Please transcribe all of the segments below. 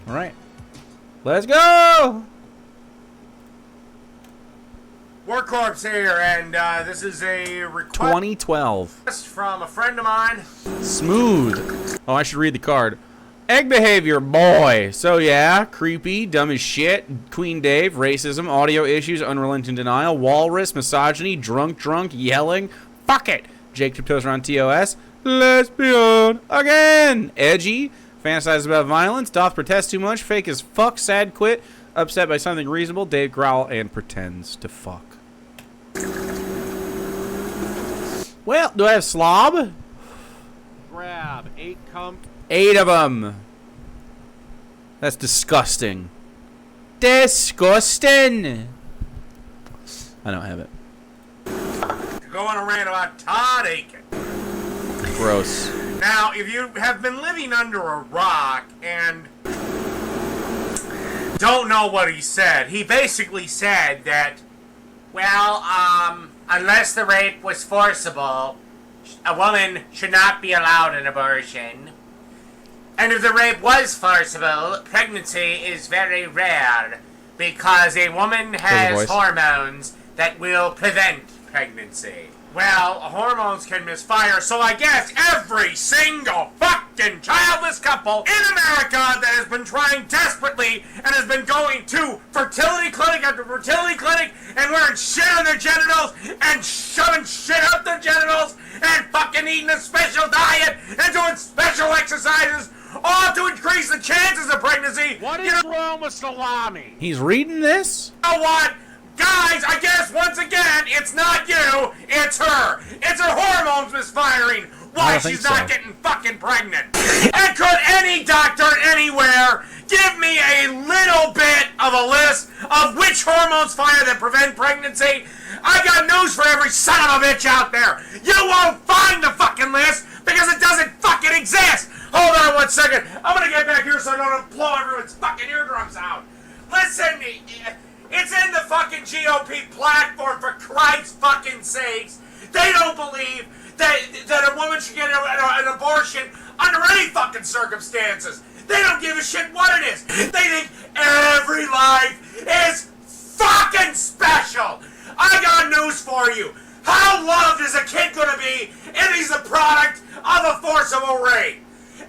All right. Let's go! War Corpse here, and this is a request 2012. from a friend of mine. Smooth. Oh, I should read the card. Egg behavior, boy. So yeah, creepy, dumb as shit, Queen Dave, racism, audio issues, unrelenting denial, walrus, misogyny, drunk, yelling. Fuck it. Jake tiptoes around TOS. Lesbian again. Edgy. Fantasizes about violence. Doth protest too much. Fake as fuck. Sad quit. Upset by something reasonable. Dave growl and pretends to fuck. Well, do I have slob? Grab 8 comp. 8 of them. That's disgusting. Disgusting. I don't have it. Go on a rant about Todd Aiken. Gross. Now, if you have been living under a rock and don't know what he said, he basically said that, well, unless the rape was forcible, a woman should not be allowed an abortion. And if the rape was forcible, pregnancy is very rare because a woman has hormones that will prevent pregnancy. Well, hormones can misfire, so I guess every single fucking childless couple in America that has been trying desperately and has been going to fertility clinic after fertility clinic and wearing shit on their genitals and shoving shit up their genitals and fucking eating a special diet and doing special exercises all to increase the chances of pregnancy. What is wrong with salami? He's reading this? You know what? Guys, I guess once again, it's not you, it's her. It's her hormones misfiring. Why she's not getting fucking pregnant. And could any doctor anywhere give me a little bit of a list of which hormones fire that prevent pregnancy? I got news for every son of a bitch out there. You won't find the fucking list because it doesn't fucking exist. Hold on one second. I'm gonna get back here so I don't blow everyone's fucking eardrums out. Listen, it's in the fucking GOP platform, for Christ's fucking sakes. They don't believe that a woman should get an abortion under any fucking circumstances. They don't give a shit what it is. They think every life is fucking special. I got news for you. How loved is a kid gonna be if he's the product of a forcible rape?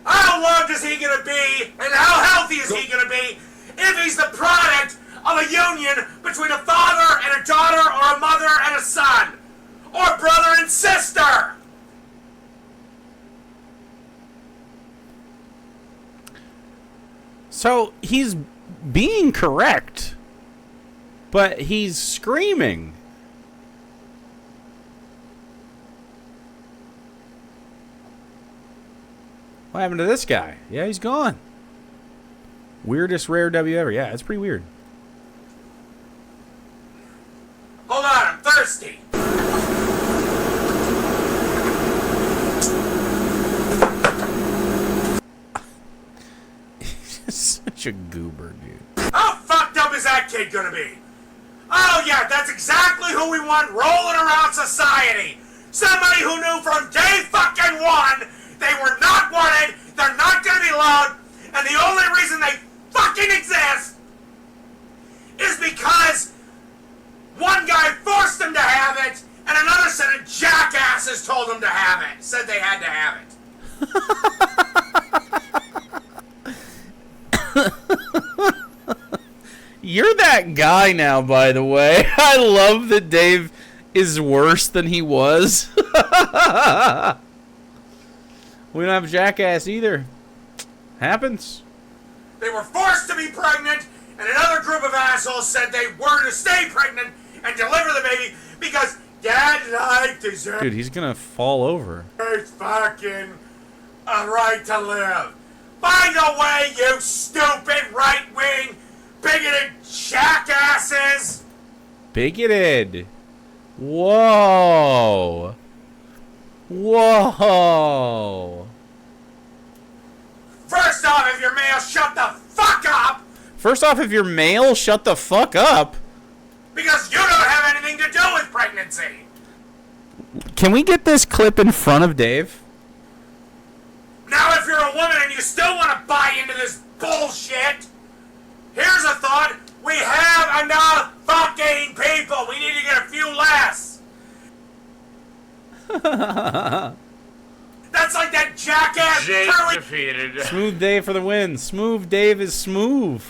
How loved is he gonna be, and how healthy is he gonna be if he's the product of a union between a father and a daughter, or a mother and a son, or brother and sister? So he's being correct, but he's screaming. What happened to this guy? Yeah, he's gone. Weirdest rare W ever. Yeah, it's pretty weird. Hold on, I'm thirsty. He's just such a goober, dude. How fucked up is that kid gonna be? Oh yeah, that's exactly who we want rolling around society. Somebody who knew from day fucking one they were not wanted, they're not gonna be loved, and the only reason they fucking exist is because one guy forced them to have it, and another set of jackasses told them to have it. Said they had to have it. You're that guy now, by the way. I love that Dave is worse than he was. We don't have a jackass either. Happens. They were forced to be pregnant, and another group of assholes said they were to stay pregnant and deliver the baby because Dad liked his... Dude, he's gonna fall over. It's fucking a right to live. By the way, you stupid right-wing bigoted jackasses! Bigoted. Whoa. Whoa. First off, if you're male, shut the fuck up! First off, if you're male, shut the fuck up. Because you don't have anything to do with pregnancy. Can we get this clip in front of Dave? Now if you're a woman and you still want to buy into this bullshit, Jake truly defeated. Smooth Dave for the win. Smooth Dave is smooth.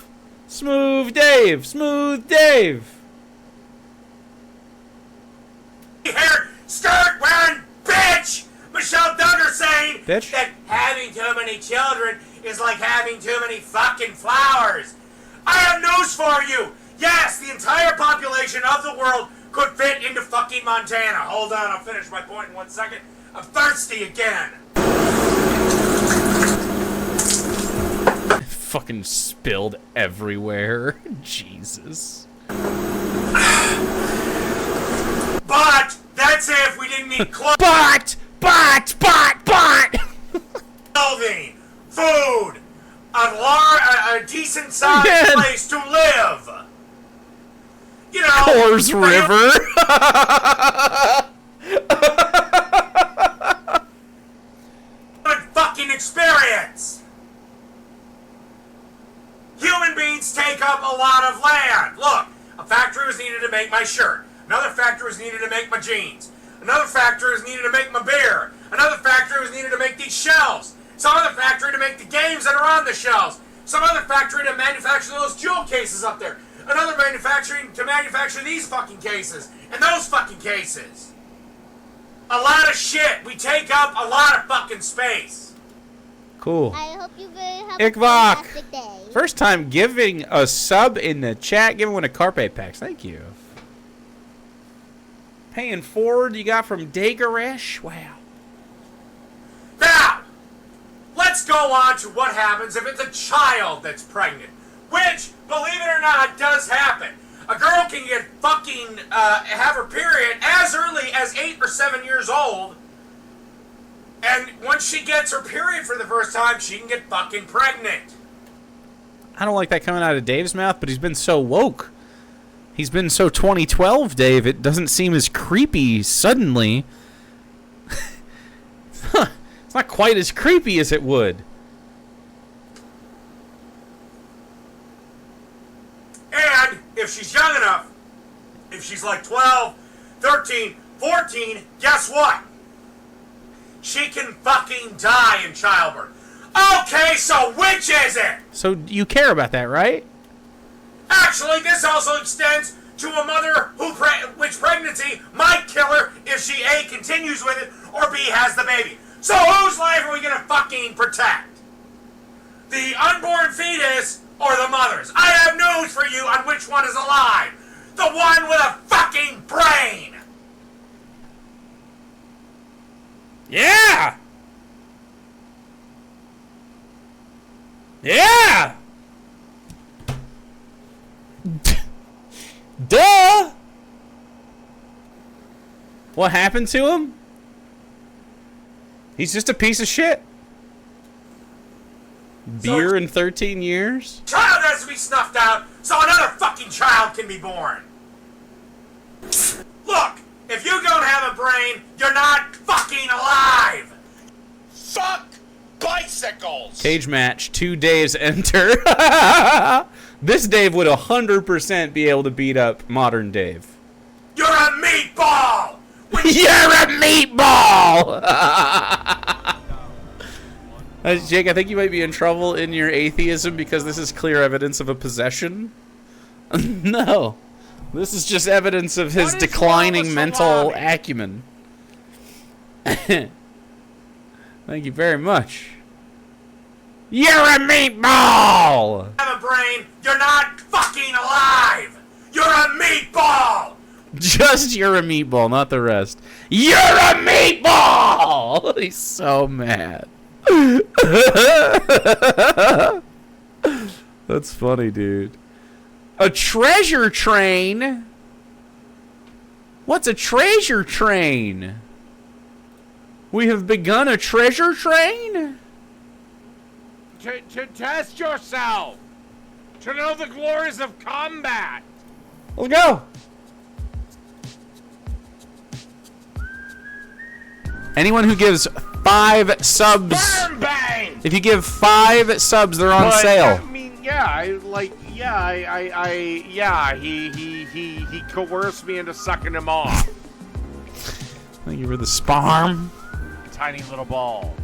Smooth Dave. Smooth Dave. haired, skirt wearing bitch Michelle Duggar saying Bitch? that having too many children is like having too many fucking flowers. I have news for you. Yes, the entire population of the world could fit into fucking Montana. Hold on, I'll finish my point in 1 second. I'm thirsty again. Fucking spilled everywhere. Jesus. But that's if we didn't need clothing, food, a decent sized Man. place to live. You know, Coors River. good fucking experience. Human beings take up a lot of land. Look, a factory was needed to make my shirt. Another factory was needed to make my jeans. Another factory was needed to make my beer. Another factory was needed to make these shelves. Some other factory to make the games that are on the shelves. Some other factory to manufacture those jewel cases up there. Another manufacturing to manufacture these fucking cases. And those fucking cases. A lot of shit. We take up a lot of fucking space. Cool. I hope you very have Ikvok. a fantastic day. First time giving a sub in the chat, giving one a Carpe Packs. Thank you. Paying forward you got from Dagaresh. Wow. Now, let's go on to what happens if it's a child that's pregnant. Which, believe it or not, does happen. A girl can get fucking, have her period as early as 8 or 7 years old. And once she gets her period for the first time, she can get fucking pregnant. I don't like that coming out of Dave's mouth, but he's been so woke. He's been so 2012, Dave. It doesn't seem as creepy suddenly. It's not quite as creepy as it would. And if she's young enough, if she's like 12, 13, 14, guess what? She can fucking die in childbirth. Okay, so which is it? So you care about that, right? Actually, this also extends to a mother which pregnancy might kill her if she A, continues with it, or B, has the baby. So whose life are we gonna fucking protect? The unborn fetus or the mother's? I have news for you on which one is alive. The one with a fucking brain. Yeah! Yeah! Duh! What happened to him? He's just a piece of shit. Beer in 13 years? Child has to be snuffed out so another fucking child can be born. Look, if you don't have a brain, you're not fucking alive. Fuck bicycles! Cage match, 2 days enter. This Dave would 100% be able to beat up modern Dave. You're a meatball. You're a meatball! Jake, I think you might be in trouble in your atheism because this is clear evidence of a possession. No. This is just evidence of his declining mental acumen. Thank you very much. You're a meatball! Have a brain, you're not fucking alive. You're a meatball. Just you're a meatball, not the rest. You're a meatball! He's so mad. That's funny, dude. A treasure train? What's a treasure train? We have begun a treasure train? To test yourself! To know the glories of combat! Let's go! Anyone who gives 5 subs... Burn bang! If you give 5 subs, they're on sale. I mean, yeah, he coerced me into sucking him off. Thank you for the sparm. Tiny little balls.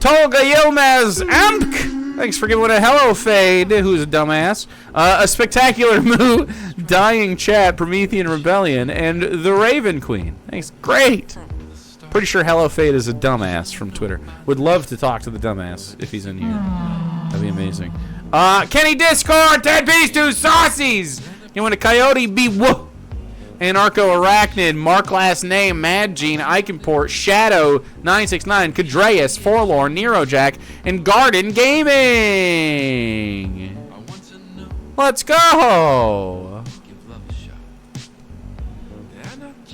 Tolga Yilmaz Amk. Thanks for giving a hello, Fade, who's a dumbass. A Spectacular Moo, Dying Chat, Promethean Rebellion, and The Raven Queen. Thanks. Great. Pretty sure Hello Fade is a dumbass from Twitter. Would love to talk to the dumbass if he's in here. That'd be amazing. Kenny Discord, 10 piece, 2 saucies. You want a Coyote be whoop? Anarcho Arachnid, Mark last name, Mad Gene, Iconport, Shadow 969, Cadreas, Forlorn, Nero Jack, and Garden Gaming. Let's go.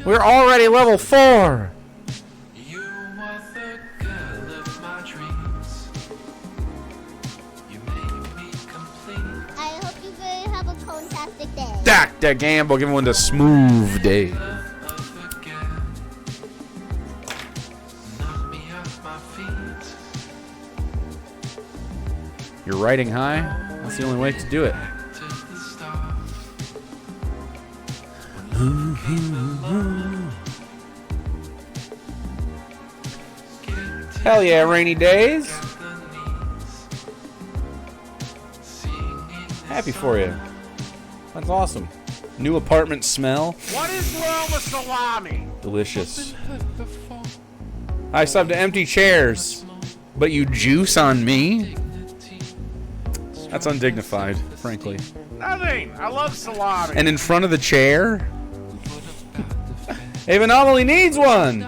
We're already level 4. Dr. Gamble, give one the smooth day. You're riding high? That's the only way to do it. Hell yeah, rainy days. Happy for you. That's awesome. New apartment smell. What is wrong with salami? Delicious. I subbed to empty chairs, but you juice on me? That's undignified, frankly. Nothing. I love salami. And in front of the chair? If Anomaly needs one!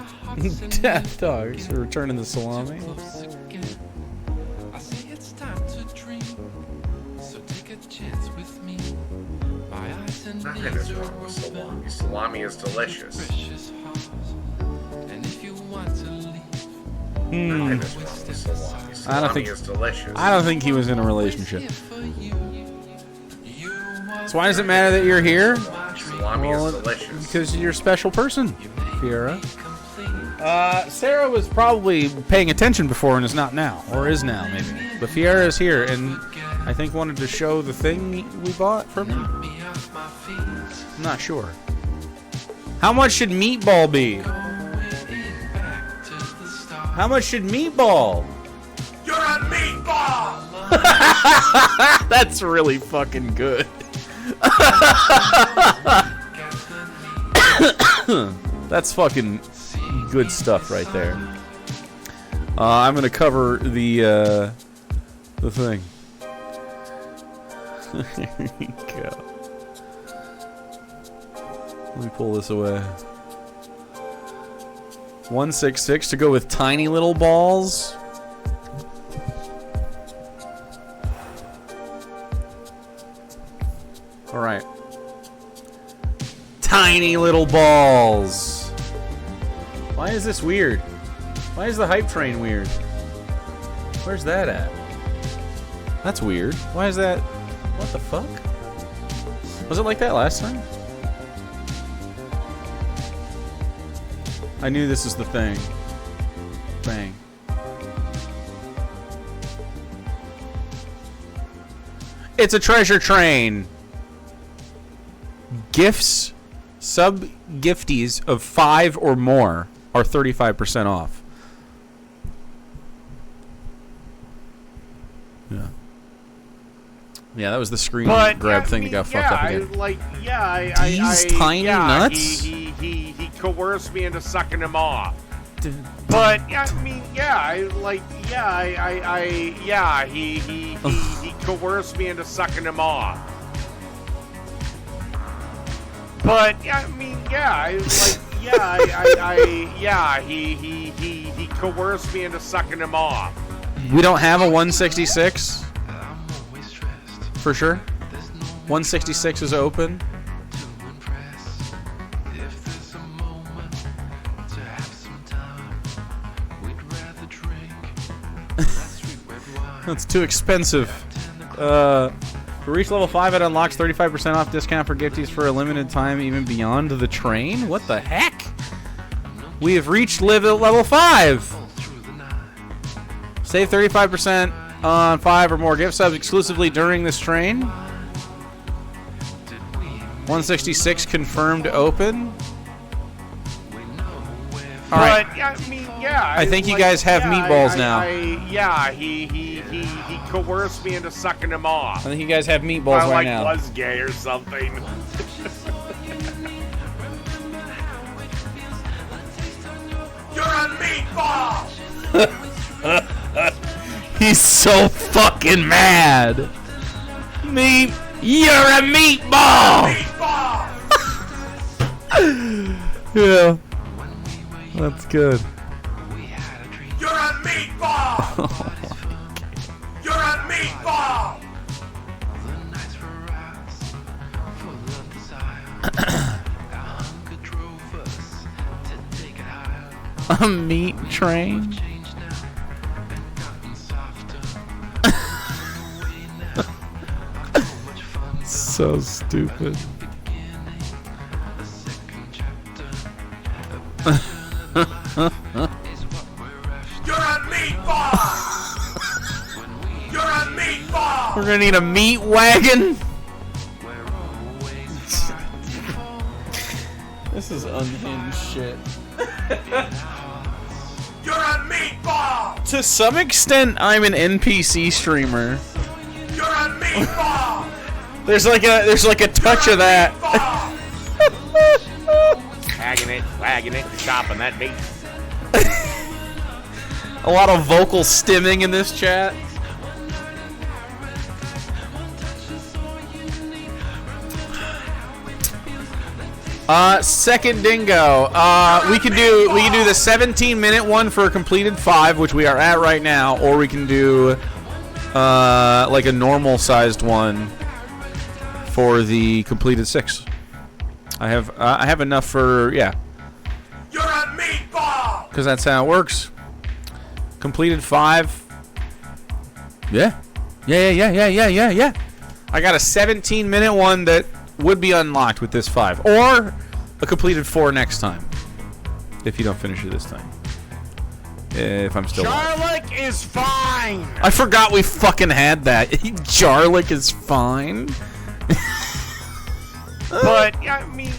Death dogs are returning the salami. Nothing is wrong with salami. Salami is delicious. Nothing is wrong with salami. Salami is delicious. I don't think he was in a relationship. So why does it matter that you're here? Salami is delicious. Because you're a special person, Fiera. Sarah was probably paying attention before and is not now. Or is now, maybe. But Fiera is here and I think wanted to show the thing we bought from him. I'm not sure. How much should Meatball be? How much should Meatball? You're a meatball! That's really fucking good. That's fucking good stuff right there. I'm gonna cover the thing. There you go. Let me pull this away. 166 to go with tiny little balls. All right. Tiny little balls. Why is this weird? Why is the hype train weird? Where's that at? That's weird. Why is that? What the fuck? Was it like that last time? I knew this was the thing. Bang. It's a treasure train. Gifts, sub-gifties of 5 or more are 35% off. Yeah. Yeah, that was the screen grab thing that got fucked up again. These tiny nuts? He coerced me into sucking him off. But I mean, he coerced me into sucking him off. But I mean, he coerced me into sucking him off. We don't have a 166 for sure. 166 is open. That's too expensive. For reach level 5, it unlocks 35% off discount for gifties for a limited time, even beyond the train. What the heck? We have reached level 5. Save 35% on 5 or more gift subs exclusively during this train. 166 confirmed open. All right. But I mean, yeah. I think you guys have meatballs now. He coerced me into sucking him off. I think you guys have meatballs I right now. was gay or something. You're a meatball! He's so fucking mad. You're a meatball! Meatball! Yeah. That's good. You're a meatball! You're a meatball! A meat train? So stupid. You're a meatball! You're a meatball! We're gonna need a meat wagon? This is unhinged shit. You're a meatball! To some extent, I'm an NPC streamer. You're a meatball! There's like a touch of that. Wagging it, chopping that meat. A lot of vocal stimming in this chat. Second Dingo. We can do the 17-minute one for a completed 5, which we are at right now, or we can do like a normal sized one for the completed 6. I have enough for You're a meatball! because that's how it works. Completed 5. Yeah. I got a 17-minute one that would be unlocked with this 5, or a completed 4 next time if you don't finish it this time. If I'm still alive. Charlotte is fine. I forgot we fucking had that. Jarlick is fine. But I mean,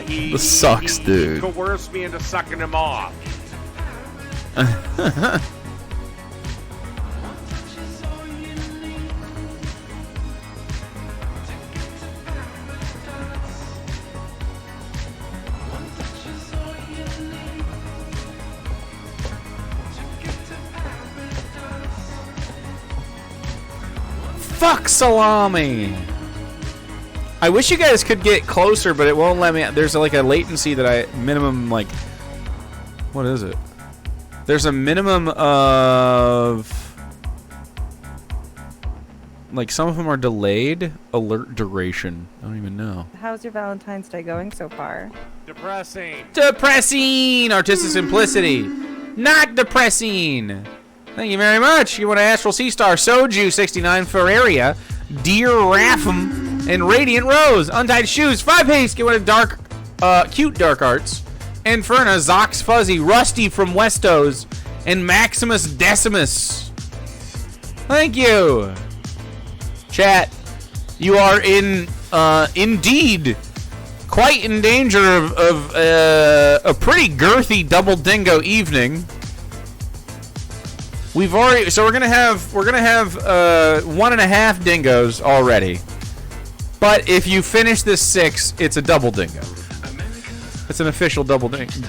he This sucks, dude. He coerced me into sucking him off. Fuck salami. I wish you guys could get closer, but it won't let me. There's like a latency that I minimum like. What is it? There's a minimum of like some of them are delayed alert duration. I don't even know. How's your Valentine's Day going so far? Depressing. Depressing. Artistic simplicity. Not depressing. Thank you very much. You want an Astral Sea Star, Soju 69 Ferraria, Deer Rapham, and Radiant Rose. Untied Shoes, 5 haste. Get one of dark, cute dark arts. Inferna, Zox Fuzzy, Rusty from Westos, and Maximus Decimus. Thank you. Chat, you are indeed quite in danger of a pretty girthy double dingo evening. We've already, so we're gonna have 1.5 dingoes already. But if you finish this 6, it's a double dingo. It's an official double dingo.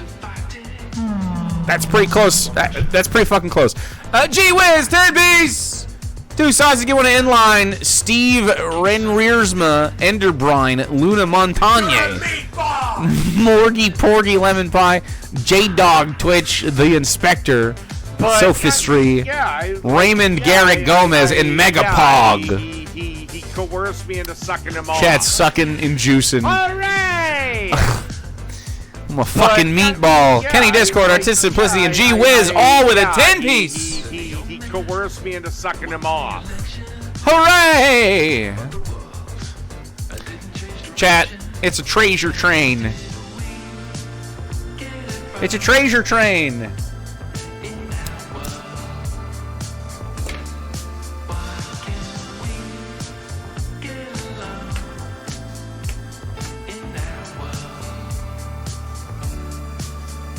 That's pretty close. That's pretty fucking close. Gee whiz, 10 piece. 2 sauces, get one inline. Steve Renriersma, Enderbrine, Luna Montagne, Morgy Porgy Lemon Pie, J Dog Twitch, the Inspector, Sophistry, Raymond Garrett Gomez, and Megapog. He coerced me into sucking him off. Chat's sucking and juicing. Hooray! I'm a fucking meatball. Kenny Discord, Artistic Simplicity, and Gee Whiz, all with a 10-piece. He coerced me into sucking him off. Hooray! Chat, it's a treasure train. It's a treasure train.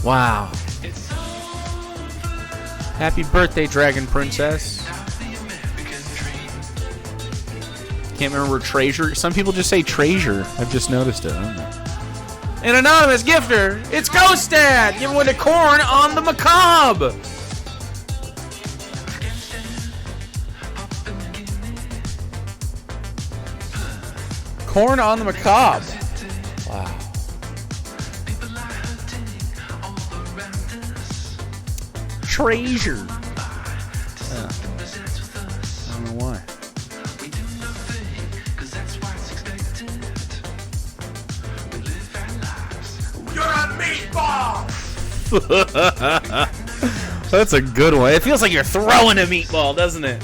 Wow. Happy birthday, Dragon Princess. Can't remember treasure. Some people just say treasure. I've just noticed it. I don't know. An anonymous gifter. It's Ghost Dad. Giving away the corn on the macabre. Corn on the macabre. Wow. Treasure. Yeah. I don't know why. You're a meatball! That's a good one. It feels like you're throwing a meatball, doesn't it?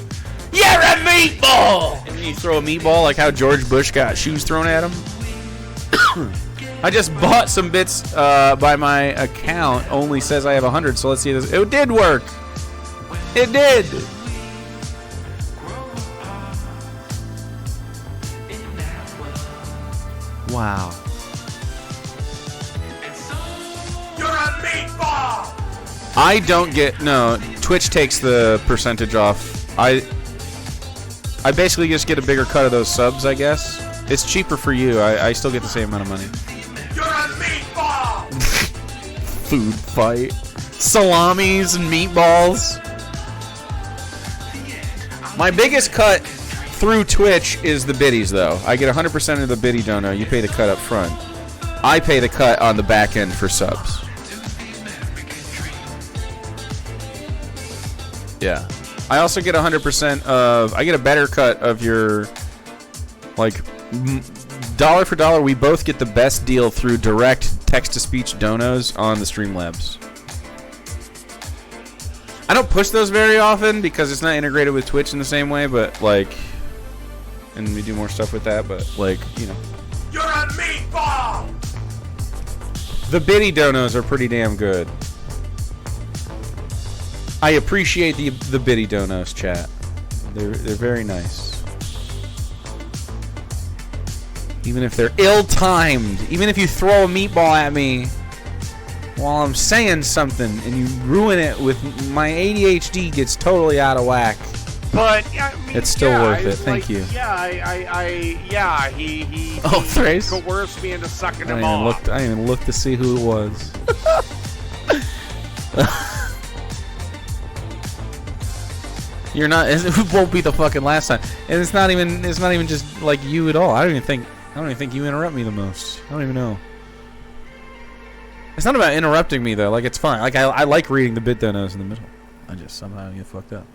You're a meatball! And then you throw a meatball like how George Bush got shoes thrown at him. I just bought some bits by my account. Only says I have 100, so let's see this. It did work. It did. Wow. You're a meatball! I don't get... No, Twitch takes the percentage off. I basically just get a bigger cut of those subs, I guess. It's cheaper for you. I still get the same amount of money. You're a meatball! Food fight. Salamis and meatballs. My biggest cut through Twitch is the biddies, though. I get 100% of the biddy dono. You pay the cut up front. I pay the cut on the back end for subs. Yeah. I also get 100% of... I get a better cut of your... Like, dollar for dollar, we both get the best deal through direct text-to-speech donos on the Streamlabs. I don't push those very often because it's not integrated with Twitch in the same way, but, like... And we do more stuff with that, but, like, you know. You're a meatball! The biddy donos are pretty damn good. I appreciate the biddy donos, chat. They're very nice. Even if they're ill-timed. Even if you throw a meatball at me while I'm saying something and you ruin it with... My ADHD gets totally out of whack. But I mean, It's still worth it. Thank you. Yeah, he Oh, Thrace? coerced me into sucking I him off. didn't even look to see who it was. You're not. It won't be the fucking last time, and it's not even just like you at all. I don't even think you interrupt me the most. I don't even know. It's not about interrupting me though. Like, it's fine. Like, I like reading the bit donos in the middle. I just somehow get fucked up.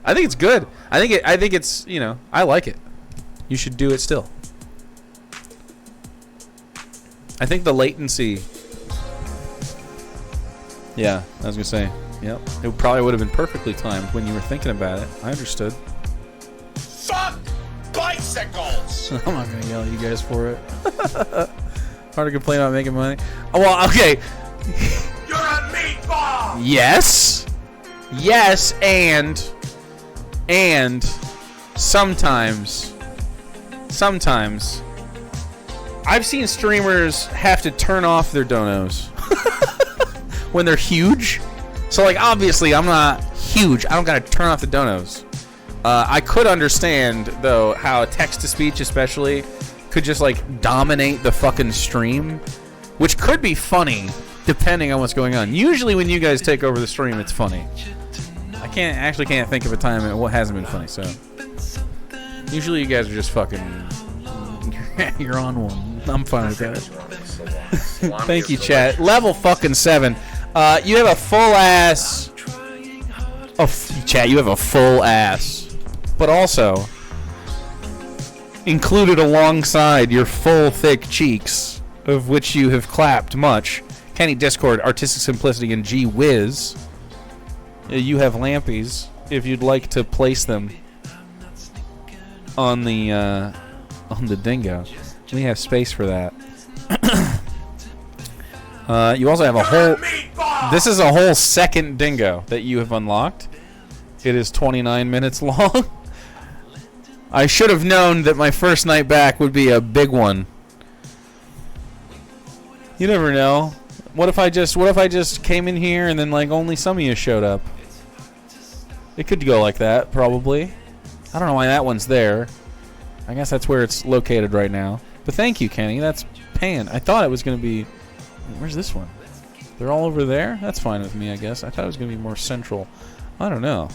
I think it's good. I think it's, you know, I like it. You should do it still. I think the latency. Yeah, I was gonna say. Yep. It probably would have been perfectly timed when you were thinking about it. I understood. Fuck bicycles! I'm not gonna yell at you guys for it. Hard to complain about making money. Oh, well, okay. You're a meatball! Yes. Yes, and sometimes I've seen streamers have to turn off their donos when they're huge. So, like, obviously, I'm not huge. I don't gotta turn off the donos. I could understand, though, how text-to-speech, especially, could just, like, dominate the fucking stream, which could be funny, depending on what's going on. Usually, when you guys take over the stream, it's funny. I can't think of a time it hasn't been funny, so. Usually, you guys are just fucking... You're on one. I'm fine with that. Thank you, chat. Level fucking 7. You have a full ass. Oh, chat, you have a full ass. But also, included alongside your full, thick cheeks, of which you have clapped much, Kenny Discord, Artistic Simplicity, and Gee Whiz. You have lampies, if you'd like to place them on the Dingo. We have space for that. You also have a whole... This is a whole second Dingo that you have unlocked. It is 29 minutes long. I should have known that my first night back would be a big one. You never know. What if I just came in here and then like only some of you showed up? It could go like that, probably. I don't know why that one's there. I guess that's where it's located right now. But thank you, Kenny. That's pan. I thought it was going to be... Where's this one? They're all over there? That's fine with me, I guess. I thought it was going to be more central. I don't know.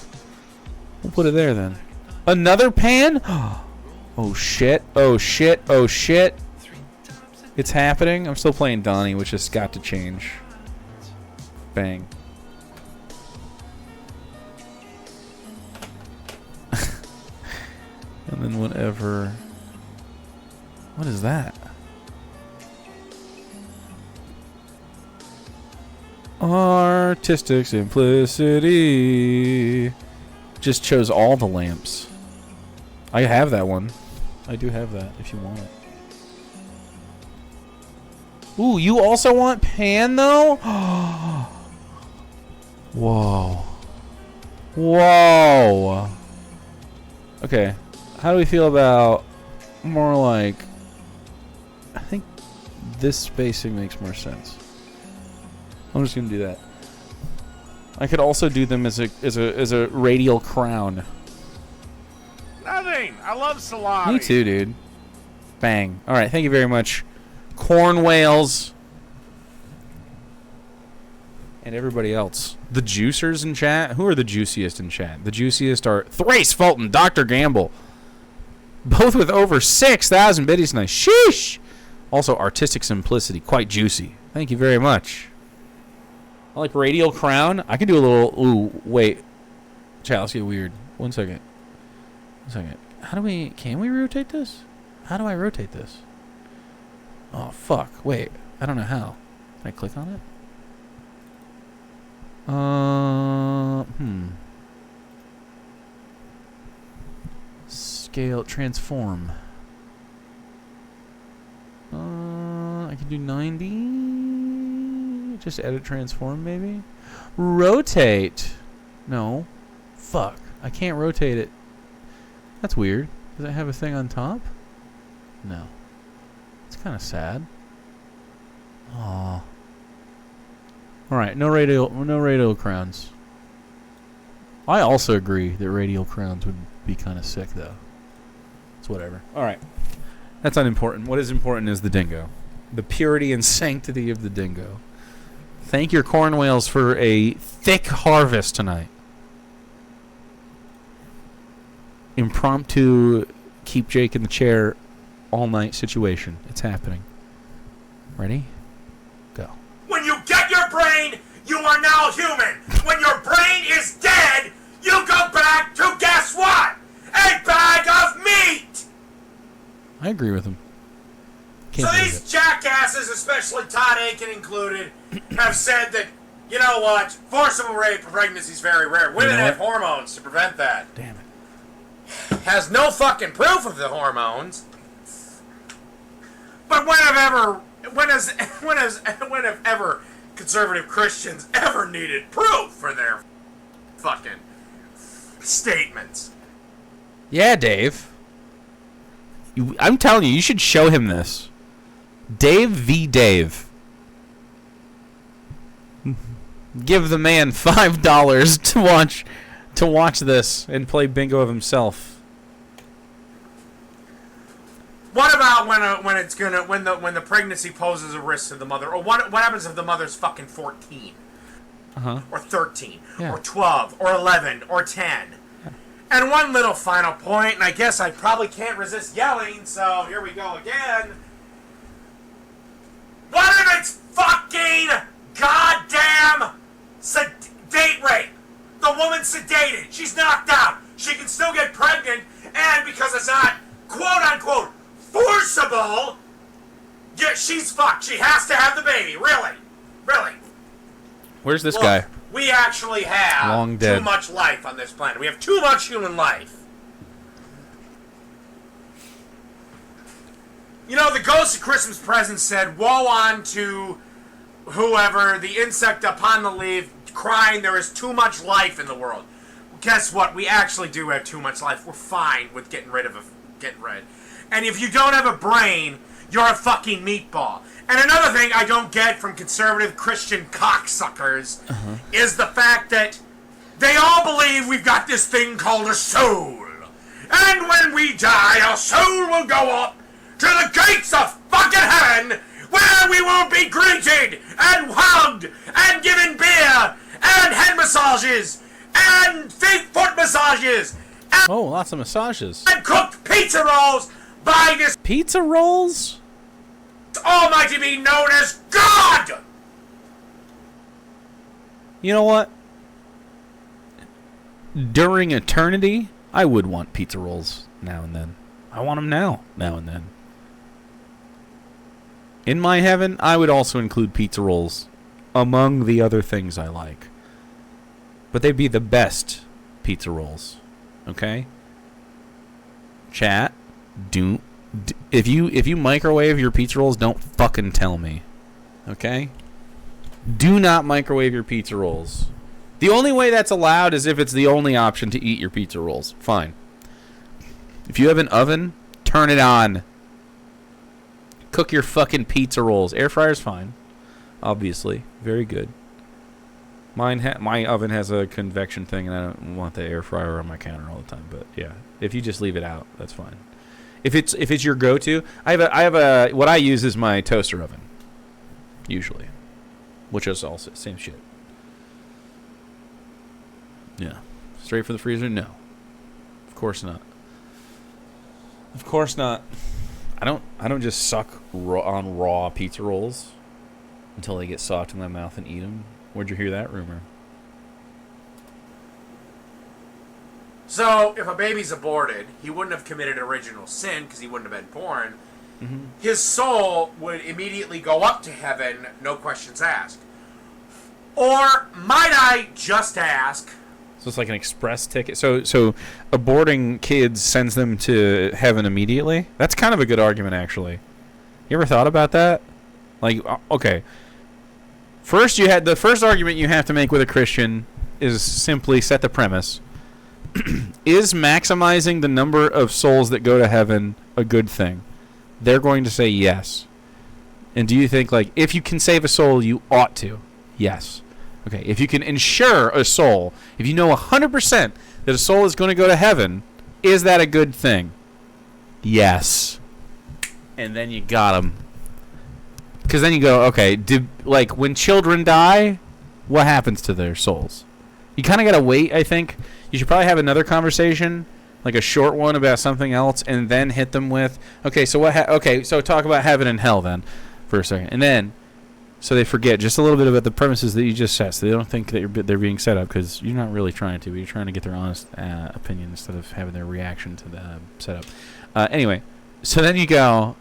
We'll put it there, then. Another pan? Oh, shit. Oh, shit. Oh, shit. It's happening. I'm still playing Donnie, which has got to change. Bang. And then whatever... What is that? Artistic simplicity. Just chose all the lamps. I have that one. I do have that if you want it. Ooh, you also want pan though? Whoa. Whoa. Okay. How do we feel about more like... I think this spacing makes more sense. I'm just gonna do that. I could also do them as a radial crown. Nothing. I love salami. Me too, dude. Bang. All right. Thank you very much, corn whales, and everybody else. The juicers in chat. Who are the juiciest in chat? The juiciest are Thrace Fulton, Dr. Gamble, both with over 6,000 biddies. Nice. Sheesh. Also, artistic simplicity, quite juicy. Thank you very much. I like radial crown. I can do a little... Ooh, wait. Chat, let's get weird. 1 second. 1 second. How do we... Can we rotate this? How do I rotate this? Oh, fuck. Wait. I don't know how. Can I click on it? Scale... Transform. I can do 90. Just edit transform, maybe. Rotate. No. Fuck. I can't rotate it. That's weird. Does it have a thing on top? No. It's kind of sad. Aw. Alright, no radial crowns. I also agree that radial crowns would be kind of sick, though. It's whatever. Alright. That's unimportant. What is important is the dingo. The purity and sanctity of the dingo. Thank your corn whales for a thick harvest tonight. Impromptu keep Jake in the chair all night situation. It's happening. Ready? Go. When you get your brain, you are now human. When your brain is dead, you go back to guess what? A bag of meat! I agree with him. So these jackasses, especially Todd Aiken included, have said that, you know what, forcible rape of pregnancy is very rare. Women have hormones to prevent that. Damn it. Has no fucking proof of the hormones. But when have ever conservative Christians ever needed proof for their fucking statements? Yeah, Dave. I'm telling you, you should show him this. Dave v. Dave. Give the man $5 to watch this and play bingo of himself. What about when the pregnancy poses a risk to the mother, or what happens if the mother's fucking 14, or 13, or 12, or 11, or 10? And one little final point, and I guess I probably can't resist yelling, so here we go again. What if it's fucking goddamn date rape? The woman's sedated. She's knocked out. She can still get pregnant, and because it's not quote-unquote forcible, yeah, she's fucked. She has to have the baby. Really? Really? Where's this guy? We actually have long dead. Too much life on this planet. We have too much human life. You know, the Ghost of Christmas Present said, woe unto whoever, the insect upon the leaf, crying there is too much life in the world. Guess what? We actually do have too much life. We're fine with getting rid. And if you don't have a brain, you're a fucking meatball. And another thing I don't get from conservative Christian cocksuckers is the fact that they all believe we've got this thing called a soul. And when we die, our soul will go up to the gates of fucking heaven, where we will be greeted and hugged and given beer and head massages and foot massages and, Oh, lots of massages. and cooked pizza rolls by this Pizza rolls? almighty being known as God! You know what? During eternity, I would want pizza rolls now and then. I want them now and then. In my heaven, I would also include pizza rolls among the other things I like. But they'd be the best pizza rolls. Okay? Chat, if you microwave your pizza rolls, don't fucking tell me. Okay? Do not microwave your pizza rolls. The only way that's allowed is if it's the only option to eat your pizza rolls. Fine. If you have an oven, turn it on. Cook your fucking pizza rolls. Air fryer's fine. Obviously. Very good. My oven has a convection thing, and I don't want the air fryer on my counter all the time. But yeah, if you just leave it out, that's fine. If it's your go-to, I have a what I use is my toaster oven. Usually. Which is also same shit. Yeah. Straight for the freezer? No. Of course not. Of course not. I don't just suck on raw pizza rolls until they get soft in my mouth and eat them. Where'd you hear that rumor? So, if a baby's aborted, he wouldn't have committed original sin because he wouldn't have been born. Mm-hmm. His soul would immediately go up to heaven, no questions asked. Or, might I just ask... So it's like an express ticket. So aborting kids sends them to heaven immediately? That's kind of a good argument, actually. You ever thought about that? Like, okay. First, the first argument you have to make with a Christian is simply set the premise. Is maximizing the number of souls that go to heaven a good thing? They're going to say yes. And do you think, like, if you can save a soul, you ought to? Yes. Okay, if you can ensure a soul, if you know 100% that a soul is going to go to heaven, is that a good thing? Yes. And then you got them. Because then you go, okay, like when children die, what happens to their souls? You kind of got to wait, I think. You should probably have another conversation, like a short one about something else, and then hit them with, okay, so so talk about heaven and hell then for a second. And then, so they forget just a little bit about the premises that you just set, so they don't think that they're being set up, because you're not really trying to, but you're trying to get their honest opinion instead of having their reaction to the setup. Anyway, so then you go,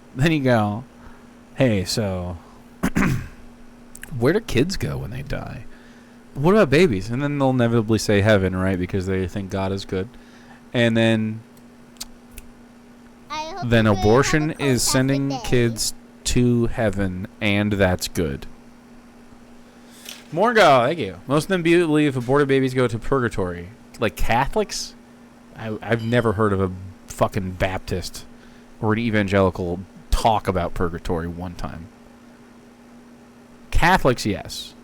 hey, so where do kids go when they die? What about babies? And then they'll inevitably say heaven, right? Because they think God is good. And then abortion is sending kids to heaven, and that's good. Morgo, thank you. Most of them believe aborted babies go to purgatory. Like Catholics? I've never heard of a fucking Baptist or an evangelical talk about purgatory one time. Catholics, yes.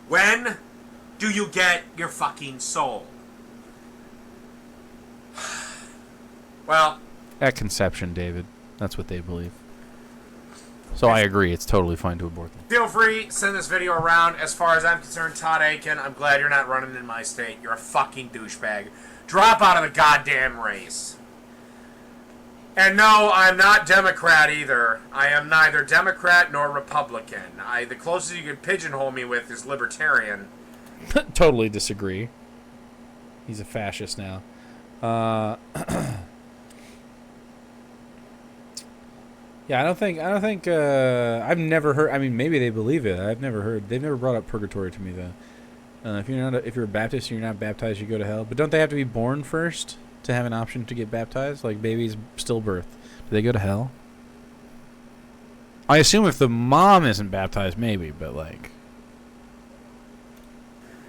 When do you get your fucking soul? Well... At conception, David. That's what they believe. So I agree, it's totally fine to abort them. Feel free, send this video around. As far as I'm concerned, Todd Aiken, I'm glad you're not running in my state. You're a fucking douchebag. Drop out of the goddamn race. And no, I'm not Democrat either. I am neither Democrat nor Republican. The closest you can pigeonhole me with is libertarian. Totally disagree. He's a fascist now. Yeah, I don't think, I've never heard, I mean, maybe they believe it. I've never heard, they've never brought up purgatory to me, though. If you're a Baptist and you're not baptized, you go to hell. But don't they have to be born first to have an option to get baptized? Like babies stillbirth. Do they go to hell? I assume if the mom isn't baptized, maybe, but like,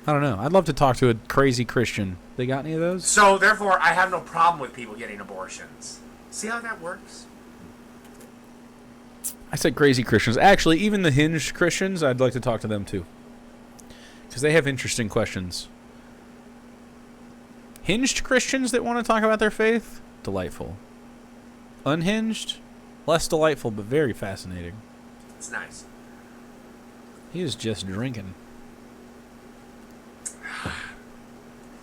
I don't know. I'd love to talk to a crazy Christian. They got any of those? So, therefore, I have no problem with people getting abortions. See how that works? I said crazy Christians. Actually, even the hinged Christians, I'd like to talk to them too. Because they have interesting questions. Hinged Christians that want to talk about their faith? Delightful. Unhinged? Less delightful, but very fascinating. It's nice. He is just drinking.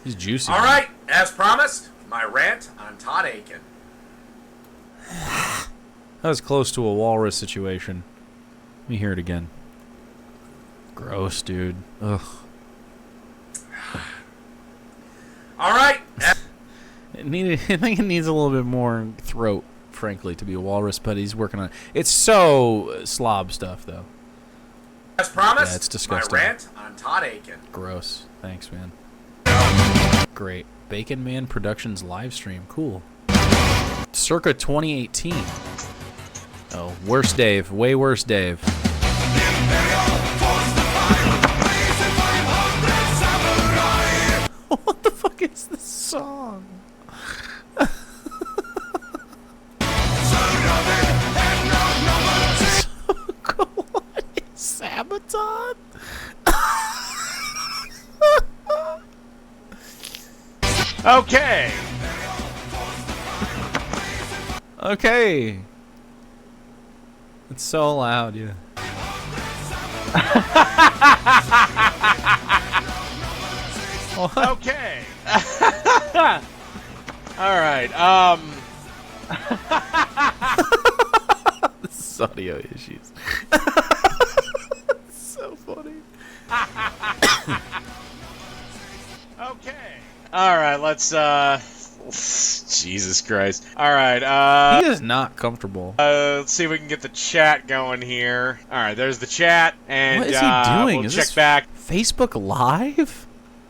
He's juicy. All right, as promised, my rant on Todd Aiken. That was close to a walrus situation. Let me hear it again. Gross, dude. Ugh. All right. I think it needs a little bit more throat, frankly, to be a walrus, but he's working on it. It's so slob stuff, though. As promised, Yeah, it's disgusting. my rant on Todd Aiken. Gross. Thanks, man. Great. Bacon Man Productions live stream. Cool. Circa 2018. Oh, worse Dave. Way worse Dave. What the fuck is this song? What is Sabaton? Okay. Okay. It's so loud, yeah. Okay. All right. This is audio issues. So funny. Okay. All right. Let's. Jesus Christ. All right. He is not comfortable. Let's see if we can get the chat going here. All right. There's the chat, and What is he doing? we'll Is check this back Facebook Live?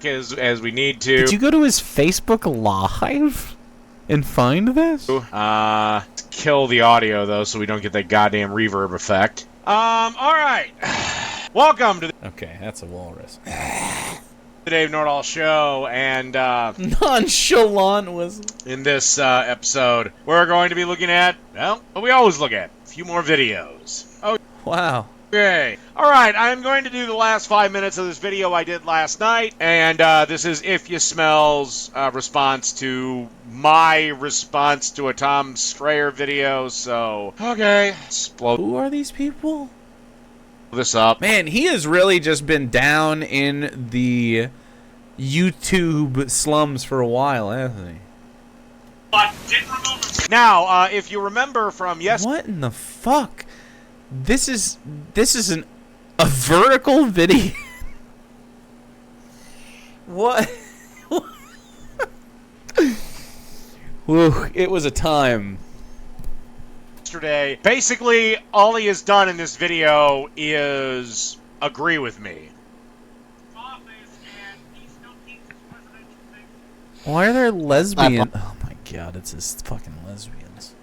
as we need to. Did you go to his Facebook Live and find this? Kill the audio though, so we don't get that goddamn reverb effect. All right. Welcome to the Okay, that's a walrus. Dave Nordahl Show, and Nonchalant was. in this episode, we're going to be looking at, well, what we always look at, a few more videos. Wow. Okay. All right, I'm going to do the last 5 minutes of this video I did last night, and this is If You Smell's response to my response to a Tom Strayer video, so, okay, let's blow Who are these people? this up. Man, he has really just been down in the YouTube slums for a while, hasn't he? Now, if you remember from yesterday, What in the fuck? This is a vertical video. What? Whew, it was a time. basically, all he has done in this video is agree with me. Why are there lesbian? Oh my god, it's just fucking lesbians.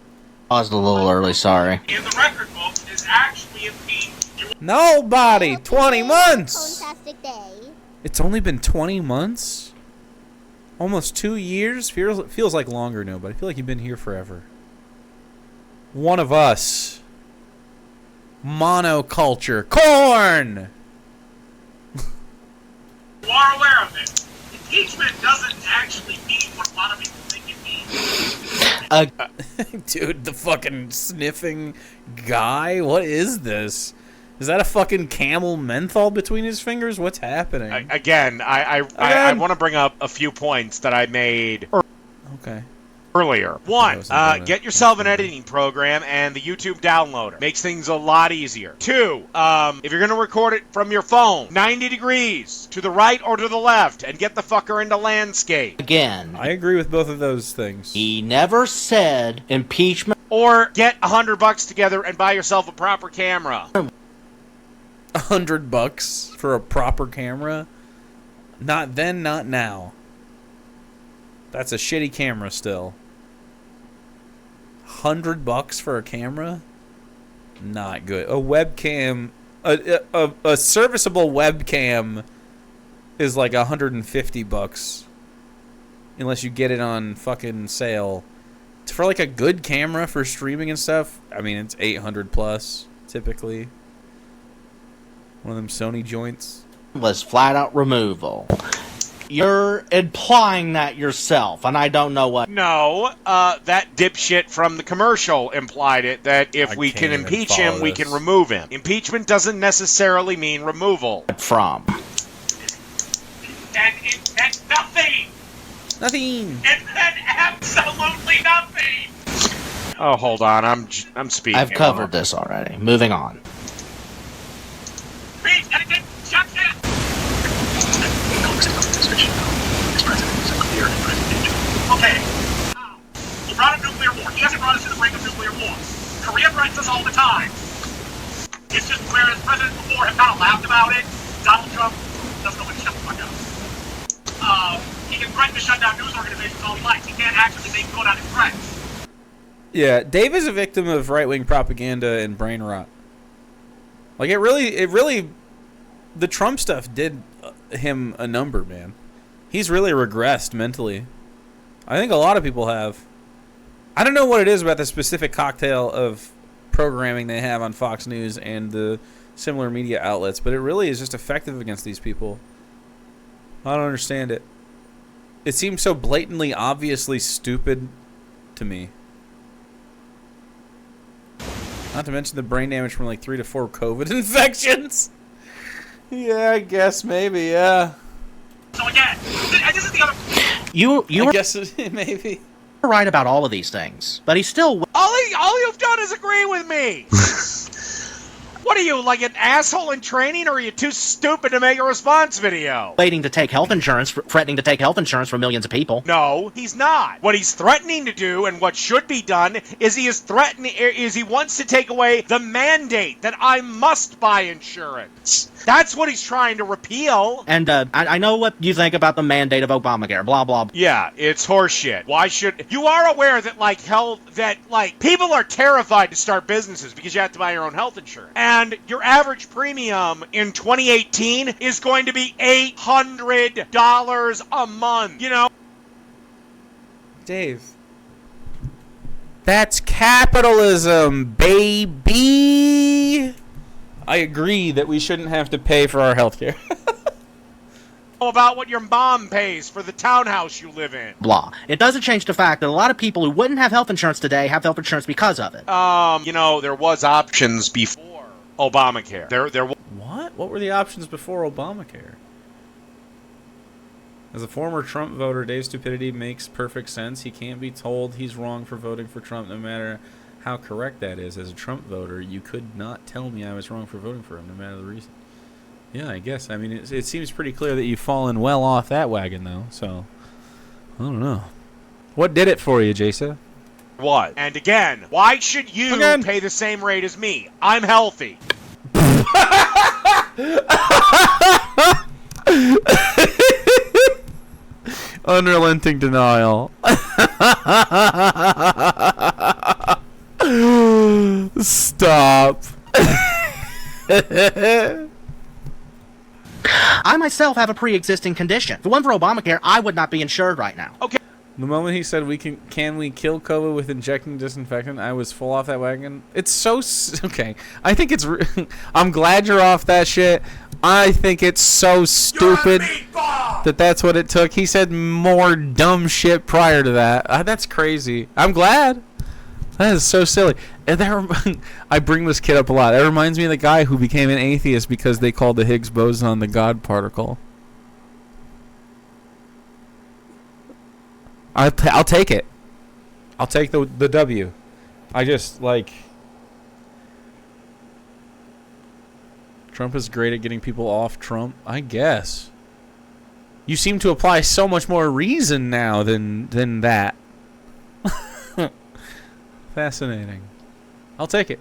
Paused a little early, sorry. In the record book is actually impeached. Nobody! 20 months! Fantastic day. It's only been 20 months? Almost 2 years? Feels like longer now, but I feel like you've been here forever. One of us. Monoculture. Corn! You are aware of it. Impeachment doesn't actually mean what a lot of people think it means. Dude, the fucking sniffing guy? What is this? Is that a fucking Camel menthol between his fingers? What's happening? I want to bring up a few points that I made Okay. earlier. One, wasn't gonna- get yourself an editing program and the YouTube downloader. Makes things a lot easier. Two, if you're going to record it from your phone, 90 degrees to the right or to the left, and get the fucker into landscape. Again, I agree with both of those things. he never said impeachment. Or get $100 together and buy yourself a proper camera. $100 for a proper camera? Not then, not now. That's a shitty camera still. $100 for a camera? Not good. A webcam, a serviceable webcam is like $150, unless you get it on fucking sale For like a good camera for streaming and stuff, I mean, it's 800 plus typically. One of them Sony joints. Was flat out removal. You're implying that yourself, and I don't know what. No, that dipshit from the commercial implied it, that if we can impeach him, we can remove him. Impeachment doesn't necessarily mean removal. From. And it meant nothing! Nothing! It meant absolutely nothing! Oh, hold on, I'm speaking. I've covered this already. Moving on. Please, editor, shut it! Okay. He brought up nuclear war. He hasn't brought us to the brink of nuclear war. Korea threatens us all the time. It's just whereas presidents before have kind of laughed about it, Donald Trump doesn't know when to shut the fuck up. He can threaten to shut down news organizations all he likes. He can't actually make good on his threats. Yeah, Dave is a victim of right-wing propaganda and brain rot. Like, it really, the Trump stuff did him a number, man. He's really regressed mentally. I think a lot of people have. I don't know what it is about the specific cocktail of programming they have on Fox News and the similar media outlets, but it really is just effective against these people. I don't understand it. It seems so blatantly, obviously stupid to me. Not to mention the brain damage from like 3 to 4 COVID infections. Yeah, I guess maybe, yeah. So again, this is the other... You I were guess maybe. right about all of these things, but he's still All you've done is agree with me. What are you, like an asshole in training, or are you too stupid to make a response video? waiting to take health insurance, threatening to take health insurance from millions of people. No, he's not. What he's threatening to do, and what should be done, is he wants to take away the mandate that I must buy insurance. That's what he's trying to repeal. And I know what you think about the mandate of Obamacare, blah, blah, blah. Yeah, it's horseshit. Why should... You are aware that, people are terrified to start businesses because you have to buy your own health insurance. And your average premium in 2018 is going to be $800 a month. You know? Dave. That's capitalism, baby. I agree that we shouldn't have to pay for our health care. About what your mom pays for the townhouse you live in. Blah. It doesn't change the fact that a lot of people who wouldn't have health insurance today have health insurance because of it. There was options before Obamacare. There What? What were the options before Obamacare? As a former Trump voter, Dave's stupidity makes perfect sense. He can't be told he's wrong for voting for Trump, no matter how correct that is. As a Trump voter, you could not tell me I was wrong for voting for him, no matter the reason. Yeah, I guess. I mean, it seems pretty clear that you've fallen well off that wagon, though. So, I don't know. What did it for you, Jason? What? And again, why should you pay the same rate as me? I'm healthy. Unrelenting denial. Stop. I myself have a pre-existing condition. If it weren't for Obamacare, I would not be insured right now. Okay. The moment he said can we kill COVID with injecting disinfectant, I was full off that wagon. It's so okay. I think it's. I'm glad you're off that shit. I think it's so stupid that that's what it took. He said more dumb shit prior to that. That's crazy. I'm glad. That is so silly. And I bring this kid up a lot. That reminds me of the guy who became an atheist because they called the Higgs boson the God particle. I'll take it. I'll take the W. I just, Trump is great at getting people off Trump, I guess. You seem to apply so much more reason now than that. Fascinating. I'll take it.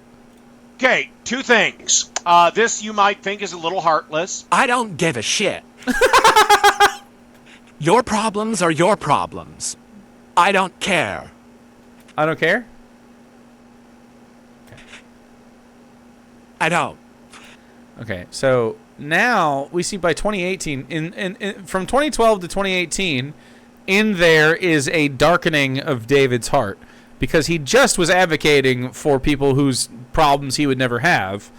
Okay, two things. This you might think is a little heartless. I don't give a shit. Your problems are your problems. I don't care. I don't care? I don't. Okay, so now we see by 2018, from 2012 to 2018, in there is a darkening of David's heart. because he just was advocating for people whose problems he would never have,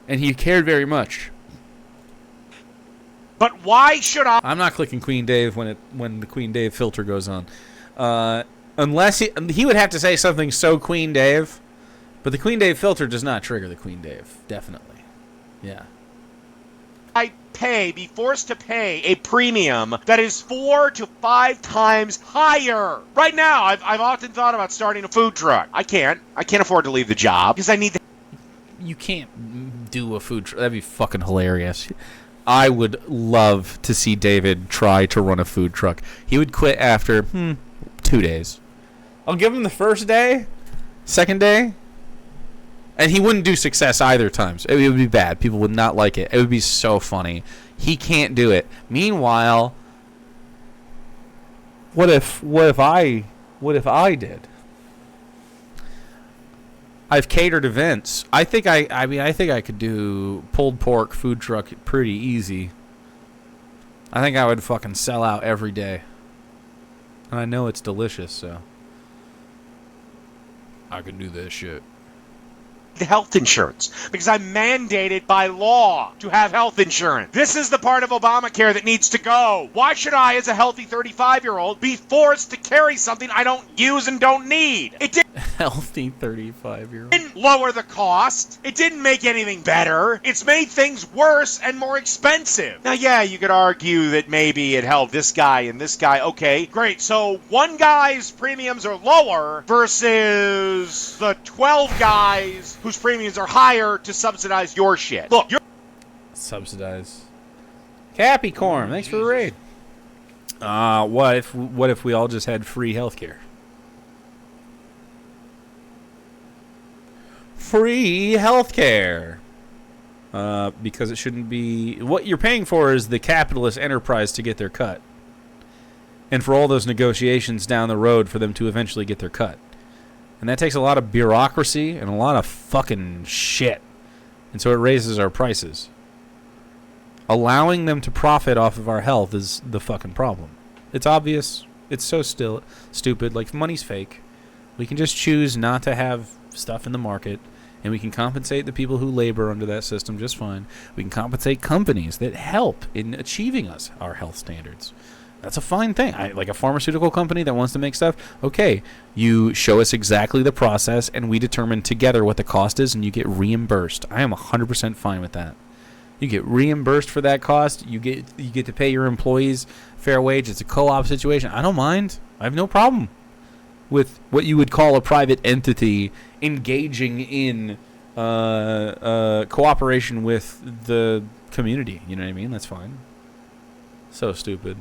and he cared very much. But why should I? I'm not clicking Queen Dave when the Queen Dave filter goes on, unless he would have to say something so Queen Dave, but the Queen Dave filter does not trigger the Queen Dave. Definitely, yeah. Be forced to pay a premium that is 4 to 5 times higher. Right now, I've often thought about starting a food truck. I can't afford to leave the job because I need the... You can't do a food truck. That'd be fucking hilarious. I would love to see David try to run a food truck. He would quit after 2 days. I'll give him the first day, second day, and he wouldn't do success either times. It would be bad. People would not like it. It would be so funny. He can't do it. Meanwhile, what if I did? I've catered events. I think I could do pulled pork food truck pretty easy. I think I would fucking sell out every day. And I know it's delicious, so I could do this shit. health insurance because I'm mandated by law to have health insurance. This is the part of Obamacare that needs to go. Why should I, as a healthy 35-year-old, be forced to carry something I don't use and don't need? It didn't Healthy 35-year-old. lower the cost. It didn't make anything better. It's made things worse and more expensive. Now, yeah, you could argue that maybe it helped this guy and this guy. Okay, great. So one guy's premiums are lower versus the 12 guys whose premiums are higher to subsidize your shit. Look, you're Subsidize. Capricorn, thanks for the raid. What if we all just had free healthcare? Free healthcare. Because it shouldn't be... What you're paying for is the capitalist enterprise to get their cut. And for all those negotiations down the road for them to eventually get their cut. And that takes a lot of bureaucracy and a lot of fucking shit. And so it raises our prices. Allowing them to profit off of our health is the fucking problem. It's obvious. It's so still stupid. Like, money's fake. We can just choose not to have stuff in the market, and we can compensate the people who labor under that system just fine. We can compensate companies that help in achieving us our health standards. That's a fine thing. Like a pharmaceutical company that wants to make stuff, okay, you show us exactly the process, and we determine together what the cost is, and you get reimbursed. I am 100% fine with that. You get reimbursed for that cost. You get to pay your employees fair wage. It's a co-op situation. I don't mind. I have no problem with what you would call a private entity engaging in cooperation with the community. You know what I mean? That's fine. So stupid.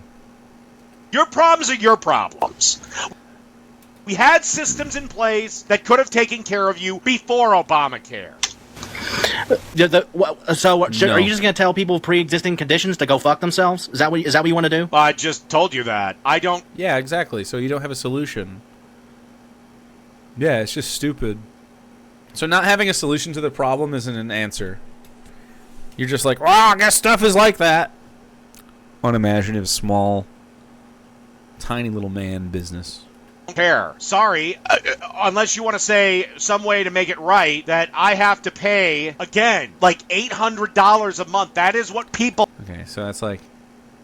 Your problems are your problems. We had systems in place that could have taken care of you before Obamacare. Are you just going to tell people with pre-existing conditions to go fuck themselves? Is that what you want to do? I just told you that. I don't... Yeah, exactly. So you don't have a solution. Yeah, it's just stupid. So not having a solution to the problem isn't an answer. You're just like, I guess stuff is like that. Unimaginative, small, tiny little man business. Care. Sorry, unless you want to say some way to make it right that I have to pay, again, like $800 a month. That is what people... Okay, so that's like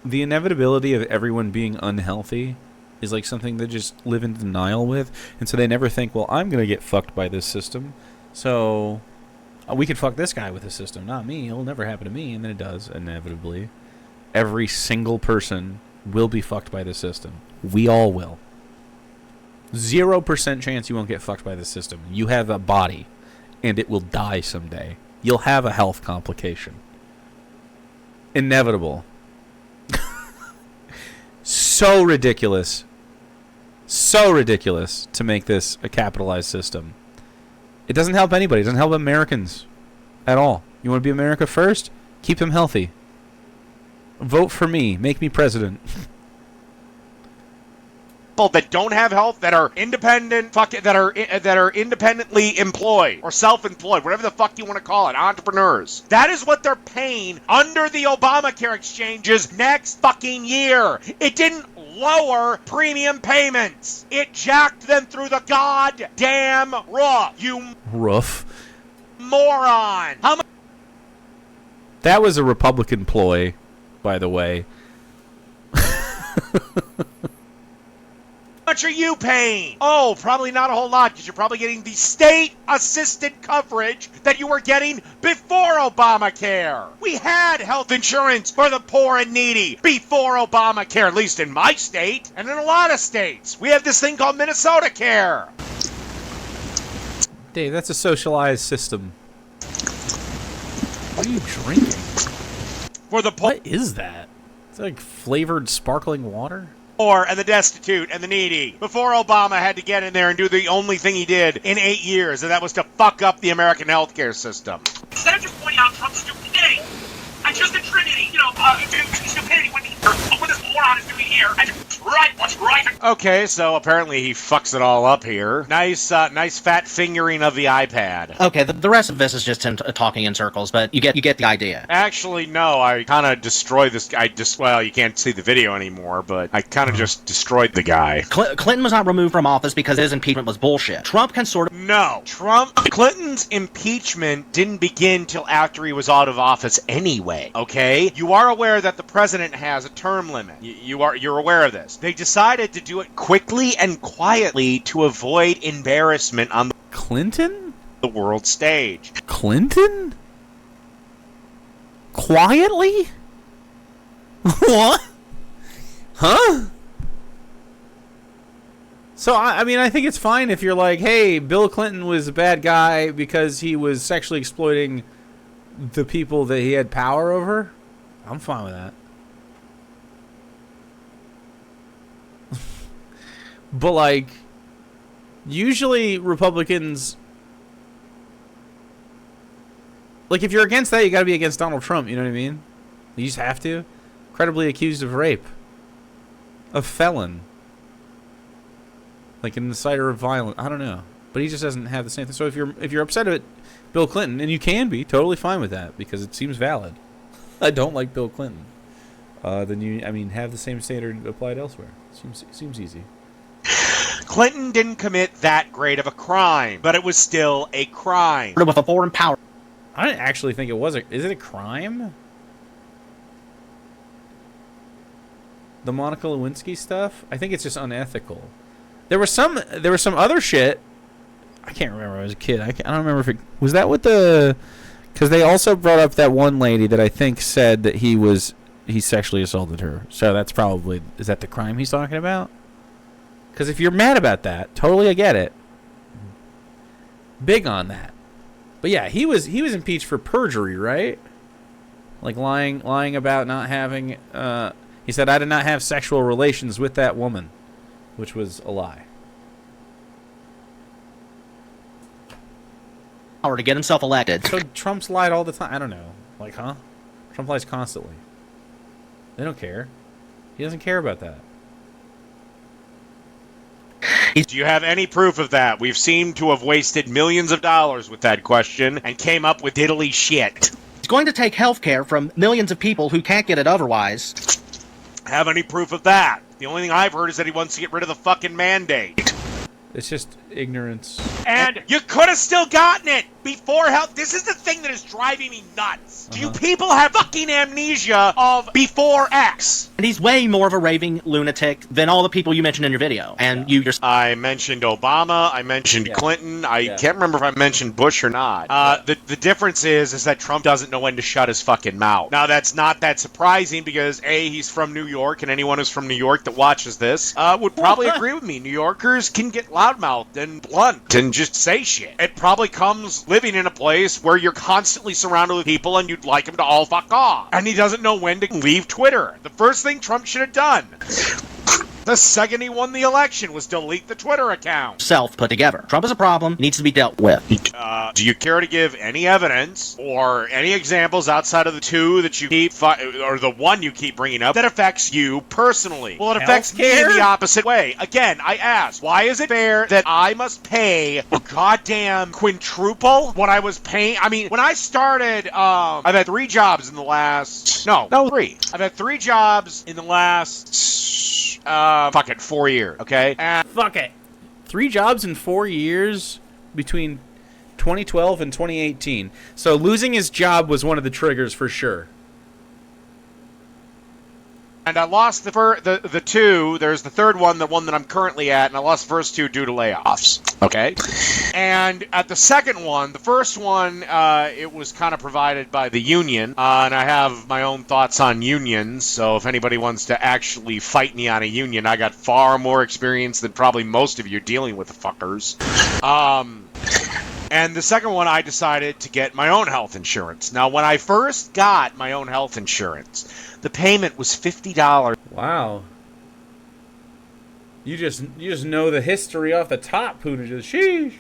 the inevitability of everyone being unhealthy is like something they just live in denial with, and so they never think, well, I'm going to get fucked by this system, so we could fuck this guy with the system, not me. It'll never happen to me, and then it does, inevitably. Every single person will be fucked by the system. We all will. 0% chance you won't get fucked by the system. You have a body, and it will die someday. You'll have a health complication. Inevitable. So ridiculous. So ridiculous to make this a capitalized system. It doesn't help anybody. It doesn't help Americans at all. You want to be America first? Keep them healthy. Vote for me. Make me president. that don't have health, that are independent, that are independently employed or self-employed, whatever the fuck you want to call it, entrepreneurs. That is what they're paying under the Obamacare exchanges next fucking year. It didn't lower premium payments. It jacked them through the goddamn roof. You Roof. moron. How much? That was a Republican ploy, by the way. How much are you paying? Oh, probably not a whole lot, because you're probably getting the state-assisted coverage that you were getting before Obamacare. We had health insurance for the poor and needy before Obamacare, at least in my state, and in a lot of states. We have this thing called Minnesota Care. Dave, that's a socialized system. What are you drinking? For the poor What is that? It's like flavored sparkling water? and the destitute and the needy. Before Obama had to get in there and do the only thing he did in 8 years, and that was to fuck up the American healthcare system. Instead of just pointing out Trump's stupidity and just attributing, stupidity with what this moron is doing here, and just what's right. Okay, so apparently he fucks it all up here. Nice fat fingering of the iPad. Okay, the rest of this is just him talking in circles, but you get the idea. Actually, no, I kind of destroyed this guy. Well, you can't see the video anymore, but I kind of just destroyed the guy. Clinton was not removed from office because his impeachment was bullshit. Trump can sort of... No. Clinton's impeachment didn't begin till after he was out of office anyway, okay? You are aware that the president has a term limit. You're aware of this. They decided to do it quickly and quietly to avoid embarrassment on Clinton? the world stage. Clinton? Quietly? What? Huh? So, I mean, I think it's fine if you're like, hey, Bill Clinton was a bad guy because he was sexually exploiting the people that he had power over. I'm fine with that. But, like, usually Republicans... Like, if you're against that, you gotta be against Donald Trump, you know what I mean? You just have to. Credibly accused of rape. A felon. Like, an inciter of violence. I don't know. But he just doesn't have the same thing. So if you're upset at Bill Clinton, and you can be, totally fine with that, because it seems valid. I don't like Bill Clinton. Then have the same standard applied elsewhere. Seems easy. Clinton didn't commit that great of a crime, but it was still a crime. with a foreign power. I didn't actually think it was is it a crime? The Monica Lewinsky stuff? I think it's just unethical. There was some other shit. I can't remember. I was a kid. I don't remember if it was that with the, because they also brought up that one lady that I think said that he sexually assaulted her. So that's probably, is that the crime he's talking about? Because if you're mad about that, totally I get it. Big on that. But yeah, he was impeached for perjury, right? Like lying about not having. He said, I did not have sexual relations with that woman, which was a lie. Power to get himself elected. So Trump's lied all the time. I don't know. Like, huh? Trump lies constantly. They don't care. He doesn't care about that. Do you have any proof of that? We've seemed to have wasted millions of dollars with that question and came up with diddly shit. He's going to take health care from millions of people who can't get it otherwise. Have any proof of that? The only thing I've heard is that he wants to get rid of the fucking mandate. It's just ignorance. And you could have still gotten it before health. This is the thing that is driving me nuts. Do you people have fucking amnesia of before X? And he's way more of a raving lunatic than all the people you mentioned in your video. And you just... I mentioned Obama. I mentioned Clinton. I can't remember if I mentioned Bush or not. The difference is that Trump doesn't know when to shut his fucking mouth. Now, that's not that surprising because, A, he's from New York, and anyone who's from New York that watches this would probably agree with me. New Yorkers can get loudmouthed and blunt and just say shit. It probably comes living in a place where you're constantly surrounded with people and you'd like them to all fuck off. And he doesn't know when to leave Twitter. The first thing Trump should have done the second he won the election was delete the Twitter account. Self put together. Trump is a problem, needs to be dealt with. Do you care to give any evidence or any examples outside of the two that you keep, or the one you keep bringing up, that affects you personally? Well, it affects me in the opposite way. Again, I ask, why is it fair that I must pay a goddamn quintuple what I was paying? I mean, when I started, I've had 3 jobs in the last... No, 3. I've had 3 jobs in the last... fuck it, 4 years, okay? And Fuck it. 3 jobs in 4 years between 2012 and 2018. So losing his job was one of the triggers for sure. I lost the two. There's the third one, the one that I'm currently at, and I lost the first 2 due to layoffs. Okay? And at the second one, the first one, it was kind of provided by the union, and I have my own thoughts on unions, so if anybody wants to actually fight me on a union, I got far more experience than probably most of you dealing with the fuckers. And the second one, I decided to get my own health insurance. Now, when I first got my own health insurance, the payment was $50. Wow. You just know the history off the top, Pooja. Sheesh.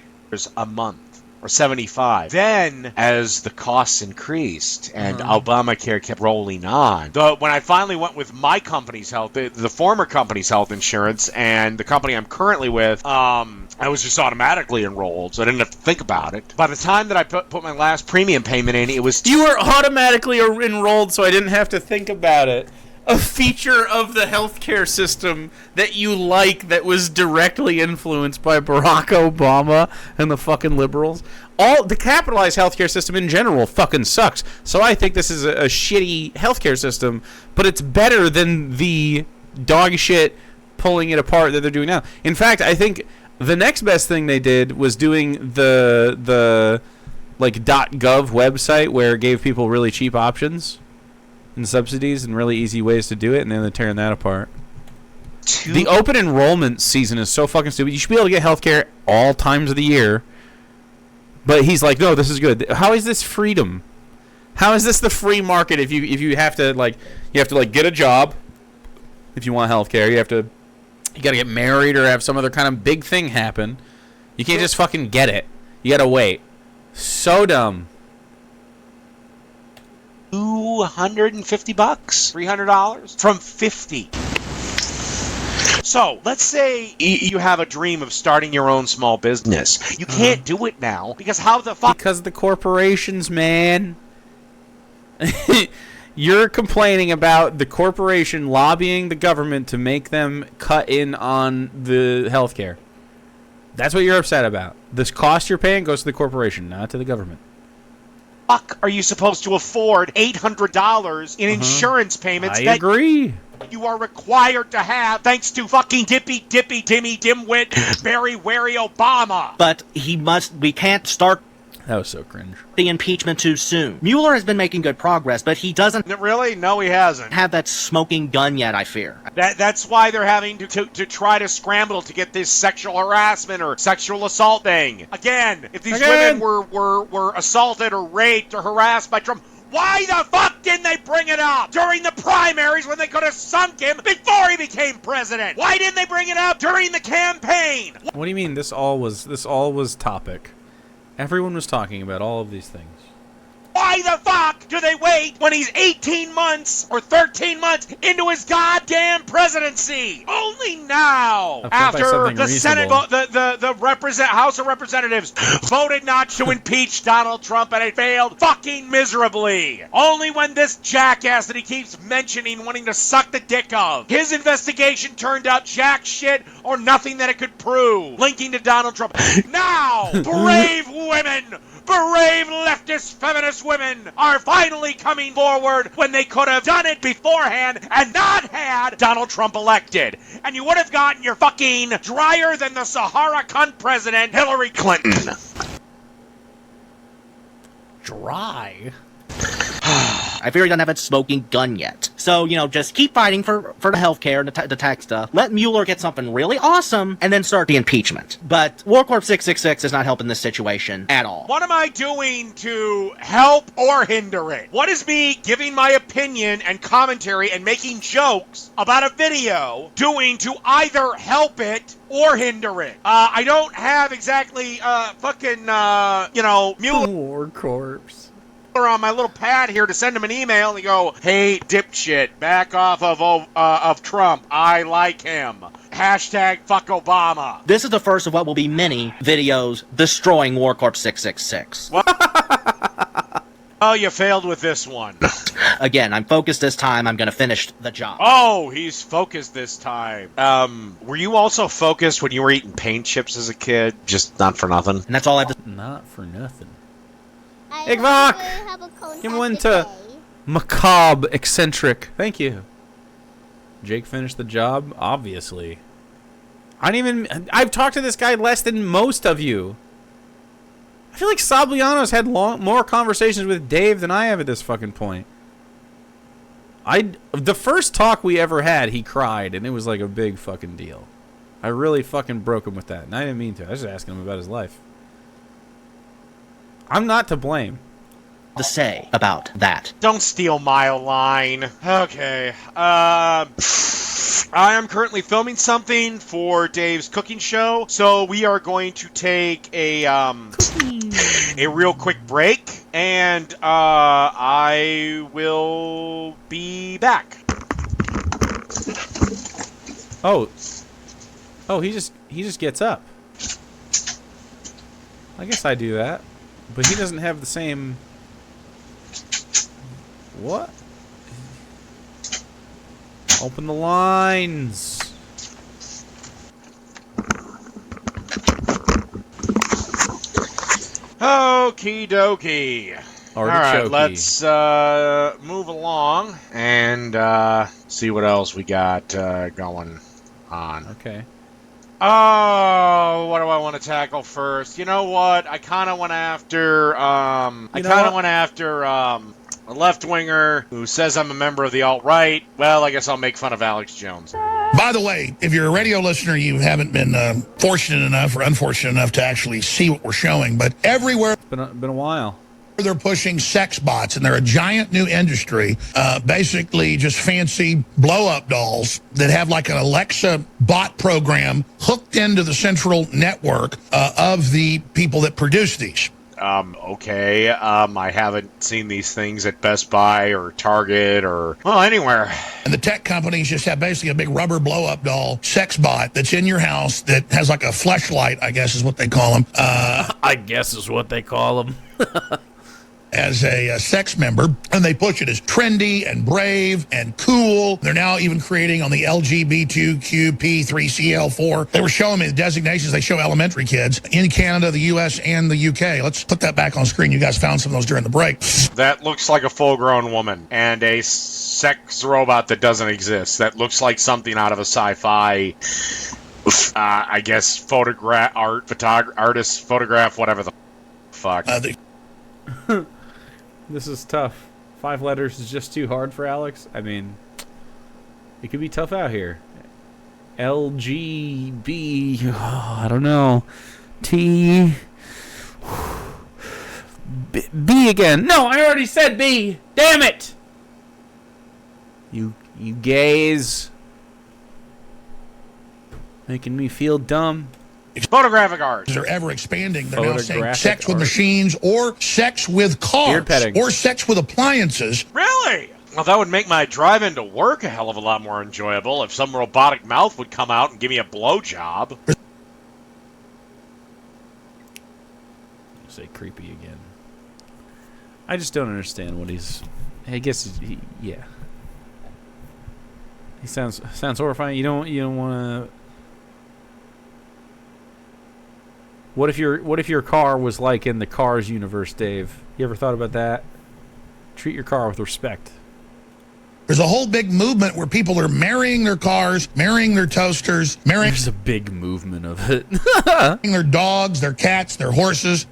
A month, or $75. Then, as the costs increased and Obamacare kept rolling on, when I finally went with my company's health, the former company's health insurance, and the company I'm currently with, I was just automatically enrolled, so I didn't have to think about it. By the time that I put my last premium payment in, it was... You were automatically enrolled, so I didn't have to think about it. A feature of the healthcare system that you like that was directly influenced by Barack Obama and the fucking liberals. All the capitalized healthcare system in general fucking sucks. So I think this is a shitty healthcare system, but it's better than the dog shit pulling it apart that they're doing now. In fact, I think the next best thing they did was doing the like .gov website where it gave people really cheap options and subsidies and really easy ways to do it, and then they're tearing that apart. The open enrollment season is so fucking stupid. You should be able to get healthcare all times of the year. But he's like, no, this is good. How is this freedom? How is this the free market if you have to get a job if you want healthcare? You gotta get married or have some other kind of big thing happen. You can't just fucking get it. You gotta wait. So dumb. $250, $300 from $50. So let's say you have a dream of starting your own small business. You can't do it now because how the fuck? Because of the corporations, man. You're complaining about the corporation lobbying the government to make them cut in on the healthcare. That's what you're upset about. This cost you're paying goes to the corporation, not to the government. Fuck are you supposed to afford $800 in insurance payments I agree. You are required to have thanks to fucking Dippy Dimmy Dimwit Barry Wary Obama? But we can't start That was so cringe. the impeachment too soon. Mueller has been making good progress, but he doesn't Really? No, he hasn't. have that smoking gun yet, I fear. That's why they're having to try to scramble to get this sexual harassment or sexual assault thing. Again, if these women were assaulted or raped or harassed by Trump, why the fuck didn't they bring it up during the primaries when they could have sunk him before he became president? Why didn't they bring it up during the campaign? What do you mean this all was topic? Everyone was talking about all of these things. Why the fuck do they wait when he's 18 months or 13 months into his goddamn presidency? Only now, after the Senate, the House of Representatives voted not to impeach Donald Trump and it failed fucking miserably. Only when this jackass that he keeps mentioning wanting to suck the dick of, his investigation turned out jack shit or nothing that it could prove, linking to Donald Trump. Now, brave women, brave leftist feminist women are finally coming forward when they could have done it beforehand and not had Donald Trump elected. And you would have gotten your fucking drier than the Sahara cunt president, Hillary Clinton. Dry? I fear he doesn't have a smoking gun yet. So, just keep fighting for the healthcare and the tech stuff. Let Mueller get something really awesome, and then start the impeachment. But War Corp 666 is not helping this situation at all. What am I doing to help or hinder it? What is me giving my opinion and commentary and making jokes about a video doing to either help it or hinder it? I don't have exactly, Mueller War Corps. on my little pad here to send him an email and go, hey, dipshit, back off of Trump. I like him. Hashtag fuck Obama. This is the first of what will be many videos destroying War Corp 666. Oh, you failed with this one. Again, I'm focused this time. I'm going to finish the job. Oh, he's focused this time. Were you also focused when you were eating paint chips as a kid? Just not for nothing? And that's all I have to... Not for nothing. I Igvok! have a Give one to macabre eccentric. Thank you. Jake finished the job? Obviously. I've talked to this guy less than most of you. I feel like Sabliano's had more conversations with Dave than I have at this fucking point. The first talk we ever had, he cried, and it was like a big fucking deal. I really fucking broke him with that, and I didn't mean to. I was just asking him about his life. I'm not to blame. To say about that. Don't steal my line. Okay. I am currently filming something for Dave's cooking show, so we are going to take a real quick break, and I will be back. Oh, he just gets up. I guess I do that, but he doesn't have the same. What? Open the lines. Okie dokie. All right, let's move along and see what else we got going on. Okay. Oh, what do I want to tackle first? You know what? I kind of went after a left-winger who says I'm a member of the alt-right. Well, I guess I'll make fun of Alex Jones. By the way, if you're a radio listener, you haven't been fortunate enough or unfortunate enough to actually see what we're showing, but everywhere Been a while. they're pushing sex bots, and they're a giant new industry, basically just fancy blow-up dolls that have like an Alexa bot program hooked into the central network of the people that produce these. Okay. I haven't seen these things at Best Buy or Target or, well, anywhere. And the tech companies just have basically a big rubber blow-up doll sex bot that's in your house that has like a fleshlight, I guess is what they call them. I guess is what they call them. As a sex member, and they push it as trendy and brave and cool. They're now even creating on the LGBTQP3CL4. They were showing me the designations they show elementary kids in Canada, the U.S., and the U.K. Let's put that back on screen. You guys found some of those during the break. That looks like a full-grown woman and a sex robot that doesn't exist. That looks like something out of a sci-fi, I guess, artist photograph, whatever the fuck. This is tough. 5 letters is just too hard for Alex. I mean, it could be tough out here. LGB. Oh, I don't know. T. B again. No, I already said B. Damn it! You gays. Making me feel dumb. Photographic art. They're ever expanding. They're now saying Photographic sex with art. machines or sex with cars Beard petting. or sex with appliances. Really? Well, that would make my drive into work a hell of a lot more enjoyable if some robotic mouth would come out and give me a blowjob. Say creepy again. I just don't understand what he's. I guess yeah. He sounds horrifying. You don't want to. What if your car was like in the Cars universe, Dave? You ever thought about that? Treat your car with respect. There's a whole big movement where people are marrying their cars, marrying their toasters, marrying There's a big movement of it. their dogs, their cats, their horses.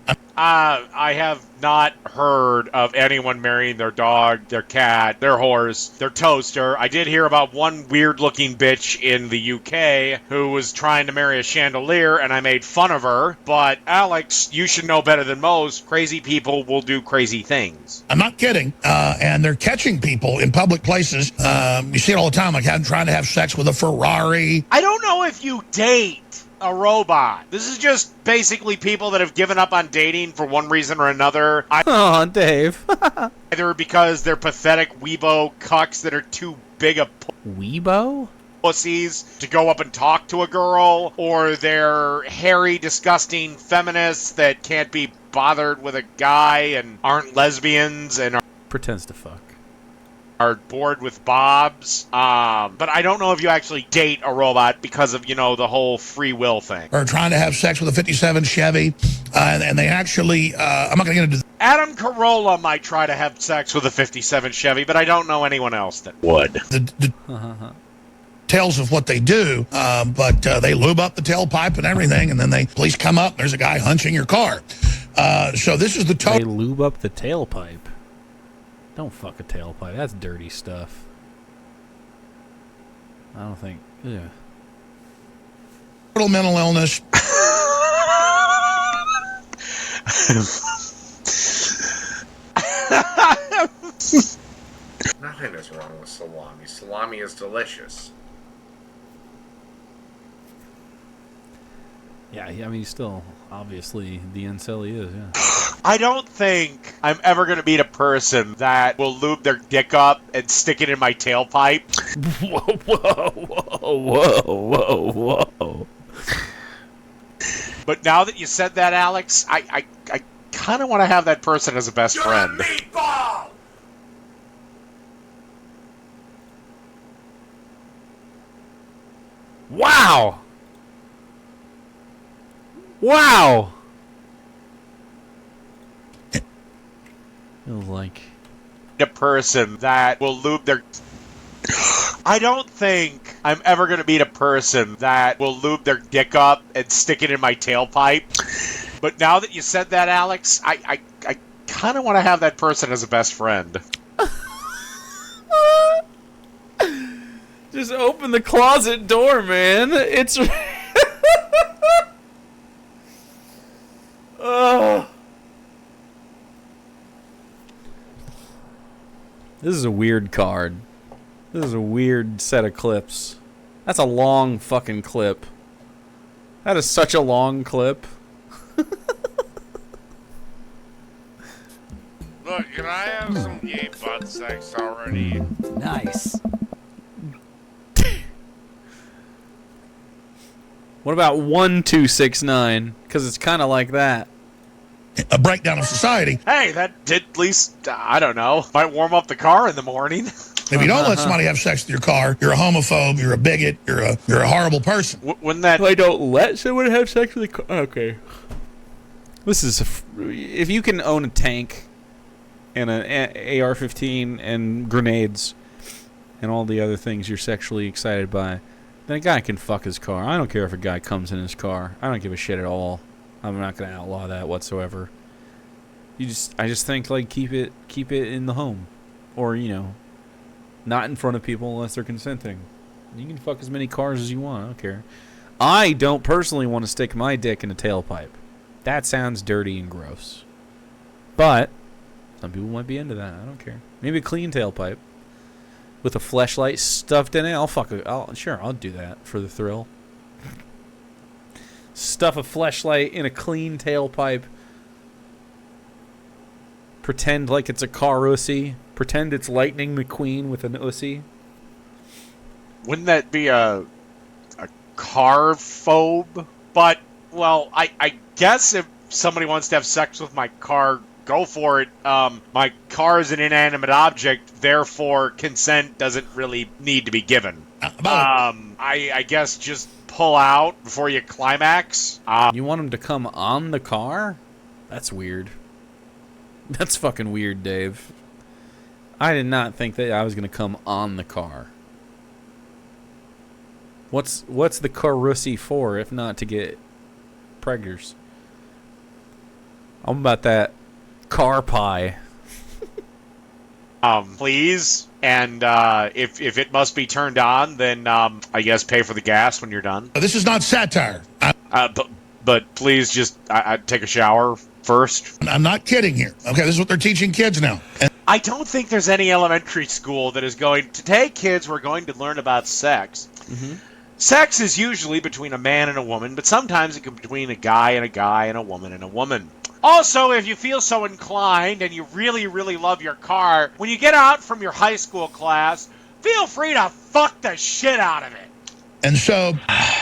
I have not heard of anyone marrying their dog, their cat, their horse, their toaster. I did hear about one weird-looking bitch in the UK who was trying to marry a chandelier, and I made fun of her. But, Alex, you should know better than most. Crazy people will do crazy things. I'm not kidding. And they're catching people in public places. You see it all the time, like trying to have sex with a Ferrari. I don't know if you date a robot. This is just basically people that have given up on dating for one reason or another. Aw, Dave. Either because they're pathetic weebo cucks that are too big a Weebo? pussies to go up and talk to a girl, or they're hairy, disgusting feminists that can't be bothered with a guy and aren't lesbians and Pretends to fuck. are bored with bobs. But I don't know if you actually date a robot because of, the whole free will thing. Or trying to have sex with a 57 Chevy, and they actually, I'm not going to get into Adam Carolla might try to have sex with a 57 Chevy, but I don't know anyone else that would. the details of what they do, but they lube up the tailpipe and everything, and then police come up, and there's a guy hunching your car. So this is the They total lube up the tailpipe. Don't fuck a tailpipe. That's dirty stuff. I don't think. Yeah. mental illness. Nothing is wrong with salami. Salami is delicious. Yeah, I mean, he's still obviously the incel he is, yeah. I don't think I'm ever going to meet a person that will lube their dick up and stick it in my tailpipe. Whoa, whoa, whoa, whoa, whoa. But now that you said that, Alex, I kind of want to have that person as a best You're friend. a meatball! Wow! Wow! Feels like... A person that will lube their... I don't think I'm ever going to meet a person that will lube their dick up and stick it in my tailpipe. But now that you said that, Alex, I kind of want to have that person as a best friend. Just open the closet door, man. It's... Oh. This is a weird card. This is a weird set of clips. That's a long fucking clip. That is such a long clip. Look, can I have some gay butt sex already? Nice. What about 1269? Because it's kind of like that. A breakdown of society. Hey, that did at least, I don't know, might warm up the car in the morning. If you don't let somebody have sex with your car, you're a homophobe, you're a bigot, you're a horrible person. Wouldn't that... I don't let someone have sex with a car. Okay. This is... if you can own a tank and an AR-15 and grenades and all the other things you're sexually excited by, then a guy can fuck his car. I don't care if a guy comes in his car. I don't give a shit at all. I'm not going to outlaw that whatsoever. I just think, like, keep it in the home. Or, not in front of people unless they're consenting. You can fuck as many cars as you want. I don't care. I don't personally want to stick my dick in a tailpipe. That sounds dirty and gross. But some people might be into that. I don't care. Maybe a clean tailpipe with a fleshlight stuffed in it. I'll do that for the thrill. Stuff a fleshlight in a clean tailpipe. Pretend like it's a car ussy. Pretend it's Lightning McQueen with an ussy. Wouldn't that be a car phobe? But, well, I guess if somebody wants to have sex with my car, go for it. My car is an inanimate object, therefore consent doesn't really need to be given. I guess just pull out before you climax. You want him to come on the car? That's weird. That's fucking weird, Dave. I did not think that I was going to come on the car. What's the carussy for if not to get preggers? I'm about that car pie. Please. And if it must be turned on, then I guess pay for the gas when you're done. This is not satire. But please just take a shower first. I'm not kidding here. Okay, this is what they're teaching kids now. And I don't think there's any elementary school that is going to... Today, kids, we're going to learn about sex. Mm-hmm. Sex is usually between a man and a woman, but sometimes it can be between a guy and a guy and a woman and a woman. Also, if you feel so inclined and you really, really love your car, when you get out from your high school class, feel free to fuck the shit out of it. And so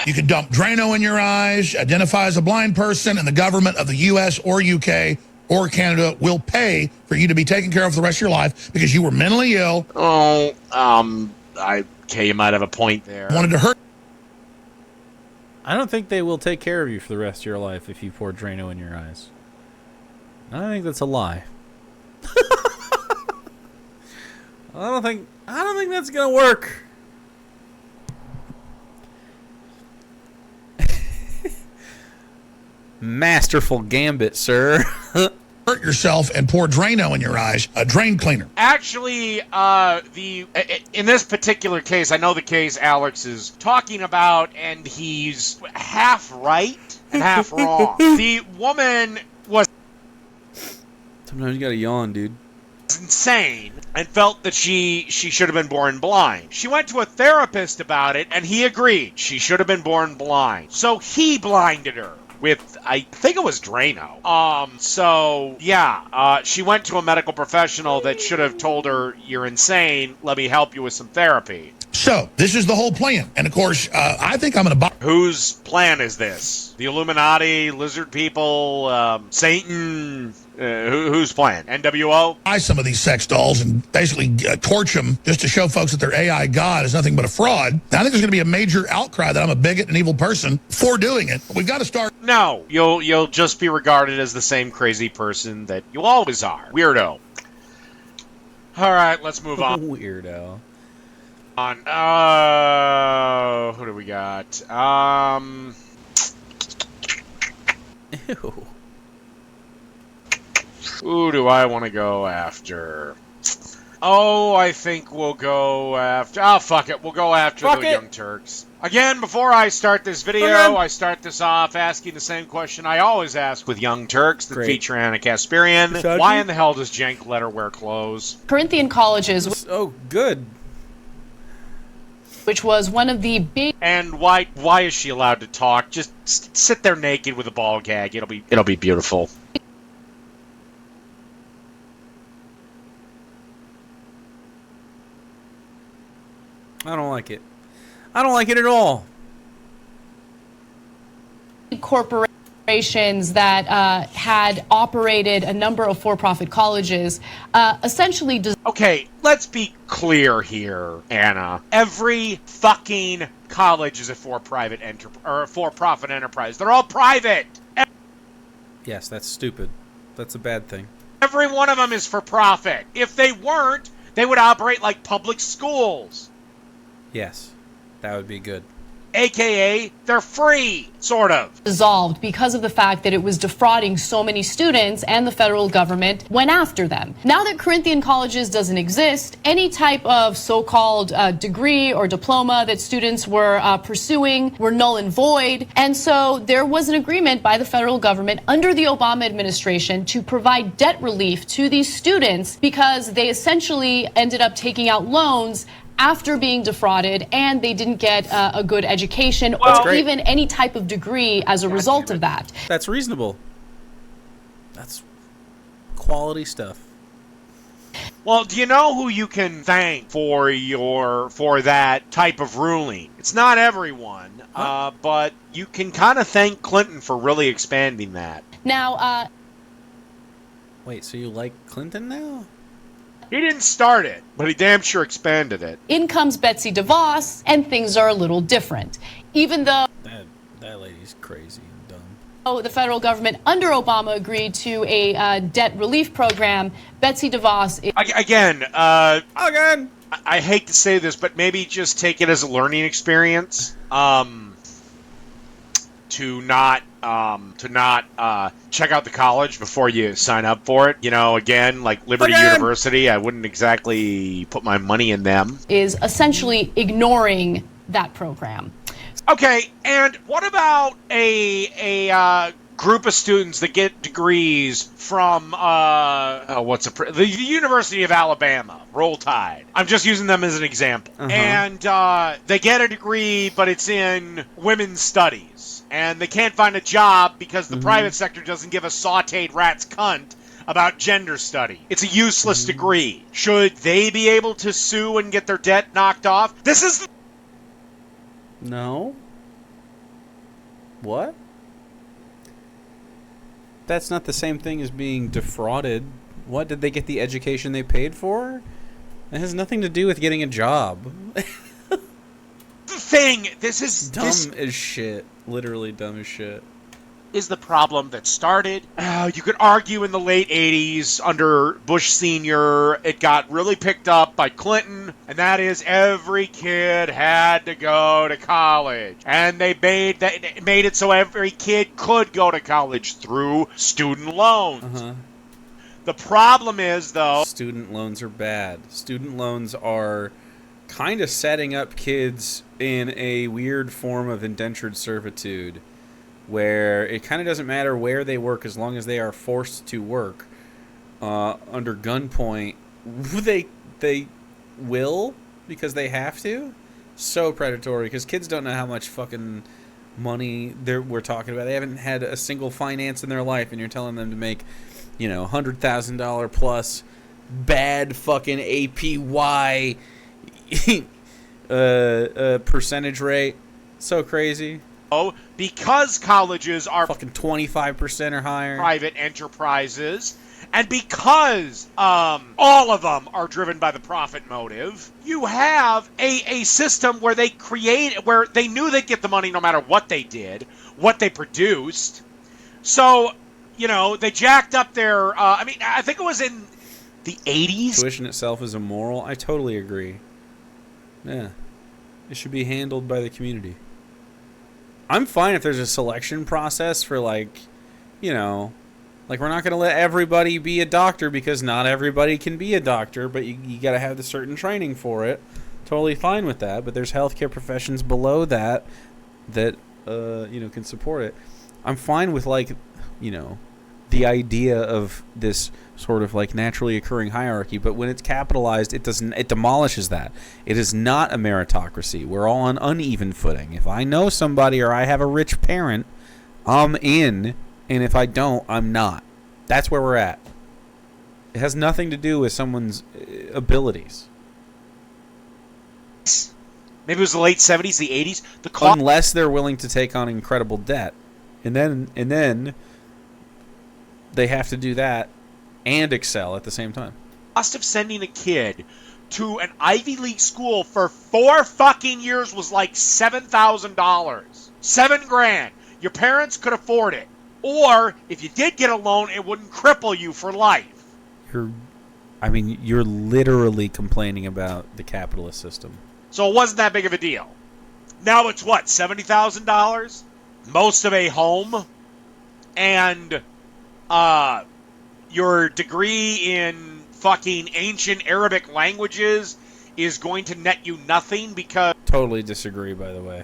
you can dump Drano in your eyes, identify as a blind person, and the government of the U.S. or U.K. or Canada will pay for you to be taken care of for the rest of your life because you were mentally ill, Okay, you might have a point there. wanted to hurt. I don't think they will take care of you for the rest of your life if you pour Drano in your eyes. I think that's a lie. I don't think that's gonna work. Masterful gambit, sir. Hurt yourself and pour Drano in your eyes, a drain cleaner. Actually, in this particular case, I know the case Alex is talking about, and he's half right and half wrong. The woman was Sometimes you gotta yawn, dude. insane and felt that she should have been born blind. She went to a therapist about it, and he agreed she should have been born blind. So he blinded her with, I think it was Drano. So yeah, she went to a medical professional that should have told her, "You're insane. Let me help you with some therapy." So this is the whole plan. And of course, I think I'm going to buy Whose plan is this? The Illuminati, lizard people, Satan? Whose plan? NWO? some of these sex dolls and basically torch them just to show folks that their AI god is nothing but a fraud. Now, I think there's going to be a major outcry that I'm a bigot and evil person for doing it. We've got to start. No, you'll just be regarded as the same crazy person that you always are. Weirdo. All right, let's move on. Weirdo. Who do we got? Ew. Who do I want to go after? Oh, I think we'll go after... Oh, fuck it. We'll go after the Young Turks. Again, before I start this video, I start this off asking the same question I always ask with Young Turks that feature Anna Kasparian. Why in the hell does Jank let her wear clothes? Corinthian colleges... Oh, good. Which was one of the big... And why is she allowed to talk? Just sit there naked with a ball gag. It'll be beautiful. I don't like it. I don't like it at all. Corporations that had operated a number of for-profit colleges essentially... Okay, let's be clear here, Anna. Every fucking college is a for-profit enterprise. They're all private. Yes, that's stupid. That's a bad thing. Every one of them is for profit. If they weren't, they would operate like public schools. Yes, that would be good. AKA, they're free, sort of. Dissolved because of the fact that it was defrauding so many students, and the federal government went after them. Now that Corinthian colleges doesn't exist, any type of so-called degree or diploma that students were pursuing were null and void. And so there was an agreement by the federal government under the Obama administration to provide debt relief to these students because they essentially ended up taking out loans after being defrauded, and they didn't get a good education or even any type of degree as a result of that. That's reasonable. That's quality stuff. Well, do you know who you can thank for that type of ruling? It's not everyone, but you can kind of thank Clinton for really expanding that. Now, wait, so you like Clinton now? He didn't start it, but he damn sure expanded it. In comes Betsy DeVos, and things are a little different. Even though that lady's crazy and dumb. The federal government under Obama agreed to a debt relief program, Betsy DeVos... Again, I hate to say this, but maybe just take it as a learning experience. To not check out the college before you sign up for it. You know, again, like Liberty University, I wouldn't exactly put my money in them. Is essentially ignoring that program. Okay, and what about a group of students that get degrees from the University of Alabama, Roll Tide. I'm just using them as an example. And they get a degree, but it's in women's studies. And they can't find a job because the private sector doesn't give a sautéed rat's cunt about gender study. It's a useless degree. Should they be able to sue and get their debt knocked off? This is... No. What? that's not the same thing as being defrauded. What, did they get the education they paid for? It has nothing to do with getting a job. This is dumb as shit. Literally dumb as shit. Is the problem that started. You could argue in the late 80s under Bush Sr. it got really picked up by Clinton, and that is every kid had to go to college. And they made it so every kid could go to college through student loans. The problem is, though... Student loans are bad. Student loans are kind of setting up kids in a weird form of indentured servitude, where it kind of doesn't matter where they work as long as they are forced to work under gunpoint. They will because they have to. So predatory, because kids don't know how much fucking money we're talking about. They haven't had a single finance in their life, and you're telling them to make, $100,000 plus bad fucking APY percentage rate. So crazy. Because colleges are fucking 25% or higher private enterprises, and because all of them are driven by the profit motive, you have a system where where they knew they'd get the money no matter what they did, what they produced. So, they jacked up their, I think it was in the 80s. Tuition itself is immoral. I totally agree. Yeah. It should be handled by the community. I'm fine if there's a selection process for, we're not going to let everybody be a doctor because not everybody can be a doctor, but you got to have the certain training for it. Totally fine with that, but there's healthcare professions below that can support it. I'm fine with, the idea of this sort of naturally occurring hierarchy, but when it's capitalized, it demolishes that. It is not a meritocracy. We're all on uneven footing. If I know somebody or I have a rich parent, I'm in, and if I don't, I'm not. That's where we're at. It has nothing to do with someone's abilities. Maybe it was the late 70s, the 80s. Unless they're willing to take on incredible debt. And then they have to do that and excel at the same time. Cost of sending a kid to an Ivy League school for 4 fucking years was like $7,000. $7,000. Your parents could afford it. Or if you did get a loan, it wouldn't cripple you for life. You're literally complaining about the capitalist system. So it wasn't that big of a deal. Now it's what, $70,000? Most of a home, and your degree in fucking ancient Arabic languages is going to net you nothing because... Totally disagree, by the way.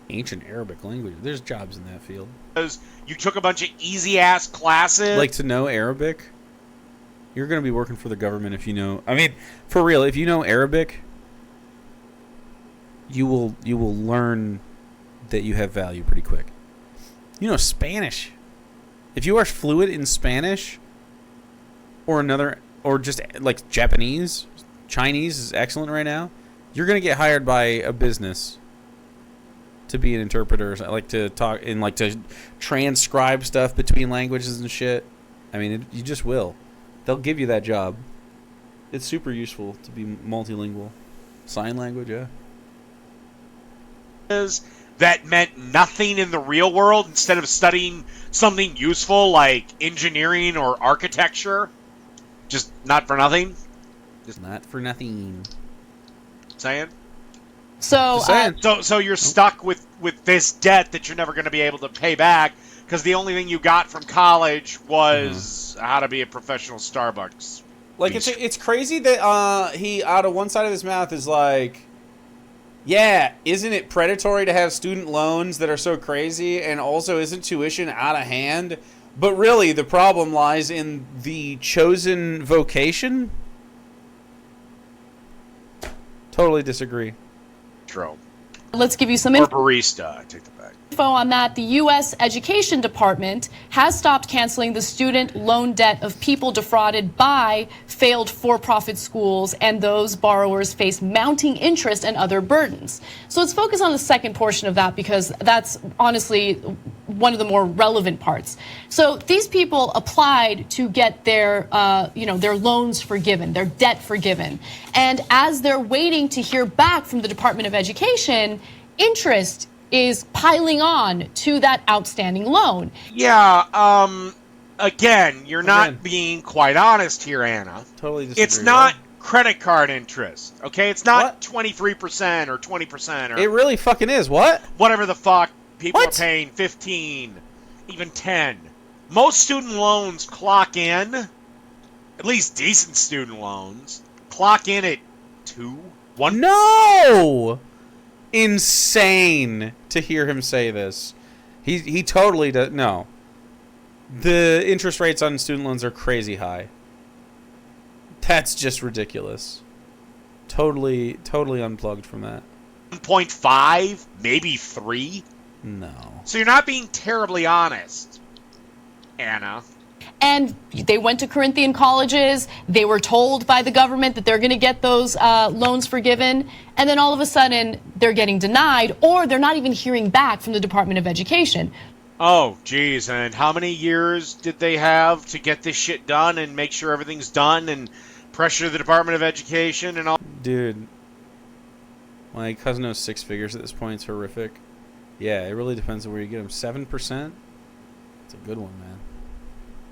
Ancient Arabic language. There's jobs in that field. Because you took a bunch of easy-ass classes. To know Arabic? You're going to be working for the government if you know... for real, if you know Arabic, you will learn that you have value pretty quick. Spanish. If you are fluent in Spanish or just Japanese, Chinese is excellent right now, you're going to get hired by a business to be an interpreter, to talk and to transcribe stuff between languages and shit. You just will. They'll give you that job. It's super useful to be multilingual. Sign language, yeah. That meant nothing in the real world instead of studying something useful like engineering or architecture. Just not for nothing. Just not for nothing. Saying? So you're stuck with this debt that you're never going to be able to pay back because the only thing you got from college was how to be a professional Starbucks. It's crazy that he out of one side of his mouth is yeah, isn't it predatory to have student loans that are so crazy, and also isn't tuition out of hand? But really, the problem lies in the chosen vocation? Totally disagree. True. Let's give you some Or barista. I take that back. info on that. The U.S. Education Department has stopped canceling the student loan debt of people defrauded by failed for-profit schools, and those borrowers face mounting interest and other burdens. So let's focus on the second portion of that, because that's honestly one of the more relevant parts. So these people applied to get their loans forgiven, their debt forgiven. And as they're waiting to hear back from the Department of Education, interest is piling on to that outstanding loan. Yeah, again, you're not being quite honest here, Anna. Totally disagree. It's not credit card interest, okay? It's not 23% or 20% or... It really fucking is. What? Whatever the fuck. People are paying 15, even 10. Most student loans clock in, at least decent student loans, clock in at 2, 1. No! Insane to hear him say this. He totally does. No. The interest rates on student loans are crazy high. That's just ridiculous. Totally unplugged from that. 1.5, maybe 3. No. So you're not being terribly honest, Anna. And they went to Corinthian colleges. They were told by the government that they're going to get those loans forgiven. And then all of a sudden, they're getting denied, or they're not even hearing back from the Department of Education. Oh, geez. And how many years did they have to get this shit done and make sure everything's done and pressure the Department of Education and all? Dude. My cousin knows 6 figures at this point. It's horrific. Yeah, it really depends on where you get them. 7%? It's a good one, man.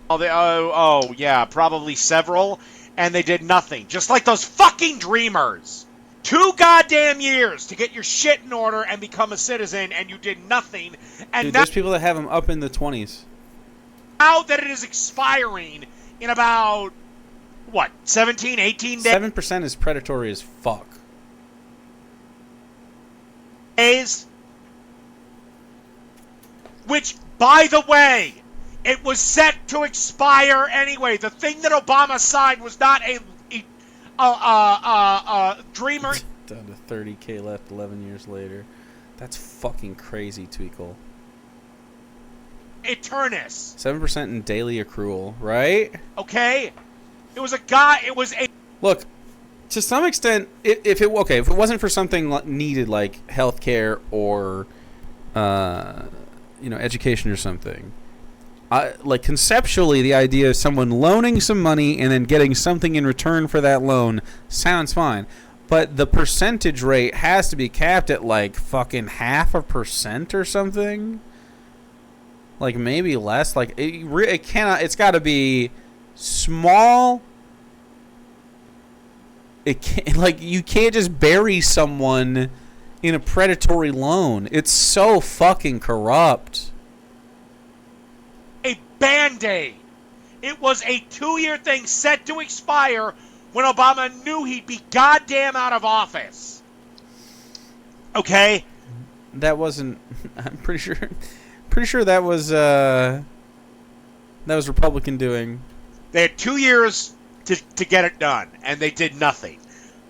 Oh, yeah, probably several, and they did nothing. Just like those fucking dreamers. 2 goddamn years to get your shit in order and become a citizen, and you did nothing. And Dude, now, there's people that have them up in the 20s. Now that it is expiring in about, 17, 18 days? 7% is predatory as fuck. Which, by the way, it was set to expire anyway. The thing that Obama signed was not a dreamer. Down to 30K left 11 years later. That's fucking crazy, Tweakle. Eternus. 7% in daily accrual, right? Okay? It was a... Look, to some extent, if it wasn't for something needed like healthcare or education or something, like conceptually the idea of someone loaning some money and then getting something in return for that loan sounds fine, but the percentage rate has to be capped at like fucking 0.5% or something, like maybe less. Like it cannot. It's got to be small. It can't, like, you can't just bury someone in a predatory loan. It's so fucking corrupt. A Band-Aid. It was a 2-year thing set to expire when Obama knew he'd be goddamn out of office. Okay? That wasn't... I'm pretty sure that was Republican doing. They had 2 years to get it done, and they did nothing.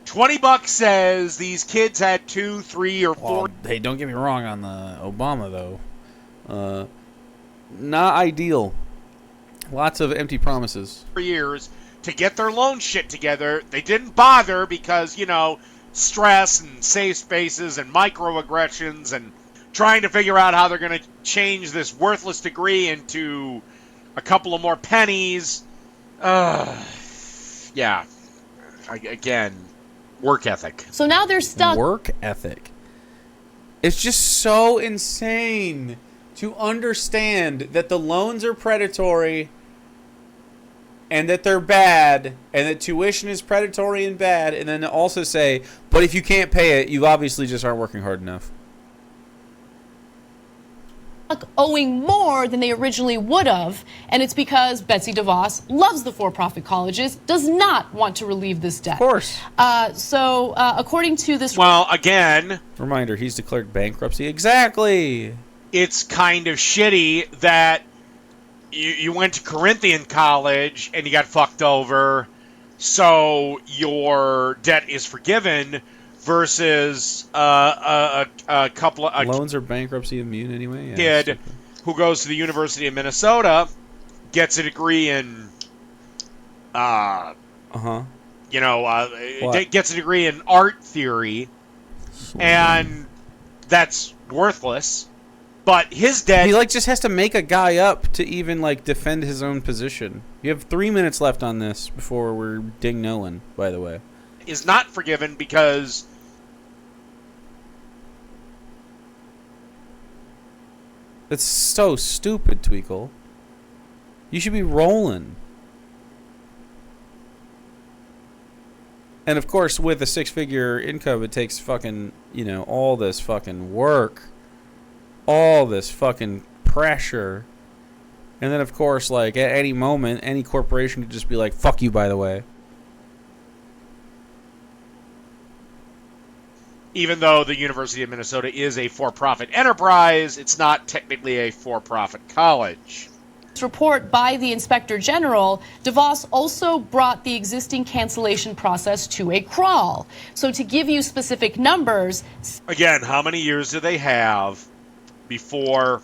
$20 says these kids had 2, 3, or 4. Well, hey, don't get me wrong on the Obama though. Not ideal. Lots of empty promises. Years to get their loan shit together. They didn't bother because, stress and safe spaces and microaggressions and trying to figure out how they're going to change this worthless degree into a couple of more pennies. Yeah. Again, work ethic. So now they're stuck. Work ethic. It's just so insane to understand that the loans are predatory and that they're bad and that tuition is predatory and bad, and then to also say, but if you can't pay it, you obviously just aren't working hard enough. Owing more than they originally would have, and it's because Betsy DeVos loves the for-profit colleges, does not want to relieve this debt. Of course. So according to this... Well, again... Reminder, he's declared bankruptcy. Exactly! It's kind of shitty that you went to Corinthian college and you got fucked over, so your debt is forgiven, versus a a couple of Loans are bankruptcy immune anyway. Yeah, kid stupid. who goes to the University of Minnesota, gets a degree in, What? gets a degree in art theory, and that's worthless. But his dad, He just has to make a guy up to even defend his own position. You have 3 minutes left on this before we're ding Nolan. By the way, is not forgiven because it's so stupid, Tweakle. You should be rolling. And of course, with a 6-figure income, it takes fucking all this fucking work. All this fucking pressure. And then, of course, at any moment, any corporation could just be like, fuck you, by the way. even though the University of Minnesota is a for-profit enterprise, it's not technically a for-profit college. Report by the Inspector General, DeVos also brought the existing cancellation process to a crawl. So to give you specific numbers... Again, how many years do they have before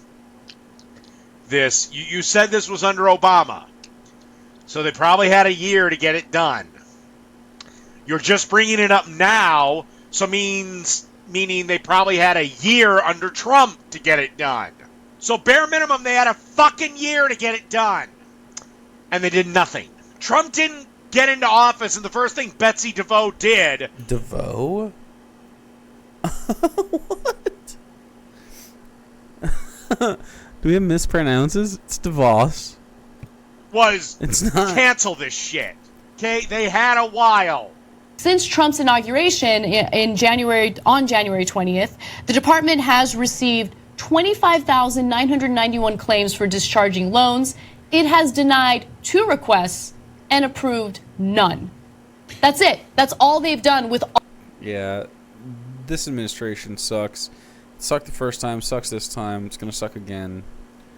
this? You said this was under Obama. So they probably had a year to get it done. You're just bringing it up now, so meaning they probably had a year under Trump to get it done. So bare minimum, they had a fucking year to get it done. And they did nothing. Trump didn't get into office, and the first thing Betsy DeVos did... DeVos? What? Do we have mispronounces? It's DeVos. It's not. Cancel this shit. Okay? They had a while. Since Trump's inauguration on January 20th, the department has received 25,991 claims for discharging loans. It has denied 2 requests and approved none. That's it. That's all they've done with all... Yeah, this administration sucks. It sucked the first time, sucks this time, it's going to suck again.